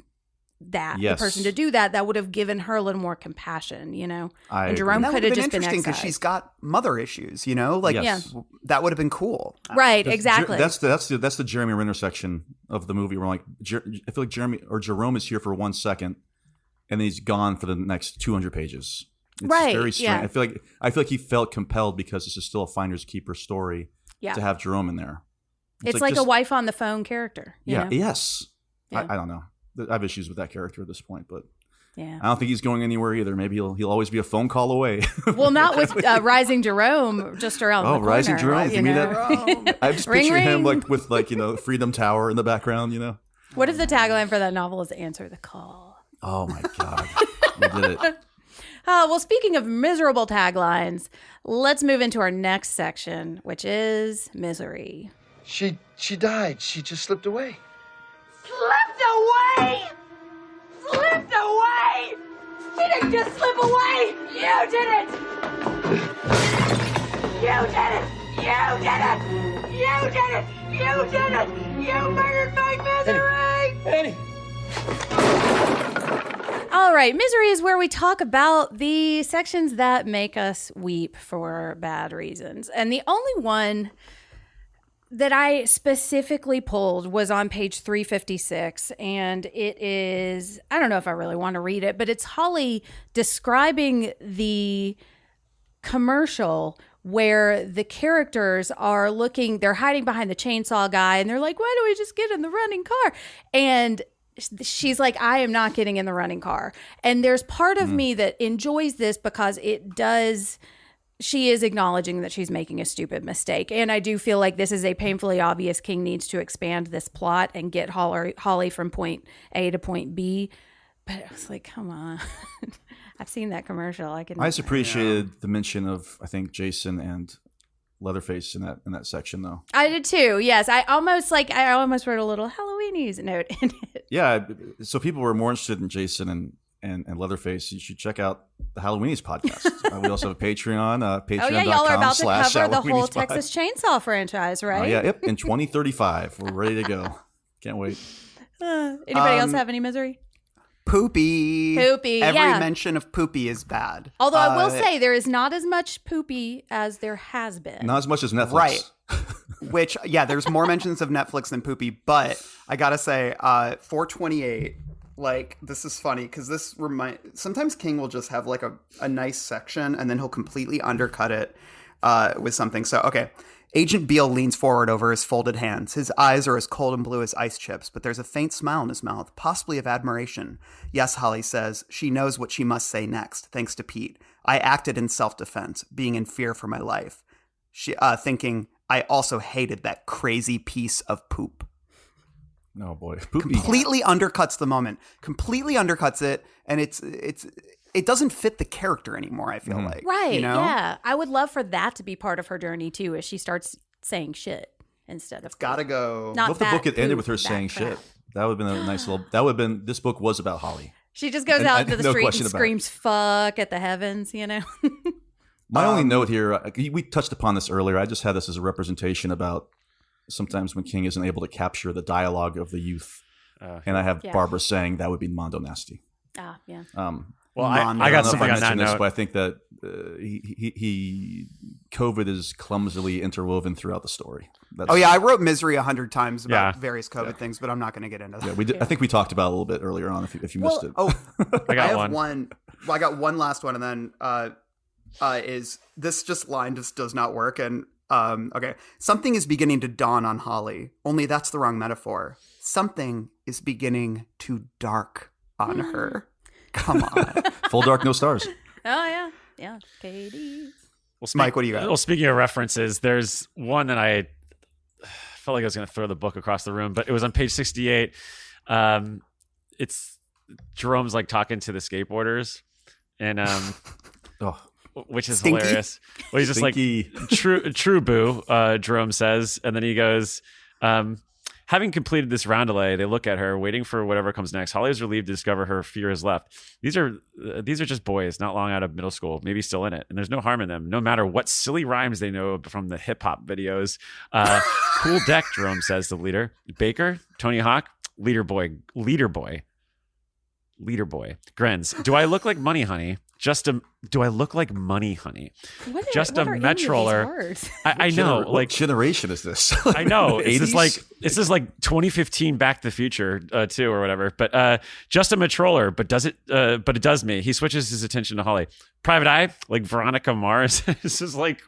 the person to do that would have given her a little more compassion, and Jerome could have just been interesting because she's got mother issues, that would have been cool, right? Exactly. That's the Jeremy Renner section of the movie where I feel like Jerome is here for 1 second and then he's gone for the next 200 pages. It's right. Very strange. Yeah. I feel like he felt compelled because this is still a finders keeper story to have Jerome in there. It's like a wife on the phone character. You know? Yes. Yeah. I don't know. I have issues with that character at this point, but I don't think he's going anywhere either. Maybe he'll always be a phone call away. Well, not with Rising Jerome just around the corner. Oh, Rising Jerome! Right? You mean that? I'm just picturing him with Freedom Tower in the background. What if the tagline for that novel is "Answer the Call"? Oh my God, we did it. Well, speaking of miserable taglines, let's move into our next section, which is misery. She died. She just slipped away. Slipped away! Slipped away! She didn't just slip away! You did it! You did it! You did it! You did it! You did it! You murdered my misery! Annie! All right, Misery is where we talk about the sections that make us weep for bad reasons. And the only one that I specifically pulled was on page 356. And it is, I don't know if I really want to read it, but it's Holly describing the commercial where the characters are looking, they're hiding behind the chainsaw guy, and they're like, why don't we just get in the running car? And she's like, I am not getting in the running car. And there's part of me that enjoys this because it does, she is acknowledging that she's making a stupid mistake. And I do feel like this is a painfully obvious King needs to expand this plot and get Holly from point A to point B. But I was like, come on. I've seen that commercial. I just appreciated the mention of, I think, Jason and Leatherface in that section, though. I did too. Yes, I almost wrote a little Halloweenies note in it. Yeah, so people were more interested in Jason and Leatherface. You should check out the Halloweenies podcast. We also have a Patreon. Patreon.com/Halloweenies. Oh yeah, y'all are about to cover the whole Texas Chainsaw franchise, right? Yeah, yep. In 2035, we're ready to go. Can't wait. Anybody else have any misery? Poopy. Every mention of poopy is bad. Although I will say there is not as much poopy as there has been. Not as much as Netflix. Right. Which, yeah, there's more mentions of Netflix than poopy. But I got to say, 428, like, this is funny because sometimes King will just have like a nice section and then he'll completely undercut it with something. So, okay. Agent Beale leans forward over his folded hands. His eyes are as cold and blue as ice chips, but there's a faint smile in his mouth, possibly of admiration. Yes, Holly says. She knows what she must say next, thanks to Pete. I acted in self-defense, being in fear for my life. She thinking, I also hated that crazy piece of poop. Oh, boy. Poopy. Completely undercuts the moment. Completely undercuts it, and it doesn't fit the character anymore, I feel like. Right, you know? Yeah. I would love for that to be part of her journey, too, as she starts saying shit instead of... Gotta go. What if the book had ended with her saying shit? That would have been a nice little... That would have been... This book was about Holly. She just goes out into the street and screams fuck at the heavens, you know? My only note here, we touched upon this earlier. I just had this as a representation about sometimes when King isn't able to capture the dialogue of the youth. And I have Barbara saying that would be Mondo Nasty. Ah, yeah. Well, I got something on that note. But I think that COVID is clumsily interwoven throughout the story. I wrote misery 100 times about various COVID things, but I'm not going to get into that. Yeah, we did. I think we talked about it a little bit earlier on. If you missed it, I got one. I got one last one, and then is this line just does not work. And okay, something is beginning to dawn on Holly. Only that's the wrong metaphor. Something is beginning to dark on her. Come on. Full dark, no stars. Oh, yeah. Yeah. Katie. Well, Mike, what do you got? Well, speaking of references, there's one that I felt like I was going to throw the book across the room, but it was on page 68. It's Jerome's like talking to the skateboarders and which is Stinky. Hilarious. Well, he's just Stinky. like true boo, Jerome says, and then he goes, having completed this roundelay, they look at her, waiting for whatever comes next. Holly is relieved to discover her fear is left. These are just boys, not long out of middle school, maybe still in it, and there's no harm in them, no matter what silly rhymes they know from the hip hop videos. Cool deck, Jerome says to the leader. Baker, Tony Hawk, leader boy grins. Do I look like money, honey? Do I look like money, honey? What Just are a any Metroller. of these words? I know. What generation is this? I know. It's 80s? this is like 2015 Back to the Future too, or whatever. But just a Metroller. But it does me. He switches his attention to Holly. Private Eye, like Veronica Mars. This is like.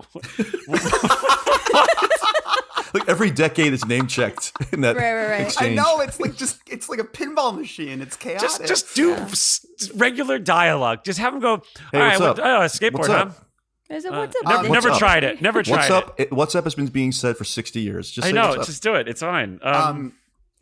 Like every decade is name checked in that exchange. I know it's like a pinball machine. It's chaotic. Just do regular dialogue. Just have him go. Hey, all right, what's up? Skateboard, What's huh? up? Is it what's up? Never What's tried up? it. Never tried What's up? it. What's up has been being said for 60 years. Just I say know. what's up. Just do it. It's fine.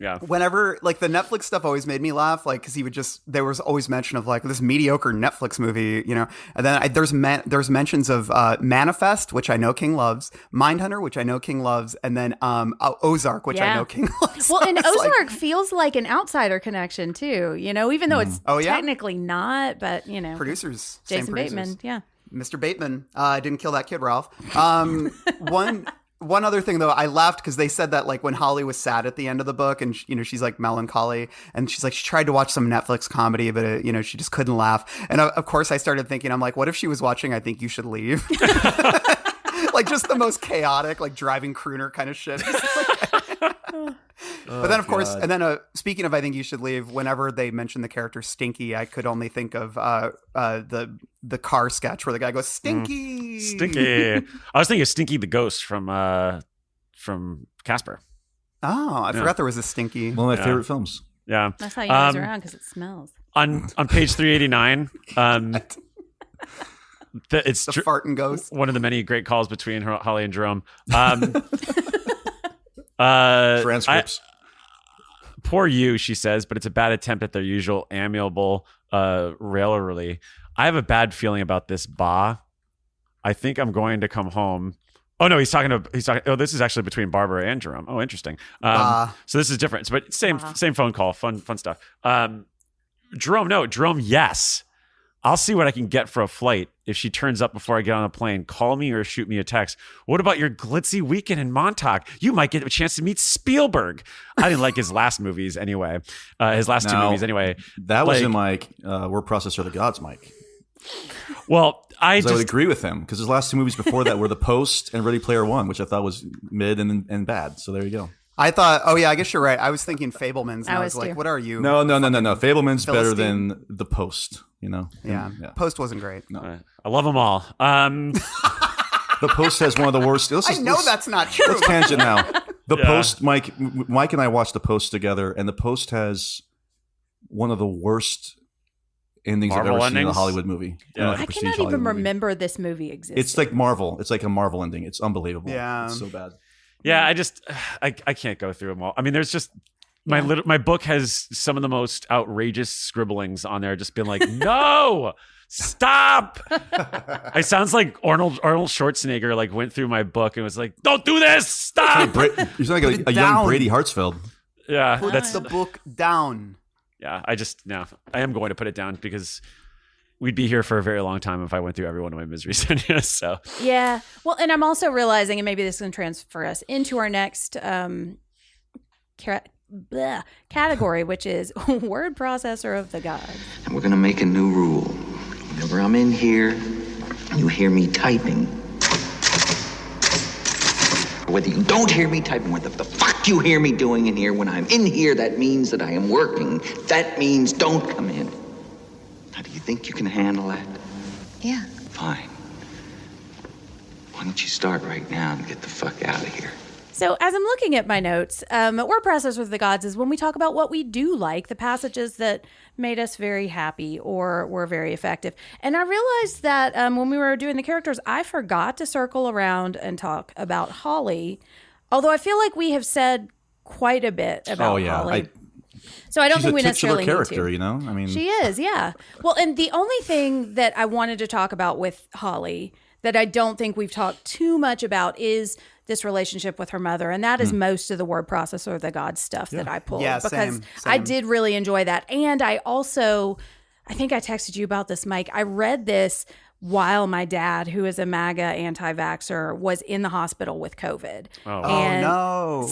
Yeah. Whenever like the Netflix stuff always made me laugh, like because there was always mention of like this mediocre Netflix movie, you know, and then there's mentions of Manifest, which I know King loves, Mindhunter, which I know King loves, and then Ozark, which I know King loves. Well, and Ozark feels like an outsider connection too, you know, even though it's technically not, but you know, producers, Jason same producers. Bateman, yeah. Mr. Bateman, didn't kill that kid, Ralph. One other thing, though, I laughed because they said that like when Holly was sad at the end of the book and, she's like melancholy and she's like, she tried to watch some Netflix comedy, but, she just couldn't laugh. And of course I started thinking, I'm like, what if she was watching I Think You Should Leave? Like just the most chaotic, like driving crooner kind of shit. But then, of course, and then speaking of I Think You Should Leave, whenever they mention the character Stinky, I could only think of the car sketch where the guy goes, Stinky! Stinky. I was thinking of Stinky the Ghost from Casper. Oh, I forgot there was a Stinky. One of my favorite films. Yeah. That's how you know it's around, because it smells. On page 389, it's the farting ghost. One of the many great calls between Holly and Jerome. Transcripts. Poor you, she says, but it's a bad attempt at their usual amiable raillery. I have a bad feeling about this, Ba. I think I'm going to come home. Oh no, he's talking. Oh, this is actually between Barbara and Jerome. Oh, interesting. So this is different, but same phone call. Fun stuff. Jerome, yes. I'll see what I can get for a flight. If she turns up before I get on a plane, call me or shoot me a text. What about your glitzy weekend in Montauk? You might get a chance to meet Spielberg. I didn't like his last movies anyway. His last two movies anyway. That was in my word processor of the gods, Mike. Well, I would agree with him because his last two movies before that were The Post and Ready Player One, which I thought was mid and bad. So there you go. I thought, I guess you're right. I was thinking Fabelmans, and I was like, what are you? No. Fabelman's better than The Post, Yeah. Post wasn't great. No. I love them all. The Post has one of the worst. That's not true. Let's tangent now. The Post, Mike and I watched The Post together, and The Post has one of the worst endings I've ever seen in a Hollywood movie. I cannot even remember this movie existing. It's like Marvel. It's like a Marvel ending. It's unbelievable. Yeah. It's so bad. Yeah, I can't go through them all. I mean, there's just my book has some of the most outrageous scribblings on there. Just been like, no, stop. It sounds like Arnold Schwarzenegger like went through my book and was like, don't do this, stop. You're like a young Brady Hartsfield. Yeah, that's the book down. Yeah, I am going to put it down because we'd be here for a very long time if I went through every one of my miseries. So yeah, well, and I'm also realizing, and maybe this can transfer us into our next category, which is word processor of the gods. And we're gonna make a new rule. Whenever I'm in here, you hear me typing. Whether you don't hear me typing, whether the fuck you hear me doing in here, when I'm in here, that means that I am working. That means don't come in. Now, do you think you can handle that? Yeah. Fine. Why don't you start right now and get the fuck out of here? So as I'm looking at my notes, word processor of the gods is when we talk about what we do like, the passages that made us very happy or were very effective. And I realized that when we were doing the characters, I forgot to circle around and talk about Holly, although I feel like we have said quite a bit about Holly. So I don't think we necessarily character, need to. I mean, she is, yeah. Well, and the only thing that I wanted to talk about with Holly that I don't think we've talked too much about is this relationship with her mother, and that is most of the word processor of the gods stuff that I pulled because same. I did really enjoy that. And I think I texted you about this, Mike. I read this while my dad, who is a MAGA anti-vaxxer, was in the hospital with COVID. Oh no.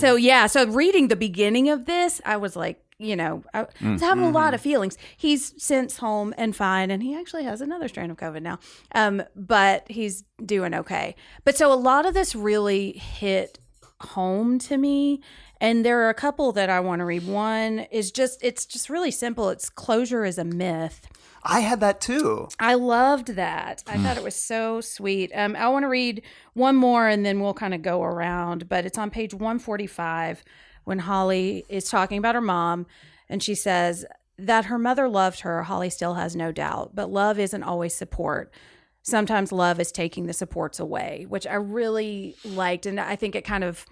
So reading the beginning of this, I was like, I was having a lot of feelings. He's since home and fine, and he actually has another strain of COVID now. But he's doing okay. But so a lot of this really hit home to me. And there are a couple that I want to read. One is it's just really simple. It's closure is a myth. I had that too. I loved that. I thought it was so sweet. I want to read one more and then we'll kind of go around. But it's on page 145 when Holly is talking about her mom. And she says that her mother loved her. Holly still has no doubt. But love isn't always support. Sometimes love is taking the supports away, which I really liked. And I think it kind of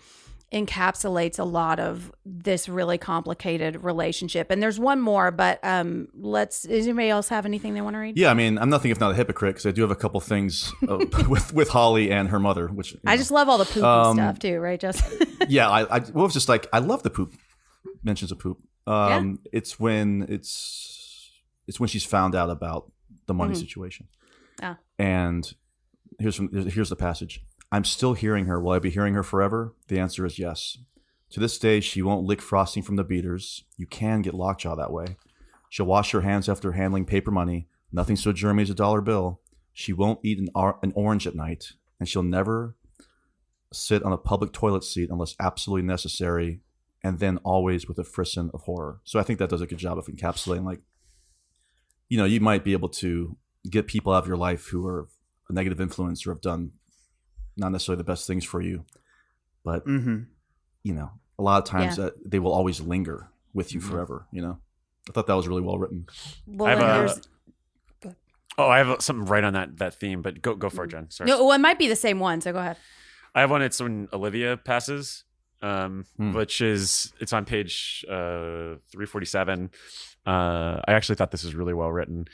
encapsulates a lot of this really complicated relationship. And there's one more, but does anybody else have anything they want to read? Yeah, I mean, I'm nothing if not a hypocrite because I do have a couple things with Holly and her mother, which I just love all the poopy stuff too, right, Justin? Yeah, I was just like, I love the poop mentions of poop. It's when she's found out about the money situation. Yeah. And here's the passage. I'm still hearing her. Will I be hearing her forever? The answer is yes. To this day, she won't lick frosting from the beaters. You can get lockjaw that way. She'll wash her hands after handling paper money. Nothing so germy as a dollar bill. She won't eat an orange at night. And she'll never sit on a public toilet seat unless absolutely necessary, and then always with a frisson of horror. So I think that does a good job of encapsulating, like, you might be able to get people out of your life who are a negative influence or have done not necessarily the best things for you, but a lot of times they will always linger with you forever. I thought that was really well written. Well, I have something right on that theme, but go for it, Jen. Sorry. No, well, it might be the same one, so go ahead. I have one. It's when Olivia passes, which it's on page 347. I actually thought this was really well written.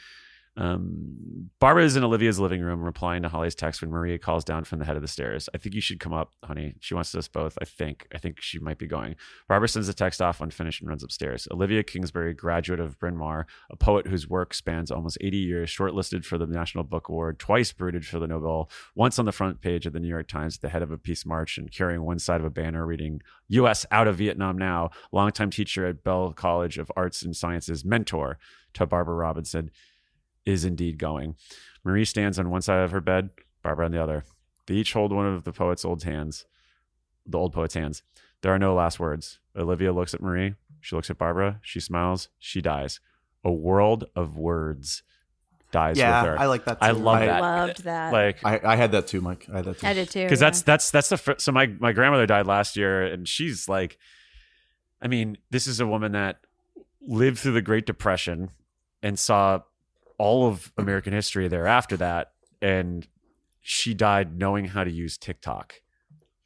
Barbara is in Olivia's living room replying to Holly's text when Maria calls down from the head of the stairs. I think you should come up, honey. She wants us both. I think she might be going. Barbara sends the text off unfinished and runs upstairs. Olivia Kingsbury, graduate of Bryn Mawr, a poet whose work spans almost 80 years, shortlisted for the National Book Award, twice brooded for the Nobel, once on the front page of the New York Times at the head of a peace march and carrying one side of a banner reading U.S. out of Vietnam now, longtime teacher at Bell College of Arts and Sciences, mentor to Barbara Robinson, is indeed going. Marie stands on one side of her bed, Barbara on the other. They each hold one of the old poet's hands. There are no last words. Olivia looks at Marie. She looks at Barbara. She smiles. She dies. A world of words dies with her. I like that too. I love that. I loved that. Like I had that too, Mike. I did too. Because that's so my grandmother died last year, and she's like, I mean, this is a woman that lived through the Great Depression and saw all of American history there after that, and she died knowing how to use TikTok.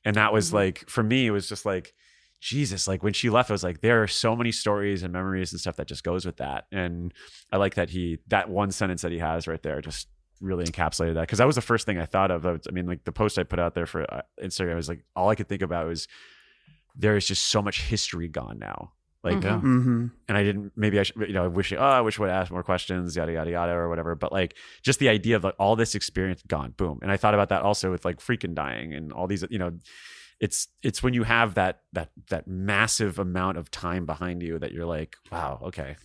And that was like, for me, it was just like, Jesus, like when she left, I was like, there are so many stories and memories and stuff that just goes with that. And I like that that one sentence that he has right there just really encapsulated that, because that was the first thing I thought of. I mean, like the post I put out there for Instagram was like, all I could think about was there is just so much history gone now. Like, and I didn't, maybe I should, I wish I would ask more questions, yada, yada, yada, or whatever. But like, just the idea of like all this experience gone, boom. And I thought about that also with like freaking dying and all these, it's when you have that massive amount of time behind you that you're like, wow, okay,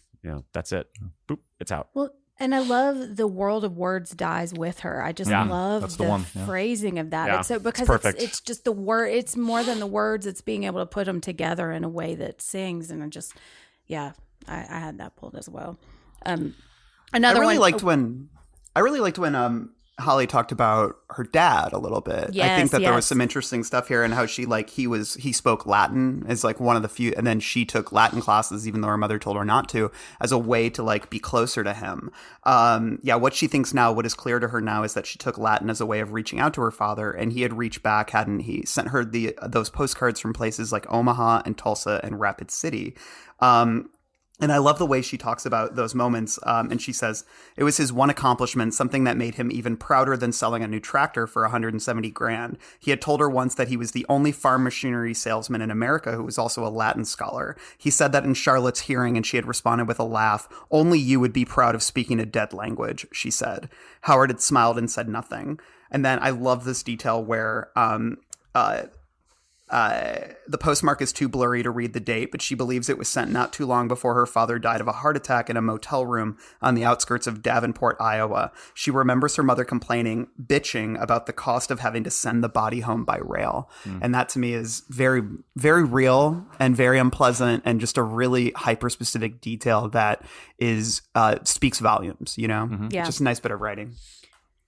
that's it. Boop, it's out. Well, and I love the world of words dies with her. I just love the phrasing of that. Yeah, it's so, because it's just the word. It's more than the words. It's being able to put them together in a way that sings. And I had that pulled as well. Another I really one. liked when Holly talked about her dad a little bit. Yes, I think that there was some interesting stuff here, and how she he spoke Latin as like one of the few, and then she took Latin classes even though her mother told her not to, as a way to like be closer to him. What she thinks now, what is clear to her now, is that she took Latin as a way of reaching out to her father, and he had reached back, hadn't he? Sent her those postcards from places like Omaha and Tulsa and Rapid City. And I love the way she talks about those moments. And she says, it was his one accomplishment, something that made him even prouder than selling a new tractor for $170,000. He had told her once that he was the only farm machinery salesman in America who was also a Latin scholar. He said that in Charlotte's hearing, and she had responded with a laugh. Only you would be proud of speaking a dead language, she said. Howard had smiled and said nothing. And then I love this detail where the postmark is too blurry to read the date, but she believes it was sent not too long before her father died of a heart attack in a motel room on the outskirts of Davenport, Iowa. She remembers her mother bitching about the cost of having to send the body home by rail. And that to me is very, very real and very unpleasant, and just a really hyper-specific detail that speaks volumes, Just a nice bit of writing.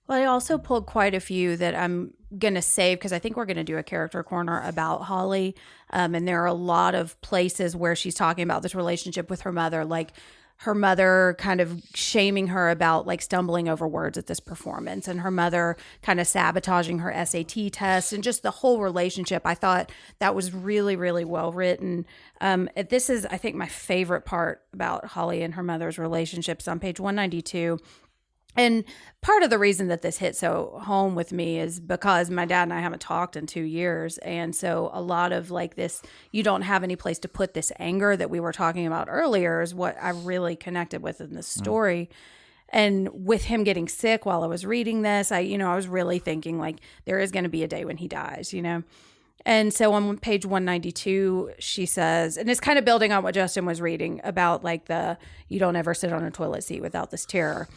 Well, I also pulled quite a few that I'm going to save, because I think we're going to do a character corner about Holly. And there are a lot of places where she's talking about this relationship with her mother, like her mother kind of shaming her about like stumbling over words at this performance, and her mother kind of sabotaging her SAT test, and just the whole relationship. I thought that was really, really well written. This is, I think, my favorite part about Holly and her mother's relationships on page 192. And part of the reason that this hit so home with me is because my dad and I haven't talked in 2 years. And so a lot of like this, you don't have any place to put this anger that we were talking about earlier, is what I really connected with in this story. And with him getting sick while I was reading this, I was really thinking like there is going to be a day when he dies, And so on page 192, she says, and it's kind of building on what Justin was reading about like you don't ever sit on a toilet seat without this terror.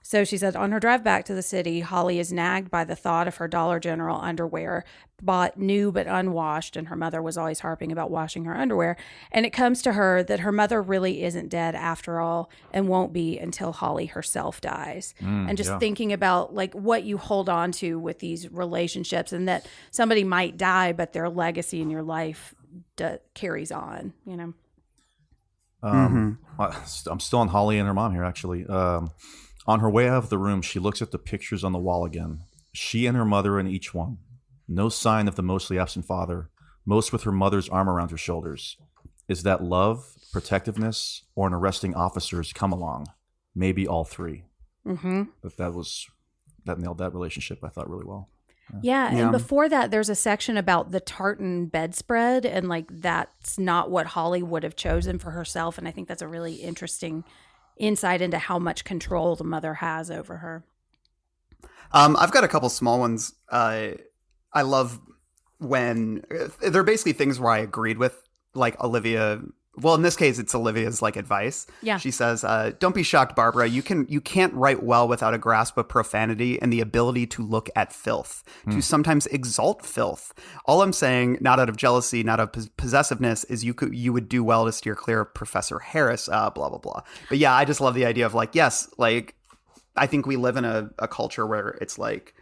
So she said, on her drive back to the city, Holly is nagged by the thought of her Dollar General underwear, bought new but unwashed, and her mother was always harping about washing her underwear. And it comes to her that her mother really isn't dead after all and won't be until Holly herself dies. And just thinking about like what you hold on to with these relationships and that somebody might die, but their legacy in your life carries on, I'm still on Holly and her mom here, actually. On her way out of the room, she looks at the pictures on the wall again. She and her mother in each one. No sign of the mostly absent father, most with her mother's arm around her shoulders. Is that love, protectiveness, or an arresting officer's come along? Maybe all three. Mm-hmm. But that nailed that relationship, I thought, really well. Yeah, and before that, there's a section about the tartan bedspread, and like that's not what Holly would have chosen for herself. And I think that's a really interesting insight into how much control the mother has over her. I've got a couple small ones. I love when they're basically things where I agreed with like Olivia. Well, in this case, it's Olivia's like advice. Yeah. She says, don't be shocked, Barbara. You can't write well without a grasp of profanity and the ability to look at filth, to sometimes exalt filth. All I'm saying, not out of jealousy, not out of possessiveness, is you would do well to steer clear of Professor Harris, blah, blah, blah. But yeah, I just love the idea of like, yes, like I think we live in a culture where it's like,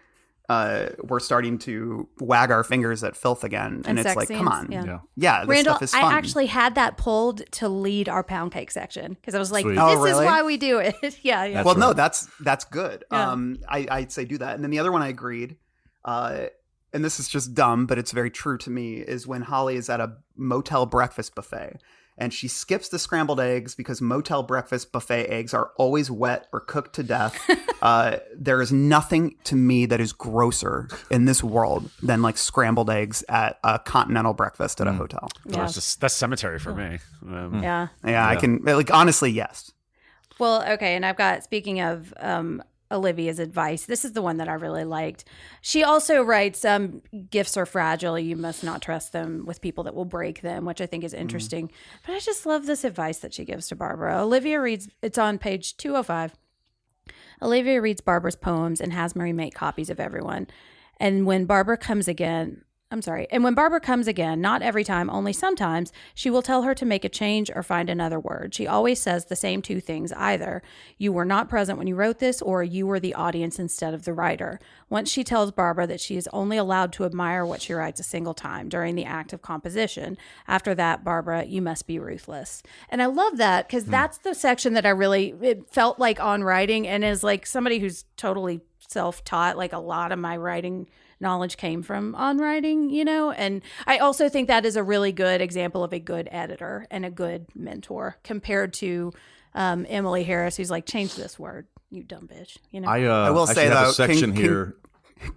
we're starting to wag our fingers at filth again, and it's like, come on, yeah, this Randall, stuff is fun. I actually had that pulled to lead our pound cake section because I was like, Sweet. this is why we do it. yeah. Well, no, that's good. Yeah. I'd say do that. And then the other one I agreed, and this is just dumb, but it's very true to me, is when Holly is at a motel breakfast buffet. And she skips the scrambled eggs because motel breakfast buffet eggs are always wet or cooked to death. There is nothing to me that is grosser in this world than like scrambled eggs at a continental breakfast at a hotel. Yeah. That's cemetery for me. Yeah, I can like honestly, yes. Well, okay, and I've got, speaking of Olivia's advice, this is the one that I really liked. She also writes, gifts are fragile. You must not trust them with people that will break them, which I think is interesting. But I just love this advice that she gives to Barbara. Olivia reads, it's on page 205. Olivia reads Barbara's poems and has Marie make copies of everyone. And when Barbara comes again, not every time, only sometimes, she will tell her to make a change or find another word. She always says the same two things, either you were not present when you wrote this, or you were the audience instead of the writer. Once she tells Barbara that she is only allowed to admire what she writes a single time during the act of composition. After that, Barbara, you must be ruthless. And I love that because that's the section that it felt like on writing, and as like somebody who's totally self-taught, like a lot of my writing knowledge came from on writing, and I also think that is a really good example of a good editor and a good mentor compared to Emily Harris, who's like, change this word, you dumb bitch. I will say though, a section here.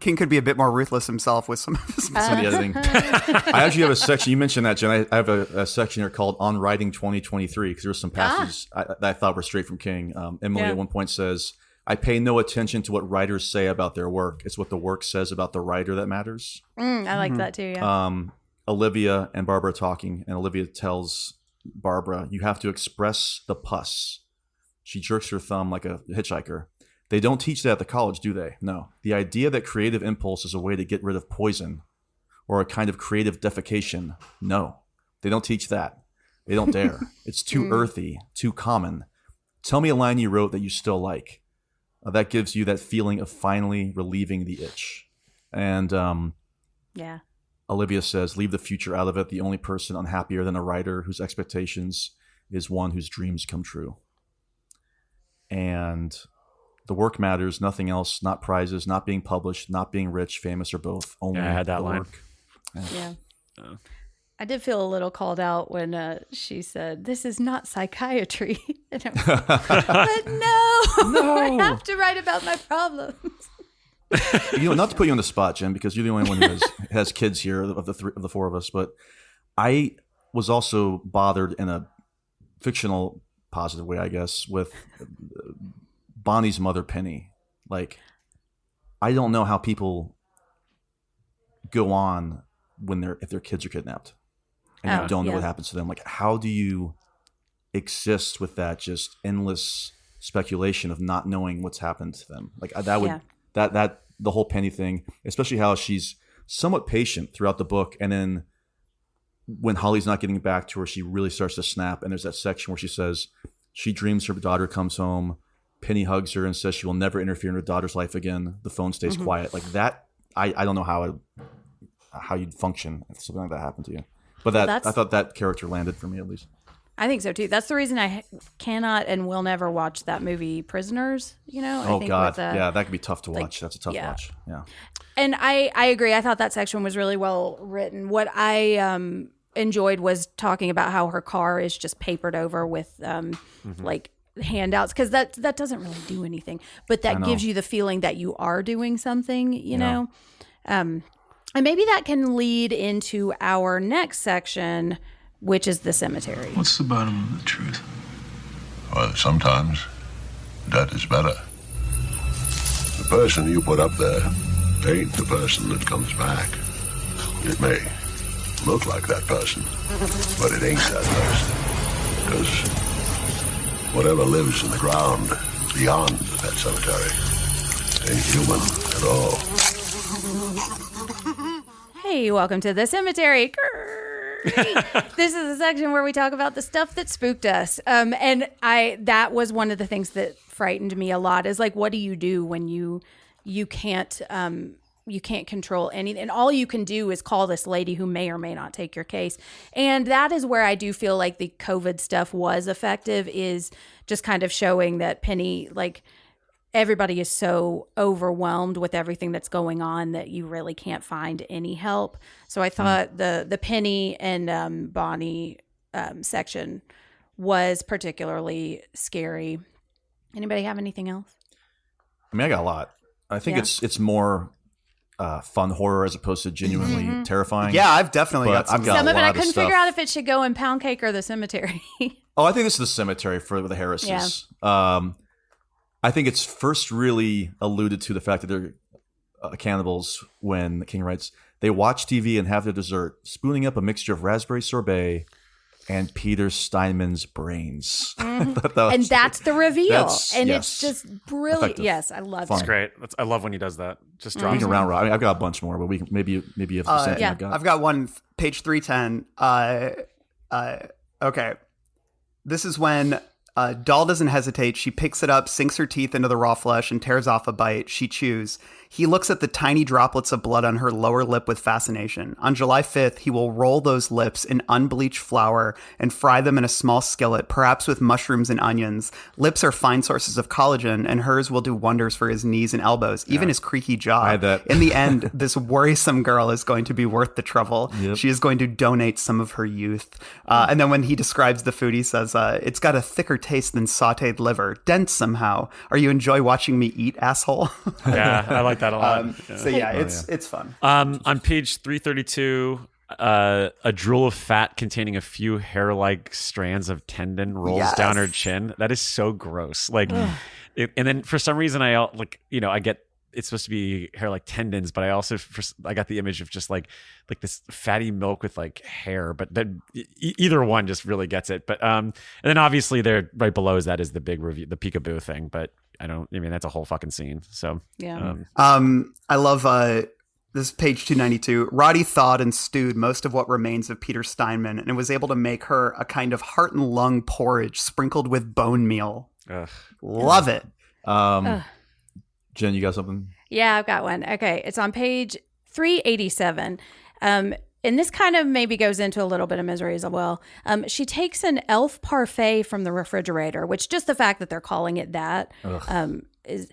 King could be a bit more ruthless himself with some of his editing. I actually have a section. You mentioned that, Jen. I have a section here called On Writing 2023 because there were some passages that I thought were straight from King. Emily at one point says, I pay no attention to what writers say about their work. It's what the work says about the writer that matters. I like that too, yeah. Olivia and Barbara are talking, and Olivia tells Barbara, you have to express the pus. She jerks her thumb like a hitchhiker. They don't teach that at the college, do they? No. The idea that creative impulse is a way to get rid of poison or a kind of creative defecation, no. They don't teach that. They don't dare. It's too earthy, too common. Tell me a line you wrote that you still like. That gives you that feeling of finally relieving the itch. And Olivia says, leave the future out of it. The only person unhappier than a writer whose expectations is one whose dreams come true. And the work matters, nothing else, not prizes, not being published, not being rich, famous, or both. Only I had that the line. Work. Yeah. I did feel a little called out when she said, this is not psychiatry. And I was like, but no, I have to write about my problems. Not to put you on the spot, Jen, because you're the only one who has kids here of the four of us, but I was also bothered in a fictional positive way, I guess, with Bonnie's mother, Penny. Like, I don't know how people go on if their kids are kidnapped and you don't know what happens to them. Like, how do you exist with that just endless speculation of not knowing what's happened to them? Like that the whole Penny thing, especially how she's somewhat patient throughout the book, and then when Holly's not getting back to her, she really starts to snap. And there's that section where she says she dreams her daughter comes home. Penny hugs her and says she will never interfere in her daughter's life again. The phone stays quiet. Like that, I don't know how you'd function if something like that happened to you. But I thought that character landed for me, at least. I think so too. That's the reason I cannot and will never watch that movie Prisoners. I think God, yeah, that could be tough to watch. That's a tough watch. Yeah. And I agree. I thought that section was really well written. What I enjoyed was talking about how her car is just papered over with like handouts, because that doesn't really do anything, but that gives you the feeling that you are doing something, you know. And maybe that can lead into our next section, which is the cemetery. What's the bottom of the truth? Well, sometimes that is better. The person you put up there ain't the person that comes back. It may look like that person, but it ain't that person. Because whatever lives in the ground beyond that cemetery ain't human at all. Hey, welcome to the cemetery. This is a section where we talk about the stuff that spooked us. And that was one of the things that frightened me a lot, is like, what do you do when you can't control anything, and all you can do is call this lady who may or may not take your case. And that is where I do feel like the COVID stuff was effective, is just kind of showing that Penny, like, everybody is so overwhelmed with everything that's going on that you really can't find any help. So I thought the Penny and Bonnie section was particularly scary. Anybody have anything else? I mean, I got a lot. I think it's more fun horror as opposed to genuinely terrifying. Yeah, I've definitely got some. Some of it I couldn't figure out if it should go in Pound Cake or the cemetery. I think this is the cemetery for the Harrises. Yeah. I think it's first really alluded to the fact that they're cannibals when the king writes, they watch TV and have their dessert, spooning up a mixture of raspberry sorbet and Peter Steinman's brains. And that's the reveal. It's just brilliant. Effective. Yes, I love it. It's great. I love when he does that. Just drops. We can round. I mean, I've got a bunch more, but we can maybe if the same thing I've got. I've got one, page 310. Okay. This is when Doll doesn't hesitate. She picks it up, sinks her teeth into the raw flesh, and tears off a bite. She chews. He looks at the tiny droplets of blood on her lower lip with fascination. On July 5th, he will roll those lips in unbleached flour and fry them in a small skillet, perhaps with mushrooms and onions. Lips are fine sources of collagen, and hers will do wonders for his knees and elbows, even his creaky jaw. I had that. In the end, this worrisome girl is going to be worth the trouble. Yep. She is going to donate some of her youth. And then when he describes the food, he says, it's got a thicker taste than sauteed liver. Dense somehow. Are you enjoy watching me eat, asshole? Yeah, I like that a lot. It's fun. On page 332, a drool of fat containing a few hair-like strands of tendon rolls down her chin. That is so gross. Like, and then for some reason I get it's supposed to be hair like tendons, but I got the image of just like this fatty milk with like hair. But then either one just really gets it. But and then obviously there right below that is the big review, the peekaboo thing. But that's a whole fucking scene. So yeah. I love this is page 292. Roddy thawed and stewed most of what remains of Peter Steinman and was able to make her a kind of heart and lung porridge sprinkled with bone meal. Ugh. Love it. Jen, you got something? Yeah, I've got one. Okay, it's on page 387. And this kind of maybe goes into a little bit of misery as well. She takes an elf parfait from the refrigerator, which just the fact that they're calling it that is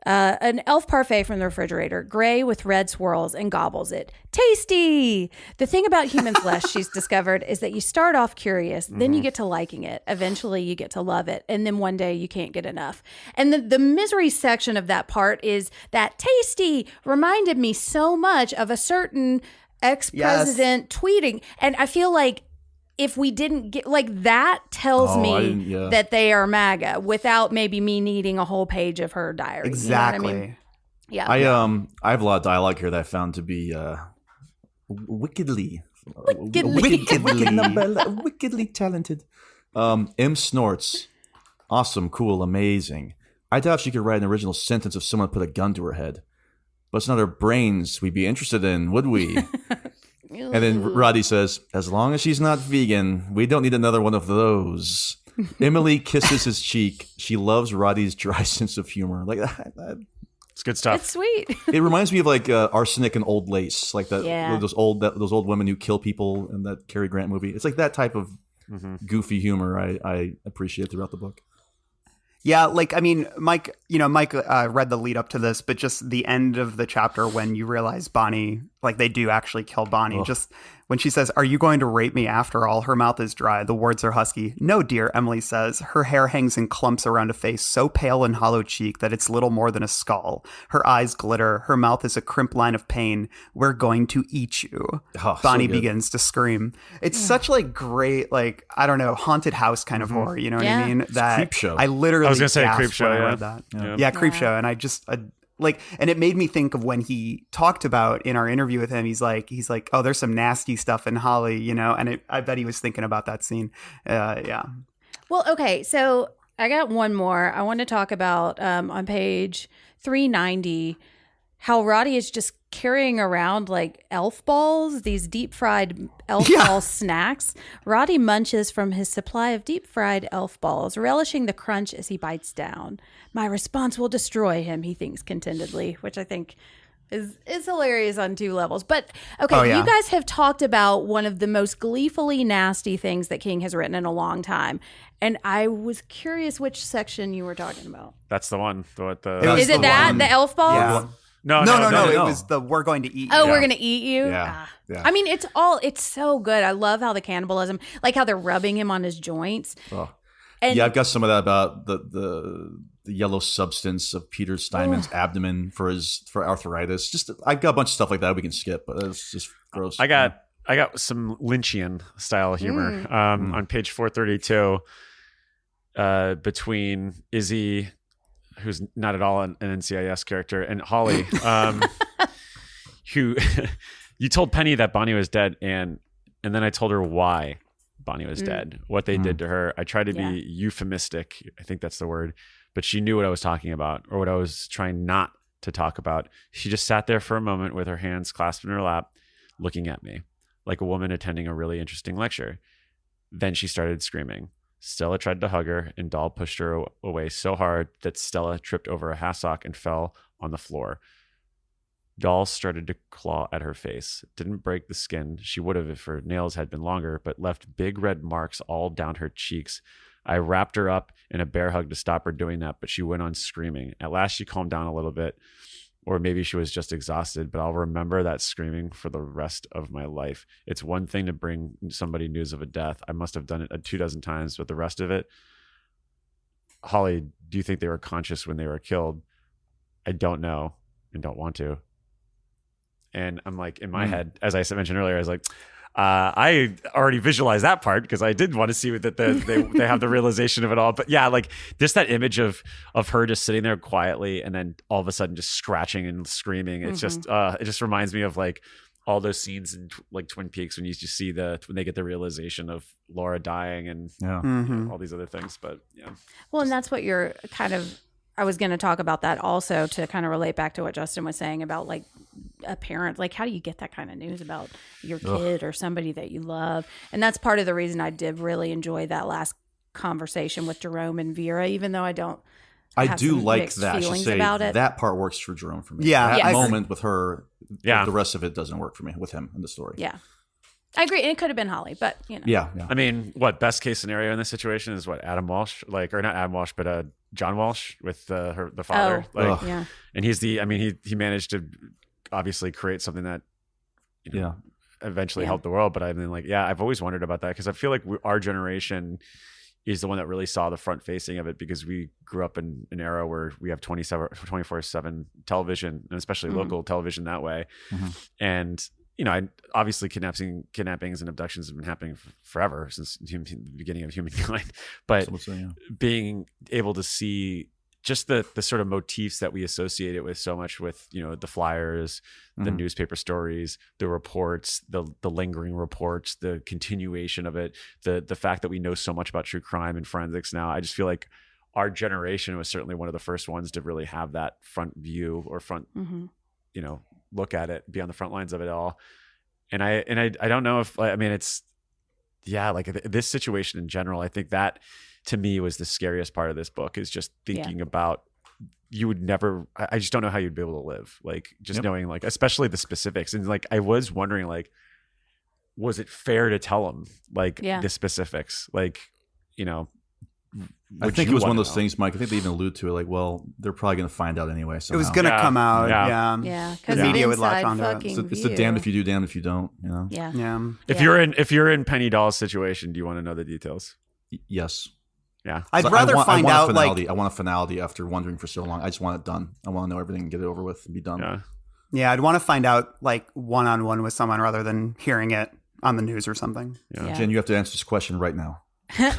an elf parfait from the refrigerator, gray with red swirls, and gobbles it. Tasty! The thing about human flesh, she's discovered, is that you start off curious, then you get to liking it. Eventually, you get to love it. And then one day, you can't get enough. And the misery section of that part is that tasty reminded me so much of a certain ex-president tweeting. And I feel like if we didn't get like that tells me that they are MAGA without maybe me needing a whole page of her diary. Exactly. You know what I mean? Yeah. I have a lot of dialogue here that I found to be wickedly talented. M snorts. Awesome, cool, amazing. I doubt she could write an original sentence if someone put a gun to her head. But it's not her brains we'd be interested in, would we? And then Roddy says, as long as she's not vegan, we don't need another one of those. Emily kisses his cheek. She loves Roddy's dry sense of humor. Like that. It's good stuff. It's sweet. It reminds me of like arsenic and old lace, like those old women who kill people in that Cary Grant movie. It's like that type of goofy humor I appreciate throughout the book. Yeah, like, I mean, Mike read the lead up to this, but just the end of the chapter when you realize Bonnie, like they do actually kill Bonnie. Just when she says, "Are you going to rape me after all?" Her mouth is dry. The words are husky. "No, dear," Emily says. Her hair hangs in clumps around a face so pale and hollow cheek that it's little more than a skull. Her eyes glitter. Her mouth is a crimp line of pain. "We're going to eat you." Bonnie begins to scream. It's such like great, like, I don't know, haunted house kind of horror. You know what I mean? That Creep show. I literally I was going to say Creep gasped when show. I read that. Yeah, Creep show. And I just... like, and it made me think of when he talked about in our interview with him, he's like, oh, there's some nasty stuff in Holly, you know, and I bet he was thinking about that scene. Yeah. Well, okay. So I got one more. I want to talk about on page 390, how Roddy is just carrying around like elf balls, these deep fried elf ball snacks. Roddy munches from his supply of deep fried elf balls, relishing the crunch as he bites down. "My response will destroy him," he thinks contentedly, which I think is hilarious on two levels. But okay, you guys have talked about one of the most gleefully nasty things that King has written in a long time. And I was curious which section you were talking about. That's the one. Is it that? The elf balls? Yeah. No. It was the "we're going to eat you." Oh, we're going to eat you? Yeah. I mean, it's so good. I love how the cannibalism, like how they're rubbing him on his joints. Oh. And I've got some of that about the yellow substance of Peter Steinman's abdomen for arthritis. Just I've got a bunch of stuff like that we can skip, but it's just gross. I got some Lynchian style humor on page 432 between Izzy, who's not at all an NCIS character, and Holly, who you told Penny that Bonnie was dead, and then I told her why Bonnie was dead, what they did to her. I tried to be euphemistic, I think that's the word, but she knew what I was talking about, or what I was trying not to talk about. She just sat there for a moment with her hands clasped in her lap, looking at me like a woman attending a really interesting lecture. Then she started screaming. Stella tried to hug her, and Doll pushed her away so hard that Stella tripped over a hassock and fell on the floor. Doll started to claw at her face. Didn't break the skin. She would have if her nails had been longer, but left big red marks all down her cheeks. I wrapped her up in a bear hug to stop her doing that, but she went on screaming. At last, she calmed down a little bit, or maybe she was just exhausted, but I'll remember that screaming for the rest of my life. It's one thing to bring somebody news of a death. I must have done it 24 times, but the rest of it... Holly, do you think they were conscious when they were killed? I don't know and don't want to. And I'm like, in my head, as I mentioned earlier, I was like, I already visualized that part because I did want to see that they have the realization of it all. But yeah, like just that image of her just sitting there quietly and then all of a sudden just scratching and screaming. It's just it just reminds me of like all those scenes in like Twin Peaks when you just see when they get the realization of Laura dying and all these other things. But yeah. Well, and that's what you're kind of... I was going to talk about that also to kind of relate back to what Justin was saying about like a parent, like how do you get that kind of news about your kid or somebody that you love? And that's part of the reason I did really enjoy that last conversation with Jerome and Vera, even though I do like that. I should say that part works for Jerome for me. Yeah. That moment with her, the rest of it doesn't work for me with him in the story. Yeah. I agree. And it could have been Holly, but you know. Yeah. I mean, what best case scenario in this situation is what Adam Walsh, or not Adam Walsh, but John Walsh with the father. And he's he managed to obviously create something that eventually helped the world. But I mean, I've always wondered about that because I feel like our generation is the one that really saw the front facing of it because we grew up in an era where we have 24/7 television and especially local television that way. And obviously kidnappings and abductions have been happening forever since the beginning of humankind. But being able to see just the sort of motifs that we associate it with so much with, the flyers, the newspaper stories, the reports, the lingering reports, the continuation of it, the fact that we know so much about true crime and forensics now. I just feel like our generation was certainly one of the first ones to really have that front view or front, look at it, be on the front lines of it all. And I don't know if, it's, like this situation in general, I think that to me was the scariest part of this book, is just thinking about, you would never, I just don't know how you'd be able to live. Like just knowing, like, especially the specifics. And like, I was wondering, like, was it fair to tell them like the specifics? Like, I think it was one of those things, Mike. I think they even allude to it, like, well, they're probably going to find out anyway. Somehow. It was going to come out. Yeah. Because the media would latch onto it. It's the damned if you do, damned if you don't. Yeah. If you're in Penny Doll's situation, do you want to know the details? Yes. Yeah. I'd rather find out. I want a finality after wondering for so long. I just want it done. I want to know everything and get it over with and be done. Yeah. I'd want to find out like one-on-one with someone rather than hearing it on the news or something. Jen, you have to answer this question right now.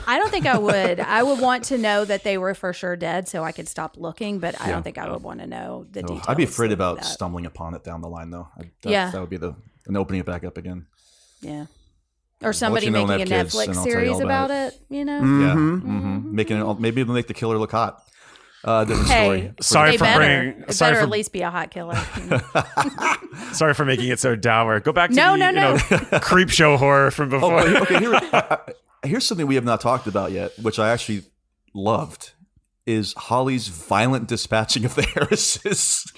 I don't think I would. I would want to know that they were for sure dead so I could stop looking, but I don't think I would want to know the details. I'd be afraid about stumbling upon it down the line, though. That would be an opening it back up again. Yeah. Or somebody making a Netflix series about it, Making it, maybe they'll make the killer look hot. Different story. Sorry for bringing. It better at least be a hot killer. Sorry for making it so dour. Go back to creep show horror from before. Here's something we have not talked about yet, which I actually loved, is Holly's violent dispatching of the Harrises.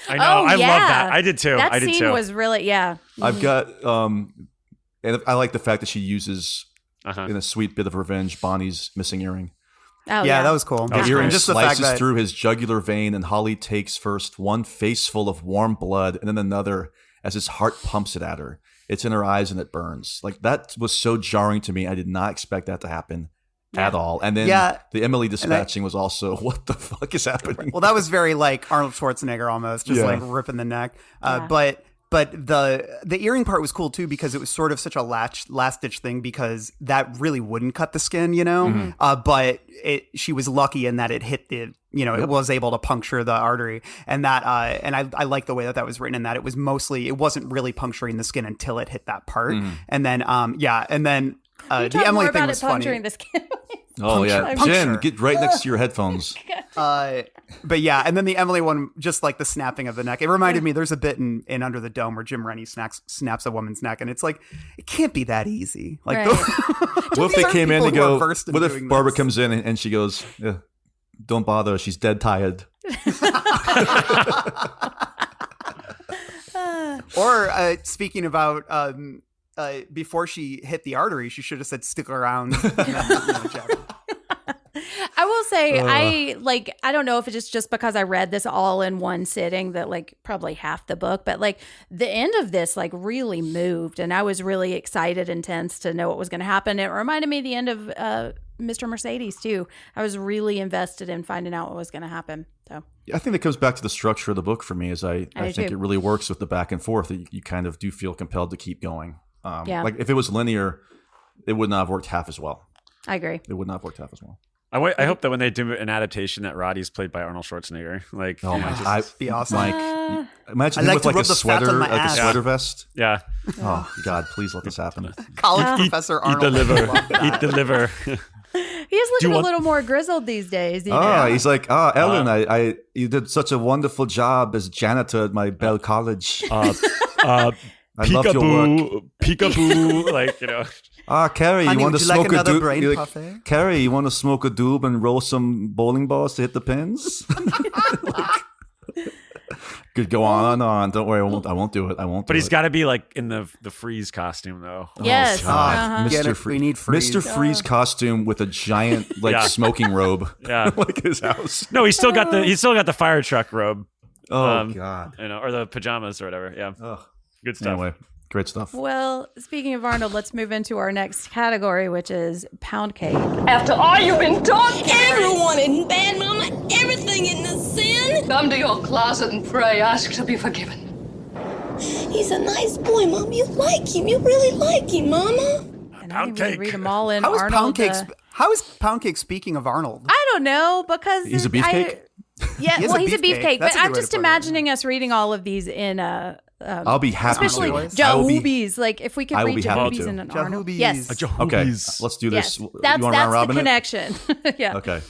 I know. I love that. I did too. That scene was really, I've got, and I like the fact that she uses, in a sweet bit of revenge, Bonnie's missing earring. Oh, yeah, that was cool. The earring just slices through his jugular vein, and Holly takes first one faceful of warm blood and then another as his heart pumps it at her. It's in her eyes and it burns. Like, that was so jarring to me. I did not expect that to happen at all. And then the Emily dispatching was also, what the fuck is happening? Well, that was very like Arnold Schwarzenegger almost, just like ripping the neck. But the earring part was cool too, because it was sort of such a last ditch thing, because that really wouldn't cut the skin, but she was lucky in that it hit the, it was able to puncture the artery, and that, and I like the way that was written, in that it wasn't really puncturing the skin until it hit that part. And then, and then the Emily thing was funny. The skin. Oh yeah, Jen, get right next to your headphones. But yeah, and then the Emily one, just like the snapping of the neck. It reminded me, there's a bit in Under the Dome where Jim Rennie snaps a woman's neck, and it's like, it can't be that easy. Like, what if they came in and go? What if Barbara comes in and she goes, "Don't bother, she's dead tired." Or speaking about before she hit the artery, she should have said, "Stick around." I will say, I don't know if it's just because I read this all in one sitting, that like probably half the book, but like the end of this like really moved, and I was really excited and tense to know what was going to happen. It reminded me of the end of Mr. Mercedes too. I was really invested in finding out what was going to happen. So I think that comes back to the structure of the book for me, is I think it really works with the back and forth, that you kind of do feel compelled to keep going. Like if it was linear, it would not have worked half as well. I agree. It would not have worked half as well. I hope that when they do an adaptation, that Roddy's played by Arnold Schwarzenegger. Like, oh my God, be awesome. Like, imagine him with like a sweater vest. Yeah. Oh God, please let this happen. College professor Arnold. Eat the liver. Eat the liver. He is looking a little more grizzled these days. He's like, Ellen, you did such a wonderful job as janitor at my Bell College. I loved your work. Peekaboo, like, Carrie, honey, you want to smoke like a doob? Carrie, you want to smoke a doob and roll some bowling balls to hit the pins? Could go on. Don't worry, I won't do it. But he's got to be like in the Freeze costume, though. Yes, we need Freeze. Mr. Freeze costume with a giant smoking robe. Yeah, like his house. No, he's still got the fire truck robe. Oh God, or the pajamas or whatever. Yeah, good stuff. Anyway. Great stuff. Well, speaking of Arnold, let's move into our next category, which is pound cake. After all you've been taught, everyone isn't bad, Mama. Everything isn't a sin. Come to your closet and pray. Ask to be forgiven. He's a nice boy, Mom. You like him. You really like him, Mama. And I think we read them all in How is Arnold. How is Pound Cake speaking of Arnold? I don't know, because He's a beefcake? Yeah, He is well, a he's a beefcake. beefcake. That's But a good I'm way to just put it, imagining us reading all of these in I'll be happy especially to. I will be- Jahoobies. Like if we could I will read be happy Jahoobies to. in an Arnold. Jahoobies. Yes. Okay, let's do this. Yes. You That's want round the robin it? connection. Yeah. Okay.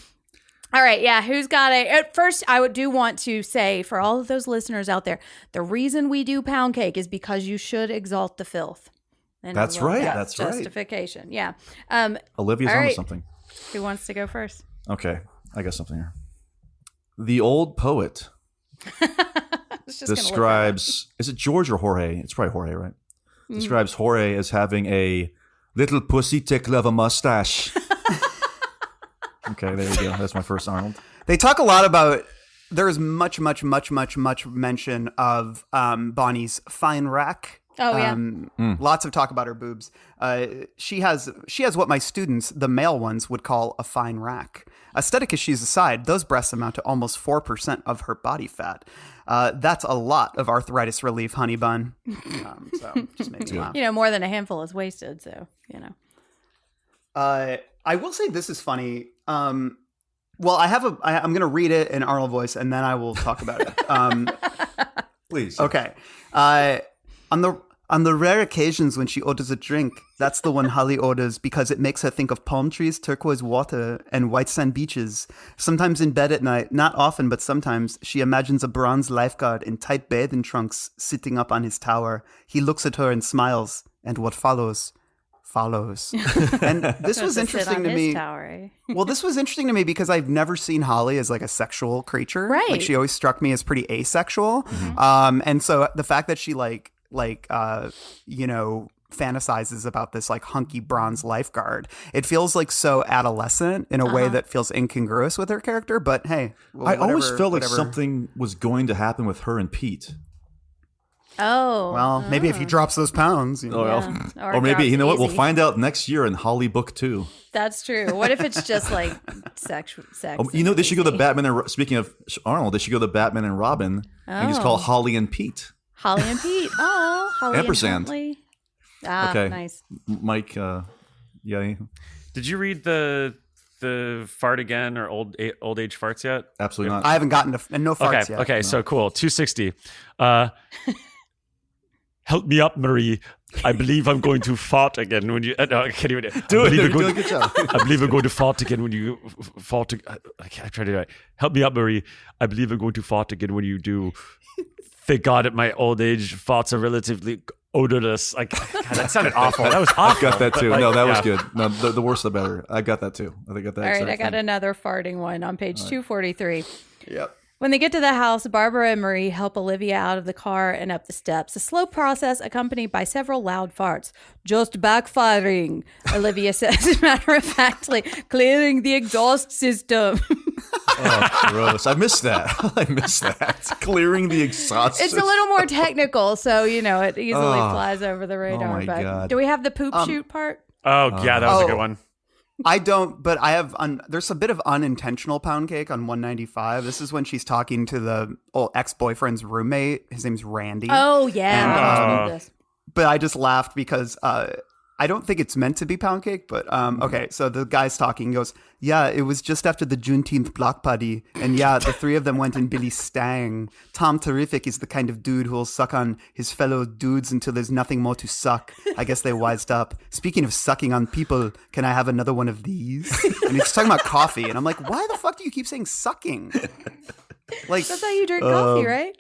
All right, yeah. Who's got a? At first, do want to say for all of those listeners out there, the reason we do pound cake is because you should exalt the filth. And That's right. That's right. Justification. Yeah. Olivia's all onto right. something. Who wants to go first? Okay, I got something here. The old poet describes, is it George or Jorge? It's probably Jorge, right? Describes Jorge as having a little pussy tickle of a mustache. Okay, there you go. That's my first Arnold. They talk a lot about. There is much mention of Bonnie's fine rack. Oh yeah. Lots of talk about her boobs. She has what my students, the male ones, would call a fine rack. Aesthetic issues aside, those breasts amount to almost 4% of her body fat. That's a lot of arthritis relief, honey bun. So just made me laugh. More than a handful is wasted. So I will say this is funny. Well, I'm going to read it in Arnold voice, and then I will talk about it. Please. Okay. On the rare occasions when she orders a drink, that's the one Holly orders because it makes her think of palm trees, turquoise water, and white sand beaches. Sometimes in bed at night, not often, but sometimes, she imagines a bronze lifeguard in tight bathing trunks sitting up on his tower. He looks at her and smiles, and what follows. And this was interesting to me. Well, this was interesting to me because I've never seen Holly as like a sexual creature. Right. Like she always struck me as pretty asexual. And so the fact that she fantasizes about this like hunky bronze lifeguard, it feels like so adolescent in a way that feels incongruous with her character. But hey, I always felt like something was going to happen with her and Pete. Oh. Well, maybe if he drops those pounds. Or maybe, you know what? We'll find out next year in Holly Book 2. That's true. What if it's just like sex? They should go to Batman and, speaking of Arnold, they should go to Batman and Robin and just call Holly and Pete. Holly and Pete. Oh, Holly Ampersand. and Huntley. Ah, okay. Nice. Mike, yeah. Did you read the fart again or old age farts yet? Absolutely not. I haven't gotten to no farts yet. Okay, No. so cool. 260. Help me up, Marie. I believe I'm going to fart again when you. No, I can't even do it. You're doing a good job. I believe I'm going to fart again when you fart. I try to do it. Help me up, Marie. I believe I'm going to fart again when you do. Thank God at my old age, farts are relatively odorless. Like, God, that sounded awful. That was awful. I got that too. But, No, that was good. No, the worse the better. I got that too. I got that. All right, I got thing. another farting one on page 243. Yep. When they get to the house, Barbara and Marie help Olivia out of the car and up the steps. A slow process accompanied by several loud farts. Just backfiring, Olivia says, matter-of-factly, clearing the exhaust system. Oh, gross. I missed that. Clearing the exhaust It's system. a little more technical, so, it easily flies over the radar. my But God. do we have the poop shoot part? Oh, yeah, that was a good one. I don't, but I have. There's a bit of unintentional pound cake on 195. This is when she's talking to the old ex-boyfriend's roommate. His name's Randy. Oh, yeah. But I just laughed because I don't think it's meant to be pound cake. But okay, so the guy's talking. He goes, yeah, it was just after the Juneteenth block party, and yeah, the three of them went in Billy Stang. Tom Terrific is the kind of dude who will suck on his fellow dudes until there's nothing more to suck. I guess they wised up. Speaking of sucking on people, can I have another one of these? And he's talking about coffee, and I'm like, why the fuck do you keep saying sucking? Like That's how you drink coffee, right?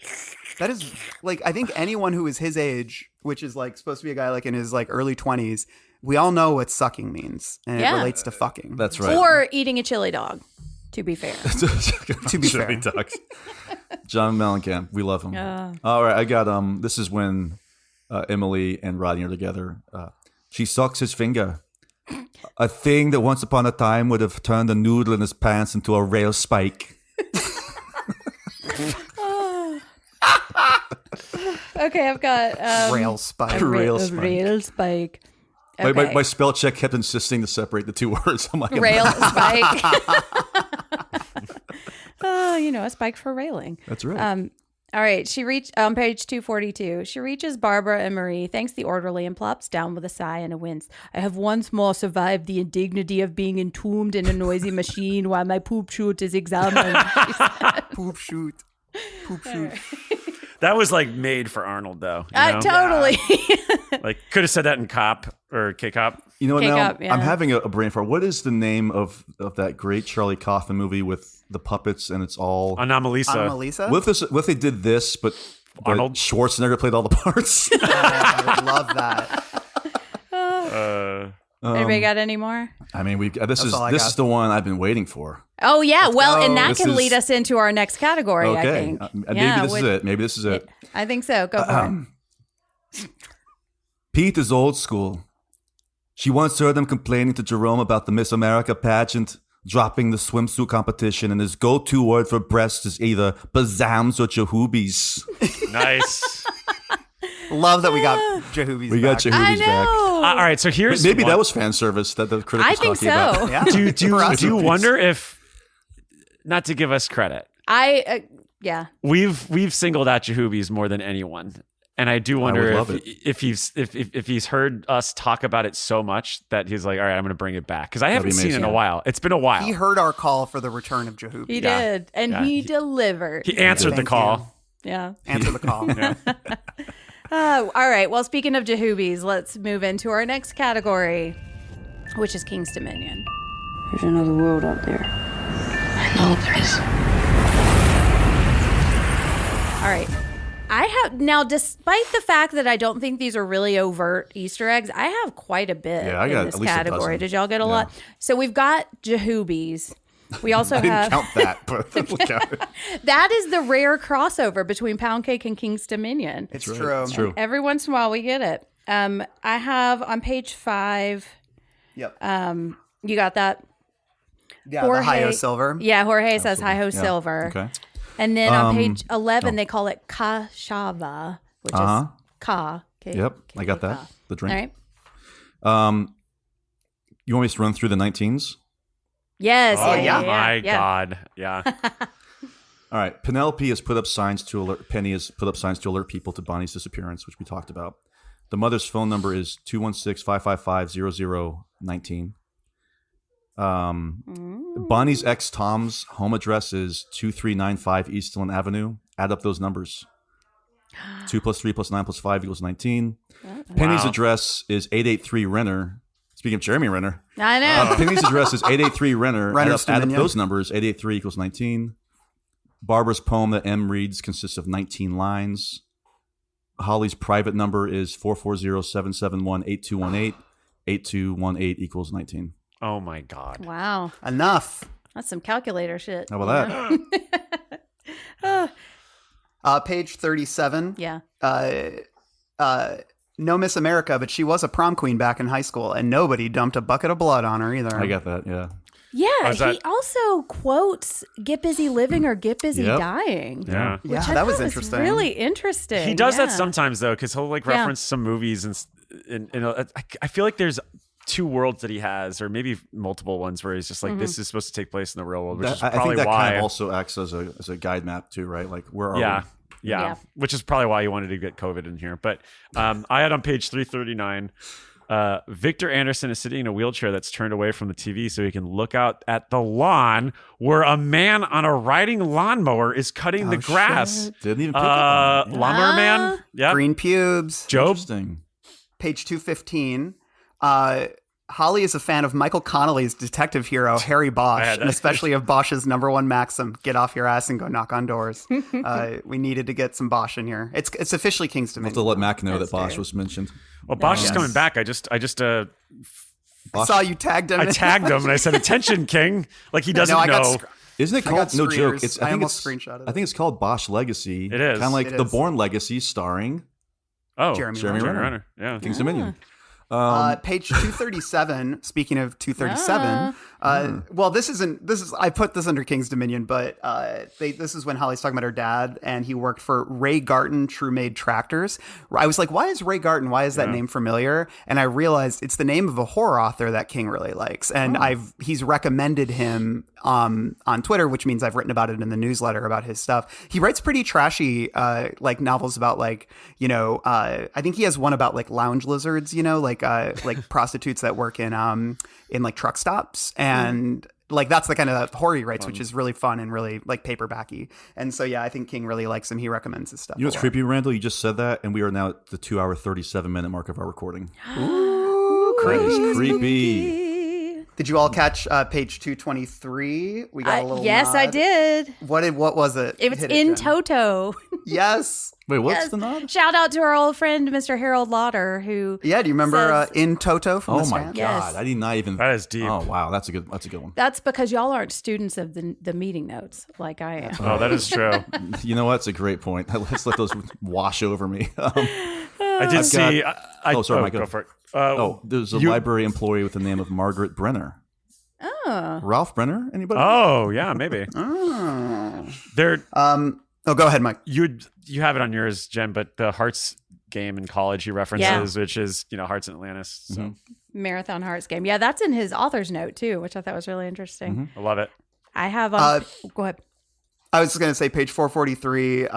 That is like, I think anyone who is his age, which is like supposed to be a guy like in his like early 20s, we all know what sucking means, and it relates to fucking. That's right. Or eating a chili dog, to be fair. To be fair. John Mellencamp, we love him. All right, I got this is when Emily and Rodney are together. She sucks his finger. A thing that once upon a time would have turned a noodle in his pants into a rail spike. Okay, I've got rail spike. Rail spike. Rail spike. Okay. My spell check kept insisting to separate the two words. I'm like, rail spike. A spike for railing. That's right. All right. She reached on page 242. She reaches Barbara and Marie, thanks the orderly, and plops down with a sigh and a wince. I have once more survived the indignity of being entombed in a noisy machine while my poop chute is examined. Poop chute. Poop chute. That was like made for Arnold, though. You know? Totally. Like could have said that in Cop or K-Cop. You know what? Now K-Cop, yeah. I'm having a brain fart. What is the name of that great Charlie Kaufman movie with the puppets and it's all Anomalisa? What if they did this, but Arnold Schwarzenegger played all the parts? I would love that. Anybody got any more? I mean, this is the one I've been waiting for. Oh yeah, Let's well, go. and that can lead us into our next category. Okay, I think. Maybe this is it. I think so. Go for it. Pete is old school. She once heard him complaining to Jerome about the Miss America pageant, dropping the swimsuit competition, and his go-to word for breasts is either bazams or jahoobies. Nice. Love that we got jahoobies. We got back. jahoobies back. All right, so here's maybe that was fan service that the critic was talking about. Yeah. Do you wonder if, not to give us credit, yeah, we've singled out Jahoobies more than anyone, and I do wonder if he's heard us talk about it so much that he's like, all right, I'm going to bring it back because I haven't seen it in a while. It's been a while. He heard our call for the return of Jahoobies. He did, and he delivered. He answered the call. Yeah, answer the call. Yeah. All right. Well, speaking of Jahoobies, let's move into our next category, which is King's Dominion. There's another world out there. I know there is. All right. I have now, despite the fact that I don't think these are really overt Easter eggs, I have quite a bit I in got this at least category. 12. Did y'all get a lot? So we've got Jahoobies. We also I didn't have count that, but we'll count it. that is the rare crossover between Pound Cake and King's Dominion. It's true. It's true. Every once in a while we get it. I have on page 5. Yep. You got that? Yeah, the Hi-Ho Silver. Yeah, Jorge says Hi-Ho Silver. Okay. And then on page 11, they call it Kashava, which is Ka. Yep, I got that. The drink. All right. You want me to run through the 19s? Yes. Oh yeah. my God. Yeah. All right. Penelope has put up signs to alert. Penny has put up signs to alert people to Bonnie's disappearance, which we talked about. The mother's phone number is 216-555-0019. Bonnie's ex Tom's home address is 2395 Eastland Avenue. Add up those numbers. 2 + 3 + 9 + 5 = 19. Penny's address is 883 Renner. Speaking of Jeremy Renner. I know. Penny's address is 883 Renner. Add up Dominion. those numbers. 883 = 19. Barbara's poem that M reads consists of 19 lines. Holly's private number is 440-771-8218. 8218 = 19. Oh my God. Wow. Enough. That's some calculator shit. How about that? Page 37. Yeah. No Miss America, but she was a prom queen back in high school, and nobody dumped a bucket of blood on her either. I got that, yeah. Yeah, he also quotes "Get busy living" or "Get busy Yep. dying." Yeah. Yeah, I that was thought interesting. Really interesting. He does that yeah. sometimes though, because he'll like reference some movies and I feel like there's two worlds that he has, or maybe multiple ones where he's just like, this is supposed to take place in the real world, which is I probably think that why. kind of also acts as a guide map too, right? Like where are we? Yeah, which is probably why you wanted to get COVID in here. But I had on page 339, Victor Anderson is sitting in a wheelchair that's turned away from the TV so he can look out at the lawn where a man on a riding lawnmower is cutting the grass. Shit. Didn't even pick up on it. Lawnmower man. Yeah. Green pubes. Job. Interesting. Page 215. Holly is a fan of Michael Connelly's detective hero, Harry Bosch, and especially of Bosch's #1 maxim, get off your ass and go knock on doors. We needed to get some Bosch in here. It's officially King's Dominion. I'll have to let Mac know that Bosch was mentioned. Well, Bosch is coming back. I just I saw you tagged him. I tagged him and I said, "Attention, King!" Like he doesn't know. Isn't it called? No joke. I almost screenshotted it. I think it's called Bosch Legacy. It is kind of like It the is. Bourne Legacy, starring Jeremy Renner. Yeah, King's Dominion. Page 237. Speaking of 237, Well, this is I put this under King's Dominion, but this is when Holly's talking about her dad, and he worked for Ray Garton True Made Tractors. I was like, why is Ray Garton? Why is that name familiar? And I realized it's the name of a horror author that King really likes, and he's recommended him on Twitter, which means I've written about it in the newsletter about his stuff. He writes pretty trashy like novels about like, you know, I think he has one about like lounge lizards, you know, like prostitutes that work in like truck stops, and like that's the kind of horror he writes, which is really fun and really like paperbacky. And so yeah, I think King really likes him. He recommends his stuff. You know what's creepy, Randall? You just said that, and we are now at the 2 hour 37-minute mark of our recording. Ooh, creepy. Did you all catch page 223? We got a little yes, nod. I did. What was it? It was in toto. Yes. Wait, what's the nod? Shout out to our old friend, Mr. Harold Lauder, who do you remember In Toto from the my Strand? God. Yes. I did not even. That is deep. Oh, wow. That's a good one. That's because y'all aren't students of the meeting notes like I am. Oh, that is true. You know what? It's a great point. Let's let those wash over me. I did see. Sorry, Mike. Go for it. There's a library employee with the name of Margaret Brenner. Oh. Ralph Brenner? Anybody? Oh, yeah, maybe. They're go ahead, Mike. You have it on yours, Jen, but the Hearts game in college he references, which is, you know, Hearts in Atlantis. So Marathon Hearts game. Yeah, that's in his author's note too, which I thought was really interesting. I love it. I have go ahead. I was just going to say page 443,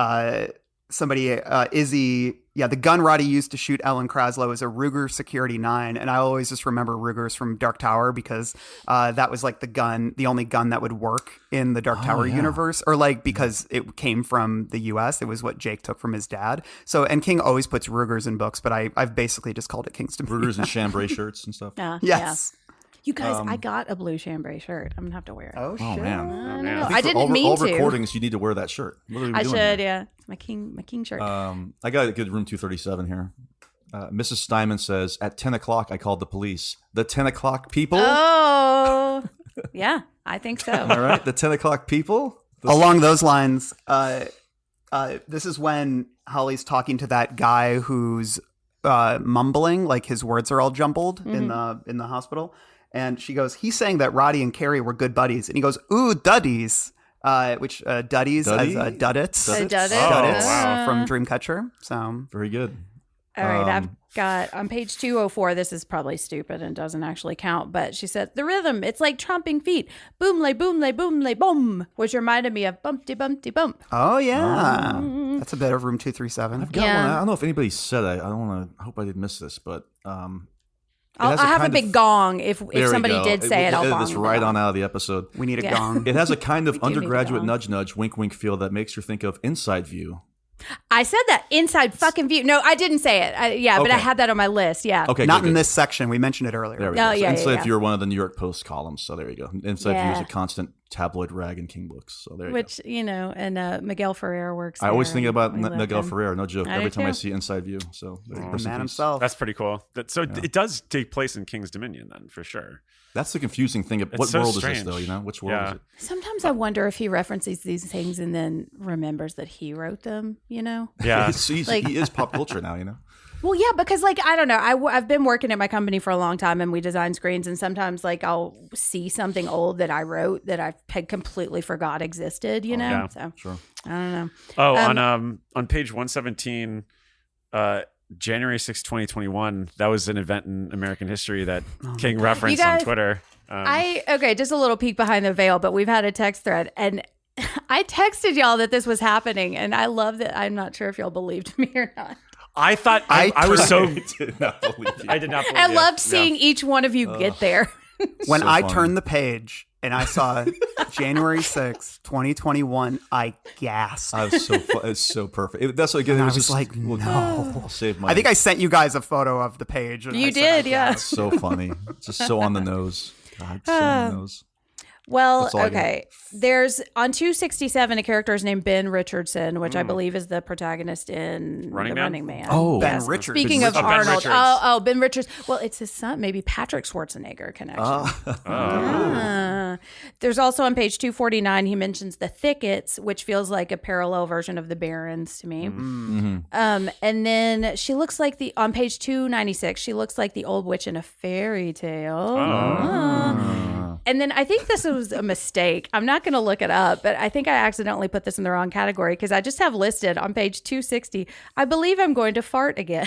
somebody, Izzy, the gun Roddy used to shoot Ellen Kraslow is a Ruger Security 9. And I always just remember Rugers from Dark Tower because that was like the only gun that would work in the Dark Tower universe, or like because it came from the US. It was what Jake took from his dad. So, and King always puts Rugers in books, but I've basically just called it King's Dominion. Rugers and chambray shirts and stuff. Yes. Yeah. You guys, I got a blue chambray shirt. I'm going to have to wear it. Oh, shit. Man. I didn't mean to. All recordings, you need to wear that shirt. What are we I doing should, here? yeah. My king shirt. I got a good room 237 here. Mrs. Steinman says, at 10 o'clock, I called the police. The 10 o'clock people? Oh, yeah, I think so. All right, the 10 o'clock people? Along those lines, this is when Holly's talking to that guy who's mumbling, like his words are all jumbled in the hospital. And she goes, he's saying that Roddy and Carrie were good buddies. And he goes, ooh, Duddies. Which Duddies as Duddits. Duddits. From Dreamcatcher. So very good. All right, I've got on page 204, this is probably stupid and doesn't actually count, but she said, the rhythm, it's like tromping feet. Boom, lay, boom, lay, boom, lay, boom, which reminded me of bumpty, bumpty, bump. Oh, yeah. That's a bit of room 237. I've got one. I don't know if anybody said it. I hope I didn't miss this, but I'll have a big gong if somebody did say it. I'll edit bong this right on out of the episode. We need a gong. It has a kind of undergraduate nudge, wink, wink feel that makes you think of Inside View. I said that Inside fucking View. No, I didn't say it. But I had that on my list. Yeah. Okay. Not in this section. We mentioned it earlier. There we go. Inside View are one of the New York Post columns. So there you go. Inside View is a constant tabloid rag in King books. So there you go. Which, and Miguel Ferrer works. I always think about Miguel Ferrer. No joke. Every time I see Inside View. So the man himself. That's pretty cool. It does take place in King's Dominion then, for sure. That's the confusing thing. What world is this, though? You know, which world is it? Sometimes I wonder if he references these things and then remembers that he wrote them. You know? Yeah, he is pop culture now. You know. Well, yeah, because I don't know. I've been working at my company for a long time, and we design screens. And sometimes I'll see something old that I wrote that I had completely forgot existed. You know? Yeah, so sure. I don't know. Oh, on page 117. January 6, 2021, that was an event in American history that King referenced on Twitter. Just a little peek behind the veil, but we've had a text thread, and I texted y'all that this was happening, and I love that. I'm not sure if y'all believed me or not. I thought I was so... did not believe you. I did not believe I loved seeing each one of you get there. When I turned the page and I saw January 6, 2021, I gasped. It's so perfect. That's like, I was like, no. Save my. I think I sent you guys a photo of the page. You did, yeah. It's so funny. It's just so on the nose. God, so on the nose. Well, okay. There's on 267 a character is named Ben Richardson, which I believe is the protagonist in Running Man. Oh, Ben Richards. Speaking of Arnold, Ben Richards. Well, it's his son, maybe Patrick Schwarzenegger connection. There's also on page 249 he mentions the Thickets, which feels like a parallel version of the Barrens to me. And then she looks like on page 296 she looks like the old witch in a fairy tale. And then I think this was a mistake. I'm not going to look it up, but I think I accidentally put this in the wrong category because I just have listed on page 260, I believe I'm going to fart again.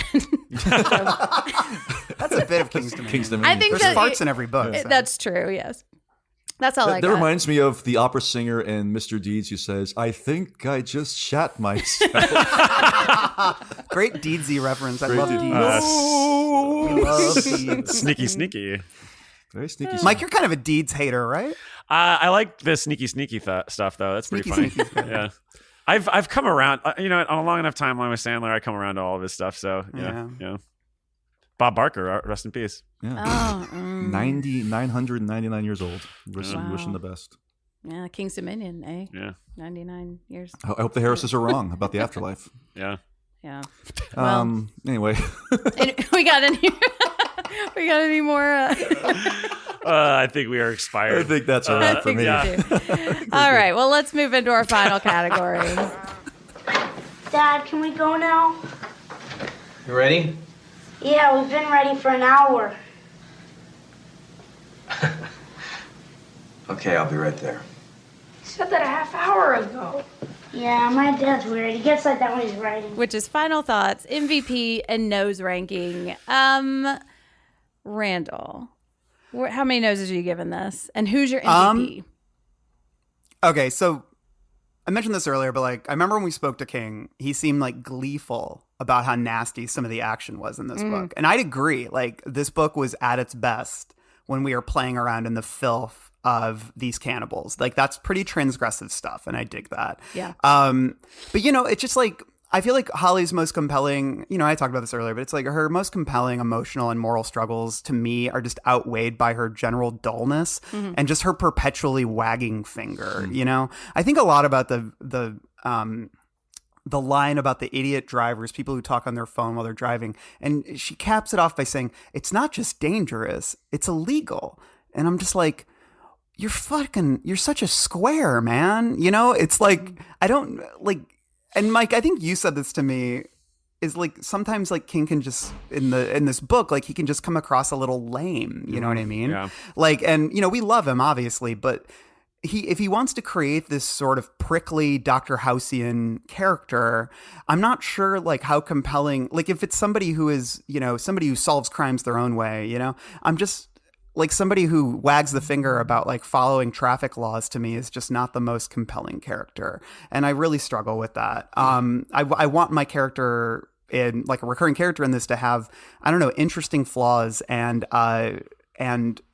That's a bit of King's Dominion. I think there's farts in every book. So. That's true, yes. That's all I got. That reminds me of the opera singer in Mr. Deeds who says, I think I just shat myself. Great Deedsy reference. I love Deeds. Sneaky. Very sneaky. Mike, you're kind of a Deeds hater, right? I like the sneaky stuff, though. That's pretty funny. Yeah. I've come around, on a long enough timeline with Sandler, I come around to all of his stuff. So, yeah. Bob Barker, rest in peace. Yeah. 999 years old. Wishing the best. Yeah, King's Dominion, eh? Yeah. 99 years. I hope the Harrises are wrong about the afterlife. Yeah. Yeah. Anyway. We got any more? I think we are expired. I think that's a wrap for me. All right. Well, let's move into our final category. Dad, can we go now? You ready? Yeah, we've been ready for an hour. Okay, I'll be right there. You said that a half hour ago. Yeah, my dad's weird. He gets like that when he's writing. Which is final thoughts, MVP, and nose ranking. Randall, how many noses are you giving this? And who's your MVP? Okay, so I mentioned this earlier, but I remember when we spoke to King, he seemed gleeful about how nasty some of the action was in this book. And I'd agree. This book was at its best when we were playing around in the filth of these cannibals. That's pretty transgressive stuff, and I dig that. Yeah. But it's just I feel like Holly's most compelling, I talked about this earlier, but it's her most compelling emotional and moral struggles to me are just outweighed by her general dullness and just her perpetually wagging finger. I think a lot about the line about the idiot drivers, people who talk on their phone while they're driving. And she caps it off by saying, it's not just dangerous, it's illegal. And I'm just you're such a square, man. It's I don't and Mike, I think you said this to me, is sometimes King can just in this book, he can just come across a little lame. You know what I mean? Yeah. And we love him obviously, but if he wants to create this sort of prickly Dr. Houseian character, I'm not sure how compelling, if it's somebody who is, somebody who solves crimes their own way, I'm just somebody who wags the finger about following traffic laws to me is just not the most compelling character. And I really struggle with that. I want my character in a recurring character in this to have, I don't know, interesting flaws and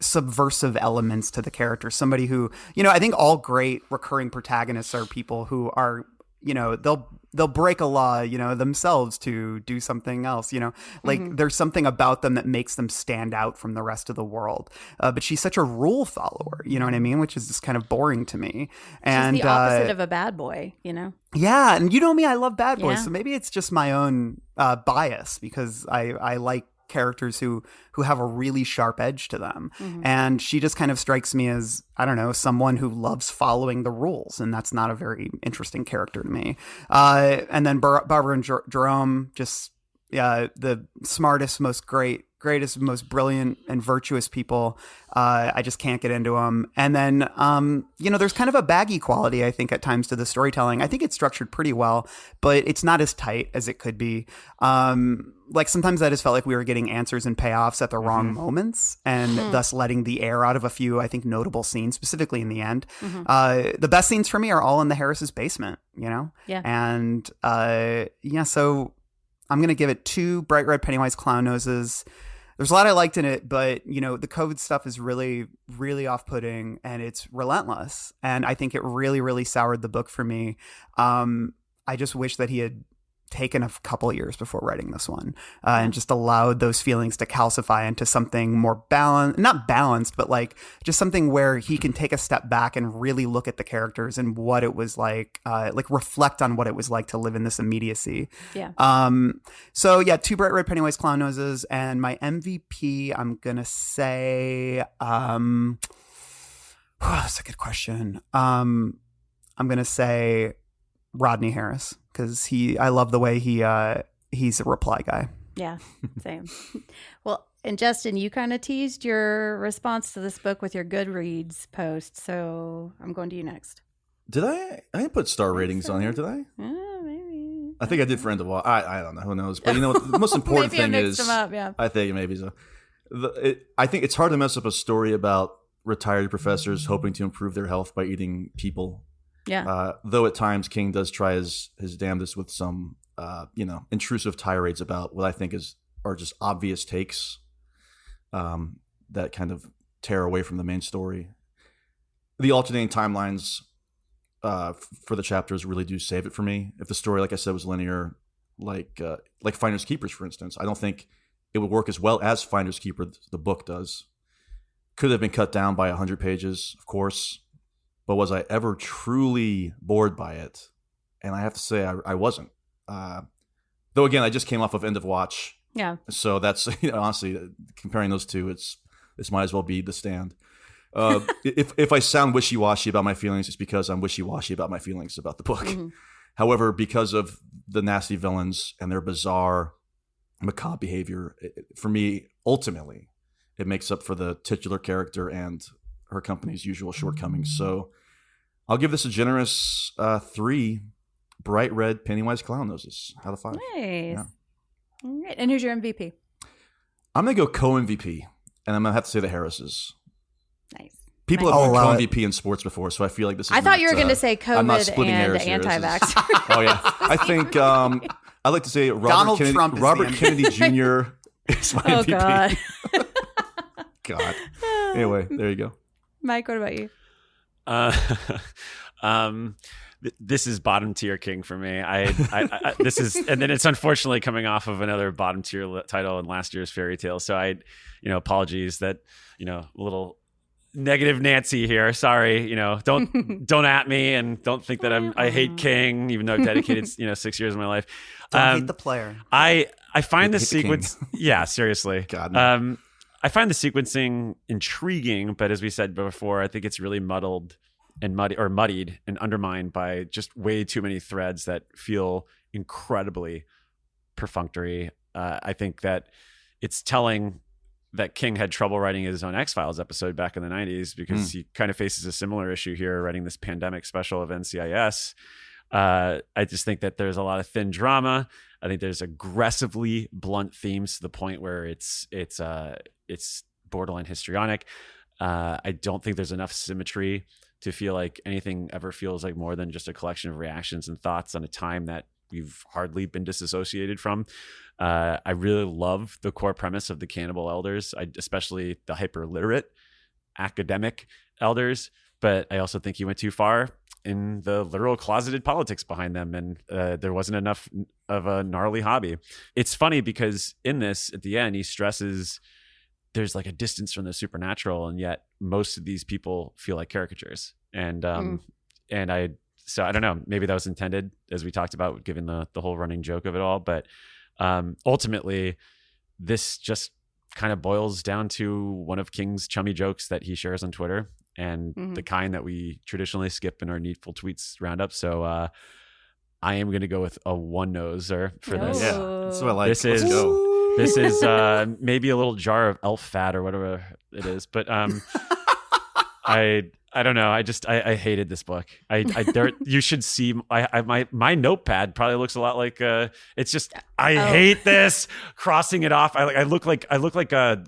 subversive elements to the character. Somebody who, I think all great recurring protagonists are people who are, they'll break a law, themselves to do something else, there's something about them that makes them stand out from the rest of the world. But she's such a rule follower, you know what I mean? Which is just kind of boring to me. And she's the opposite of a bad boy, Yeah. And you know me, I love bad boys. Yeah. So maybe it's just my own bias because I like characters who have a really sharp edge to them. And she just kind of strikes me as, I don't know, someone who loves following the rules. And that's not a very interesting character to me. And then Barbara and Jerome, just the smartest, greatest, most brilliant and virtuous people. I just can't get into them. And then, there's kind of a baggy quality, I think, at times to the storytelling. I think it's structured pretty well, but it's not as tight as it could be. Sometimes I just felt like we were getting answers and payoffs at the wrong moments and thus letting the air out of a few, I think, notable scenes, specifically in the end. The best scenes for me are all in the Harris's basement, Yeah. And, so I'm going to give it 2 bright red Pennywise clown noses. There's a lot I liked in it, but, the COVID stuff is really, really off-putting and it's relentless. And I think it really, really soured the book for me. I just wish that he had taken a couple of years before writing this one and just allowed those feelings to calcify into something more not balanced, but just something where he can take a step back and really look at the characters and what it was reflect on what it was like to live in this immediacy. Yeah. So yeah, 2 bright red Pennywise clown noses, and my MVP, I'm going to say, that's a good question. I'm going to say Rodney Harris, because I love the way he's a reply guy. Yeah, same. Well, And Justin, you kind of teased your response to this book with your Goodreads post, so I'm going to you next. Did I? I didn't put star ratings on here, did I? Maybe. I think I did for End of Watch. I don't know. Who knows? But you know, the most important thing is, them up, yeah. I think maybe so. I think it's hard to mess up a story about retired professors hoping to improve their health by eating people. Yeah. Though at times King does try his damnedest with some, intrusive tirades about what I think are just obvious takes that kind of tear away from the main story. The alternating timelines for the chapters really do save it for me. If the story, like I said, was linear, like Finders Keepers, for instance, I don't think it would work as well as Finders Keeper, the book, does. Could have been cut down by 100 pages, of course, but was I ever truly bored by it? And I have to say I wasn't. Though again, I just came off of End of Watch. Yeah. So that's, honestly, comparing those two, this might as well be The Stand. If I sound wishy-washy about my feelings, it's because I'm wishy-washy about my feelings about the book. Mm-hmm. However, because of the nasty villains and their bizarre, macabre behavior, for me, ultimately, it makes up for the titular character and her company's usual shortcomings. So I'll give this a generous 3 bright red Pennywise clown noses out of 5. Nice. Yeah. All right. And who's your MVP? I'm going to go co-MVP, and I'm going to have to say the Harrises. Nice. People have won co-MVP in sports before, so I feel like this is I thought you were going to say COVID and anti-vax. Oh, yeah. I think I'd like to say Robert Kennedy Jr. is my MVP. God. God. Anyway, there you go. Mike, what about you? This is bottom tier King for me. This is, and then it's unfortunately coming off of another bottom tier title in last year's Fairy Tale. So apologies that, a little negative Nancy here. Sorry, don't at me and don't think that I hate King, even though I've dedicated 6 years of my life. Don't hate the player. I find the sequence. Yeah, seriously. God. No. I find the sequencing intriguing, but as we said before, I think it's really muddied and undermined by just way too many threads that feel incredibly perfunctory. I think that it's telling that King had trouble writing his own X-Files episode back in the 90s because he kind of faces a similar issue here writing this pandemic special of NCIS. I just think that there's a lot of thin drama. I think there's aggressively blunt themes to the point where it's borderline histrionic. I don't think there's enough symmetry to feel like anything ever feels like more than just a collection of reactions and thoughts on a time that we've hardly been disassociated from. I really love the core premise of the cannibal elders, especially the hyper-literate academic elders, but I also think he went too far in the literal closeted politics behind them, and there wasn't enough of a gnarly hobby. It's funny because in this, at the end, he stresses there's like a distance from the supernatural, and yet most of these people feel like caricatures. And I don't know, maybe that was intended, as we talked about, given the whole running joke of it all. But ultimately, this just kind of boils down to one of King's chummy jokes that he shares on Twitter, and the kind that we traditionally skip in our Needful Tweets roundup. So I am going to go with a one-noser for this. Yeah, that's what I like. This is maybe a little jar of elf fat or whatever it is, but I don't know. I hated this book. You should see my notepad probably looks a lot like it's just hate this, crossing it off. I look like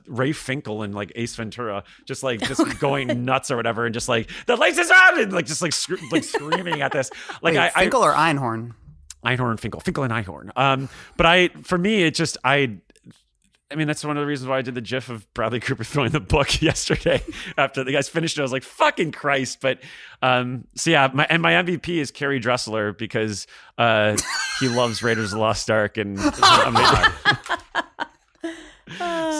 Ray Finkel in like Ace Ventura, just going nuts or whatever, and just like the lights is on and just screaming at this. Like Wait, Finkel or Einhorn? Einhorn, Finkel and Einhorn. But for me, it just I mean, that's one of the reasons why I did the gif of Bradley Cooper throwing the book yesterday after the guys finished it. I was like, fucking Christ. But so yeah, my MVP is Kerry Dressler because he loves Raiders of the Lost Ark. And so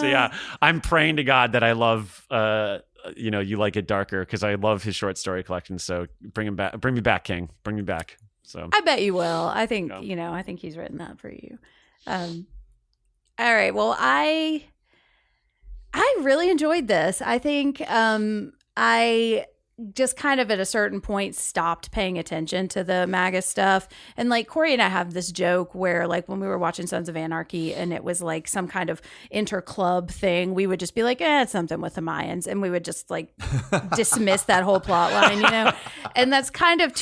yeah, I'm praying to God that I love, You Like It Darker, because I love his short story collection. So bring me back, King. Bring me back. So I bet you will. I think, I think he's written that for you. All right. Well, I really enjoyed this. I think I just kind of at a certain point stopped paying attention to the MAGA stuff. And like Corey and I have this joke where like when we were watching Sons of Anarchy and it was like some kind of inter-club thing, we would just be like, it's something with the Mayans. And we would just like dismiss that whole plot line, you know? And that's kind of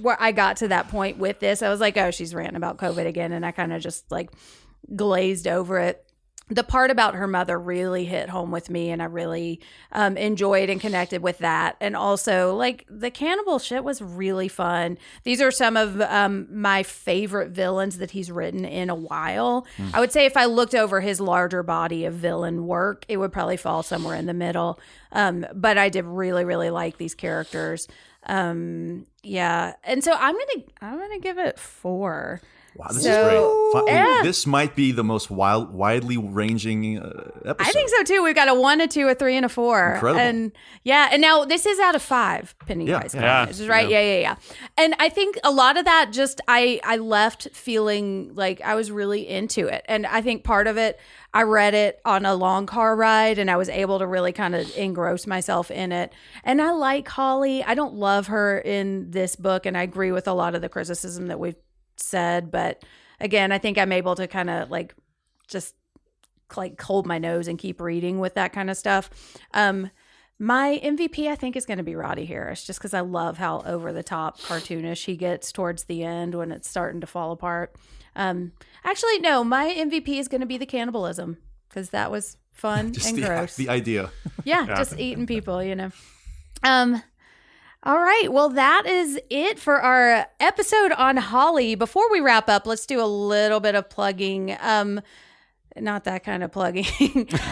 where I got to that point with this. I was like, oh, she's ranting about COVID again. And I kind of just like glazed over it. The part about her mother really hit home with me, and I really enjoyed and connected with that. And also, like, the cannibal shit was really fun. These are some of my favorite villains that he's written in a while. I would say if I looked over his larger body of villain work, it would probably fall somewhere in the middle. But I did really, really like these characters. Yeah, and so I'm gonna give it 4. Wow, this is great. This might be the most widely ranging episode. I think so too. We've got a 1, a 2, a 3, and a 4. Incredible. And and now this is out of 5 Pennywise. Right? Yeah. And I think a lot of that just I left feeling like I was really into it. And I think part of it, I read it on a long car ride and I was able to really kind of engross myself in it. And I like Holly. I don't love her in this book, and I agree with a lot of the criticism that we've said, but again, I think I'm able to kind of like just like hold my nose and keep reading with that kind of stuff. My MVP I think is going to be Roddy Harris, just because I love how over the top cartoonish he gets towards the end when it's starting to fall apart. Actually, no, my MVP is going to be the cannibalism, because that was fun and gross. The idea. Yeah, just eating people, you know. All right. Well, that is it for our episode on Holly. Before we wrap up, let's do a little bit of plugging. Not that kind of plugging.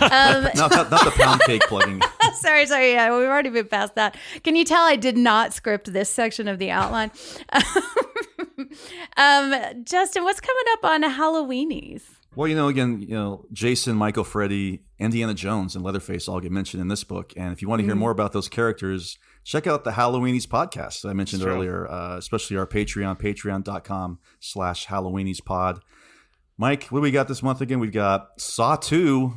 not the pound cake plugging. Sorry. Yeah, we've already been past that. Can you tell I did not script this section of the outline? Justin, what's coming up on Halloweenies? Well, Jason, Michael, Freddy, Indiana Jones, and Leatherface all get mentioned in this book. And if you want to hear more about those characters, check out the Halloweenies podcast that I mentioned earlier, especially our Patreon, patreon.com/HalloweeniesPod. Mike, what do we got this month again? We've got Saw 2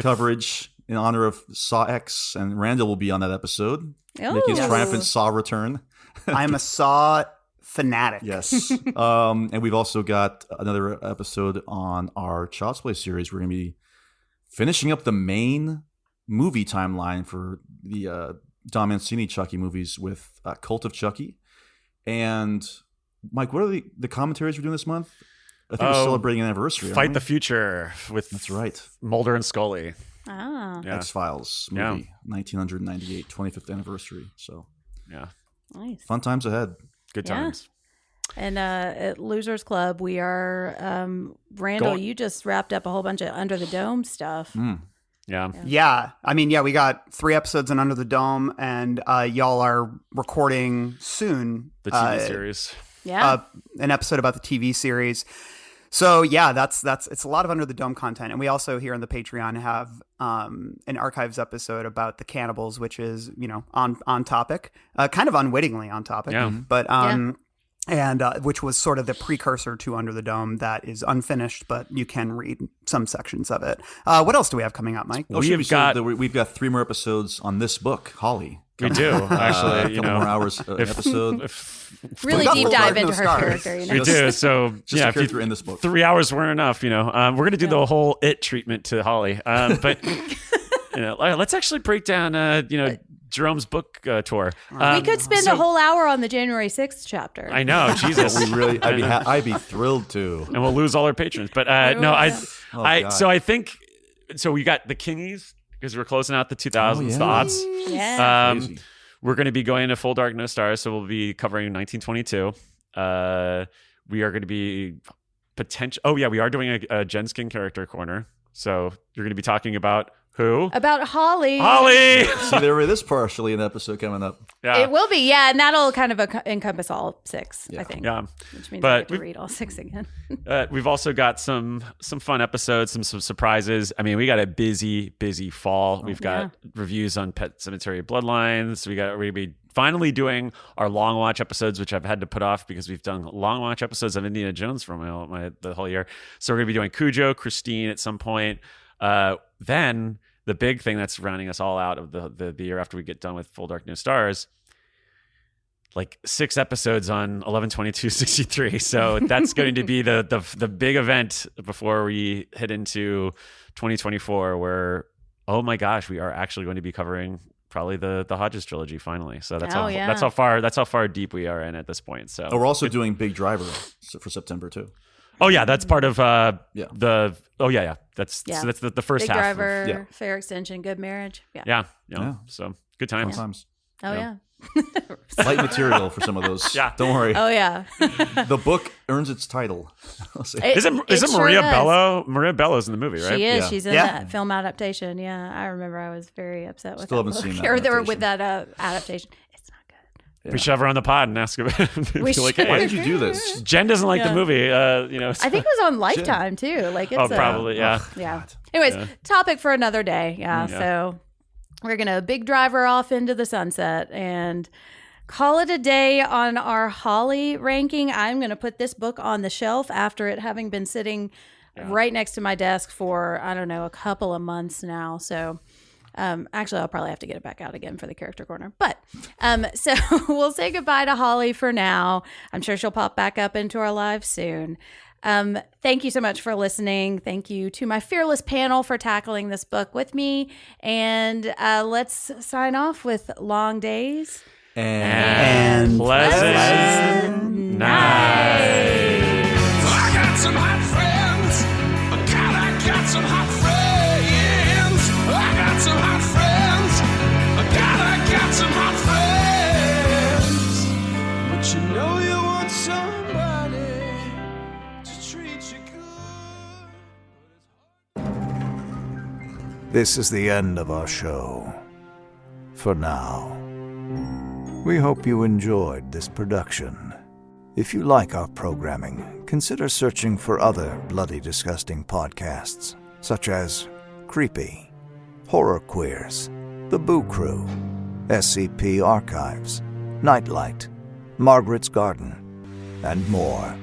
coverage in honor of Saw X, and Randall will be on that episode, making his triumphant Saw return. I'm a Saw fanatic. Yes. And we've also got another episode on our Child's Play series. We're going to be finishing up the main movie timeline for the Don Mancini Chucky movies with Cult of Chucky. And Mike, what are the commentaries we're doing this month? I think we're celebrating an anniversary. Fight the Future with That's right. Mulder and Scully. Oh. Yeah. X-Files movie, 1998, 25th anniversary. So, yeah. Nice. Fun times ahead. Good times. And at Losers Club, we are, Randall, you just wrapped up a whole bunch of Under the Dome stuff. Yeah. I mean, we got 3 episodes in Under the Dome, and y'all are recording soon. The TV series. An episode about the TV series. So that's it's a lot of Under the Dome content. And we also here on the Patreon have an archives episode about the cannibals, which is, on topic, kind of unwittingly on topic, but and which was sort of the precursor to Under the Dome that is unfinished, but you can read some sections of it. What else do we have coming up, Mike? We've got 3 more episodes on this book, Holly. We do, actually. A couple more hours episode. Really deep dive into her character. We do. So, if you're in this book, 3 hours weren't enough. We're going to do the whole It treatment to Holly. But let's actually break down. Jerome's book tour. We could spend a whole hour on the January 6th chapter. I know, Jesus. I'd be thrilled to. And we'll lose all our patrons. But so I think we got the Kingies, because we're closing out the 2000s, the aughts. Yeah. We're going to be going to Full Dark No Stars, so we'll be covering 1922. We are going to be we are doing a Jen Skin character corner. So you're going to be talking about who? About Holly. See, there is partially an episode coming up. Yeah. It will be, and that'll kind of encompass all 6, I think. Yeah. Which means I get to read all 6 again. We've also got some fun episodes, some surprises. I mean, we got a busy fall. We've got reviews on Pet Sematary Bloodlines. We're going to be finally doing our long watch episodes, which I've had to put off because we've done long watch episodes of Indiana Jones for the whole year. So we're going to be doing Cujo, Christine at some point. Then the big thing that's rounding us all out of the year after we get done with Full Dark No Stars like 6 episodes on 11/22/63. So that's going to be the big event before we head into 2024, where, oh my gosh, we are actually going to be covering probably the Hodges trilogy finally. So that's how far deep we are in at this point. So we're also doing Big Driver for September too. Oh yeah, that's part of That's So that's the first Big half. Driver, Fair Extension, Good Marriage. Yeah. So good times. Times. Oh yeah. Light material for some of those. Yeah. Don't worry. Oh yeah. The book earns its title. Isn't Maria Bello? Maria Bello's in the movie, right? She is. Yeah. She's in that film adaptation. Yeah, I remember. I was very upset with Still that haven't book. seen that. Or they were with that adaptation. It's not good. Yeah. We should have her on the pod and ask her. Like, hey, why did you do this? Jen doesn't like the movie. I think it was on Lifetime too. Like it's probably yeah. Yeah. Anyways, topic for another day. Yeah. So we're gonna big driver off into the sunset and call it a day on our Holly ranking. I'm going to put this book on the shelf after it having been sitting right next to my desk for, I don't know, a couple of months now. So actually, I'll probably have to get it back out again for the character corner. But so we'll say goodbye to Holly for now. I'm sure she'll pop back up into our lives soon. Thank you so much for listening. Thank you to my fearless panel for tackling this book with me. And let's sign off with Long Days and pleasant nights. I got some hot friends. God, I got some hot friends. I got some hot friends. God, I got some hot friends. But you know you want somebody to treat you good. This is the end of our show. For now. We hope you enjoyed this production. If you like our programming, consider searching for other bloody disgusting podcasts, such as Creepy, Horror Queers, The Boo Crew, SCP Archives, Nightlight, Margaret's Garden, and more.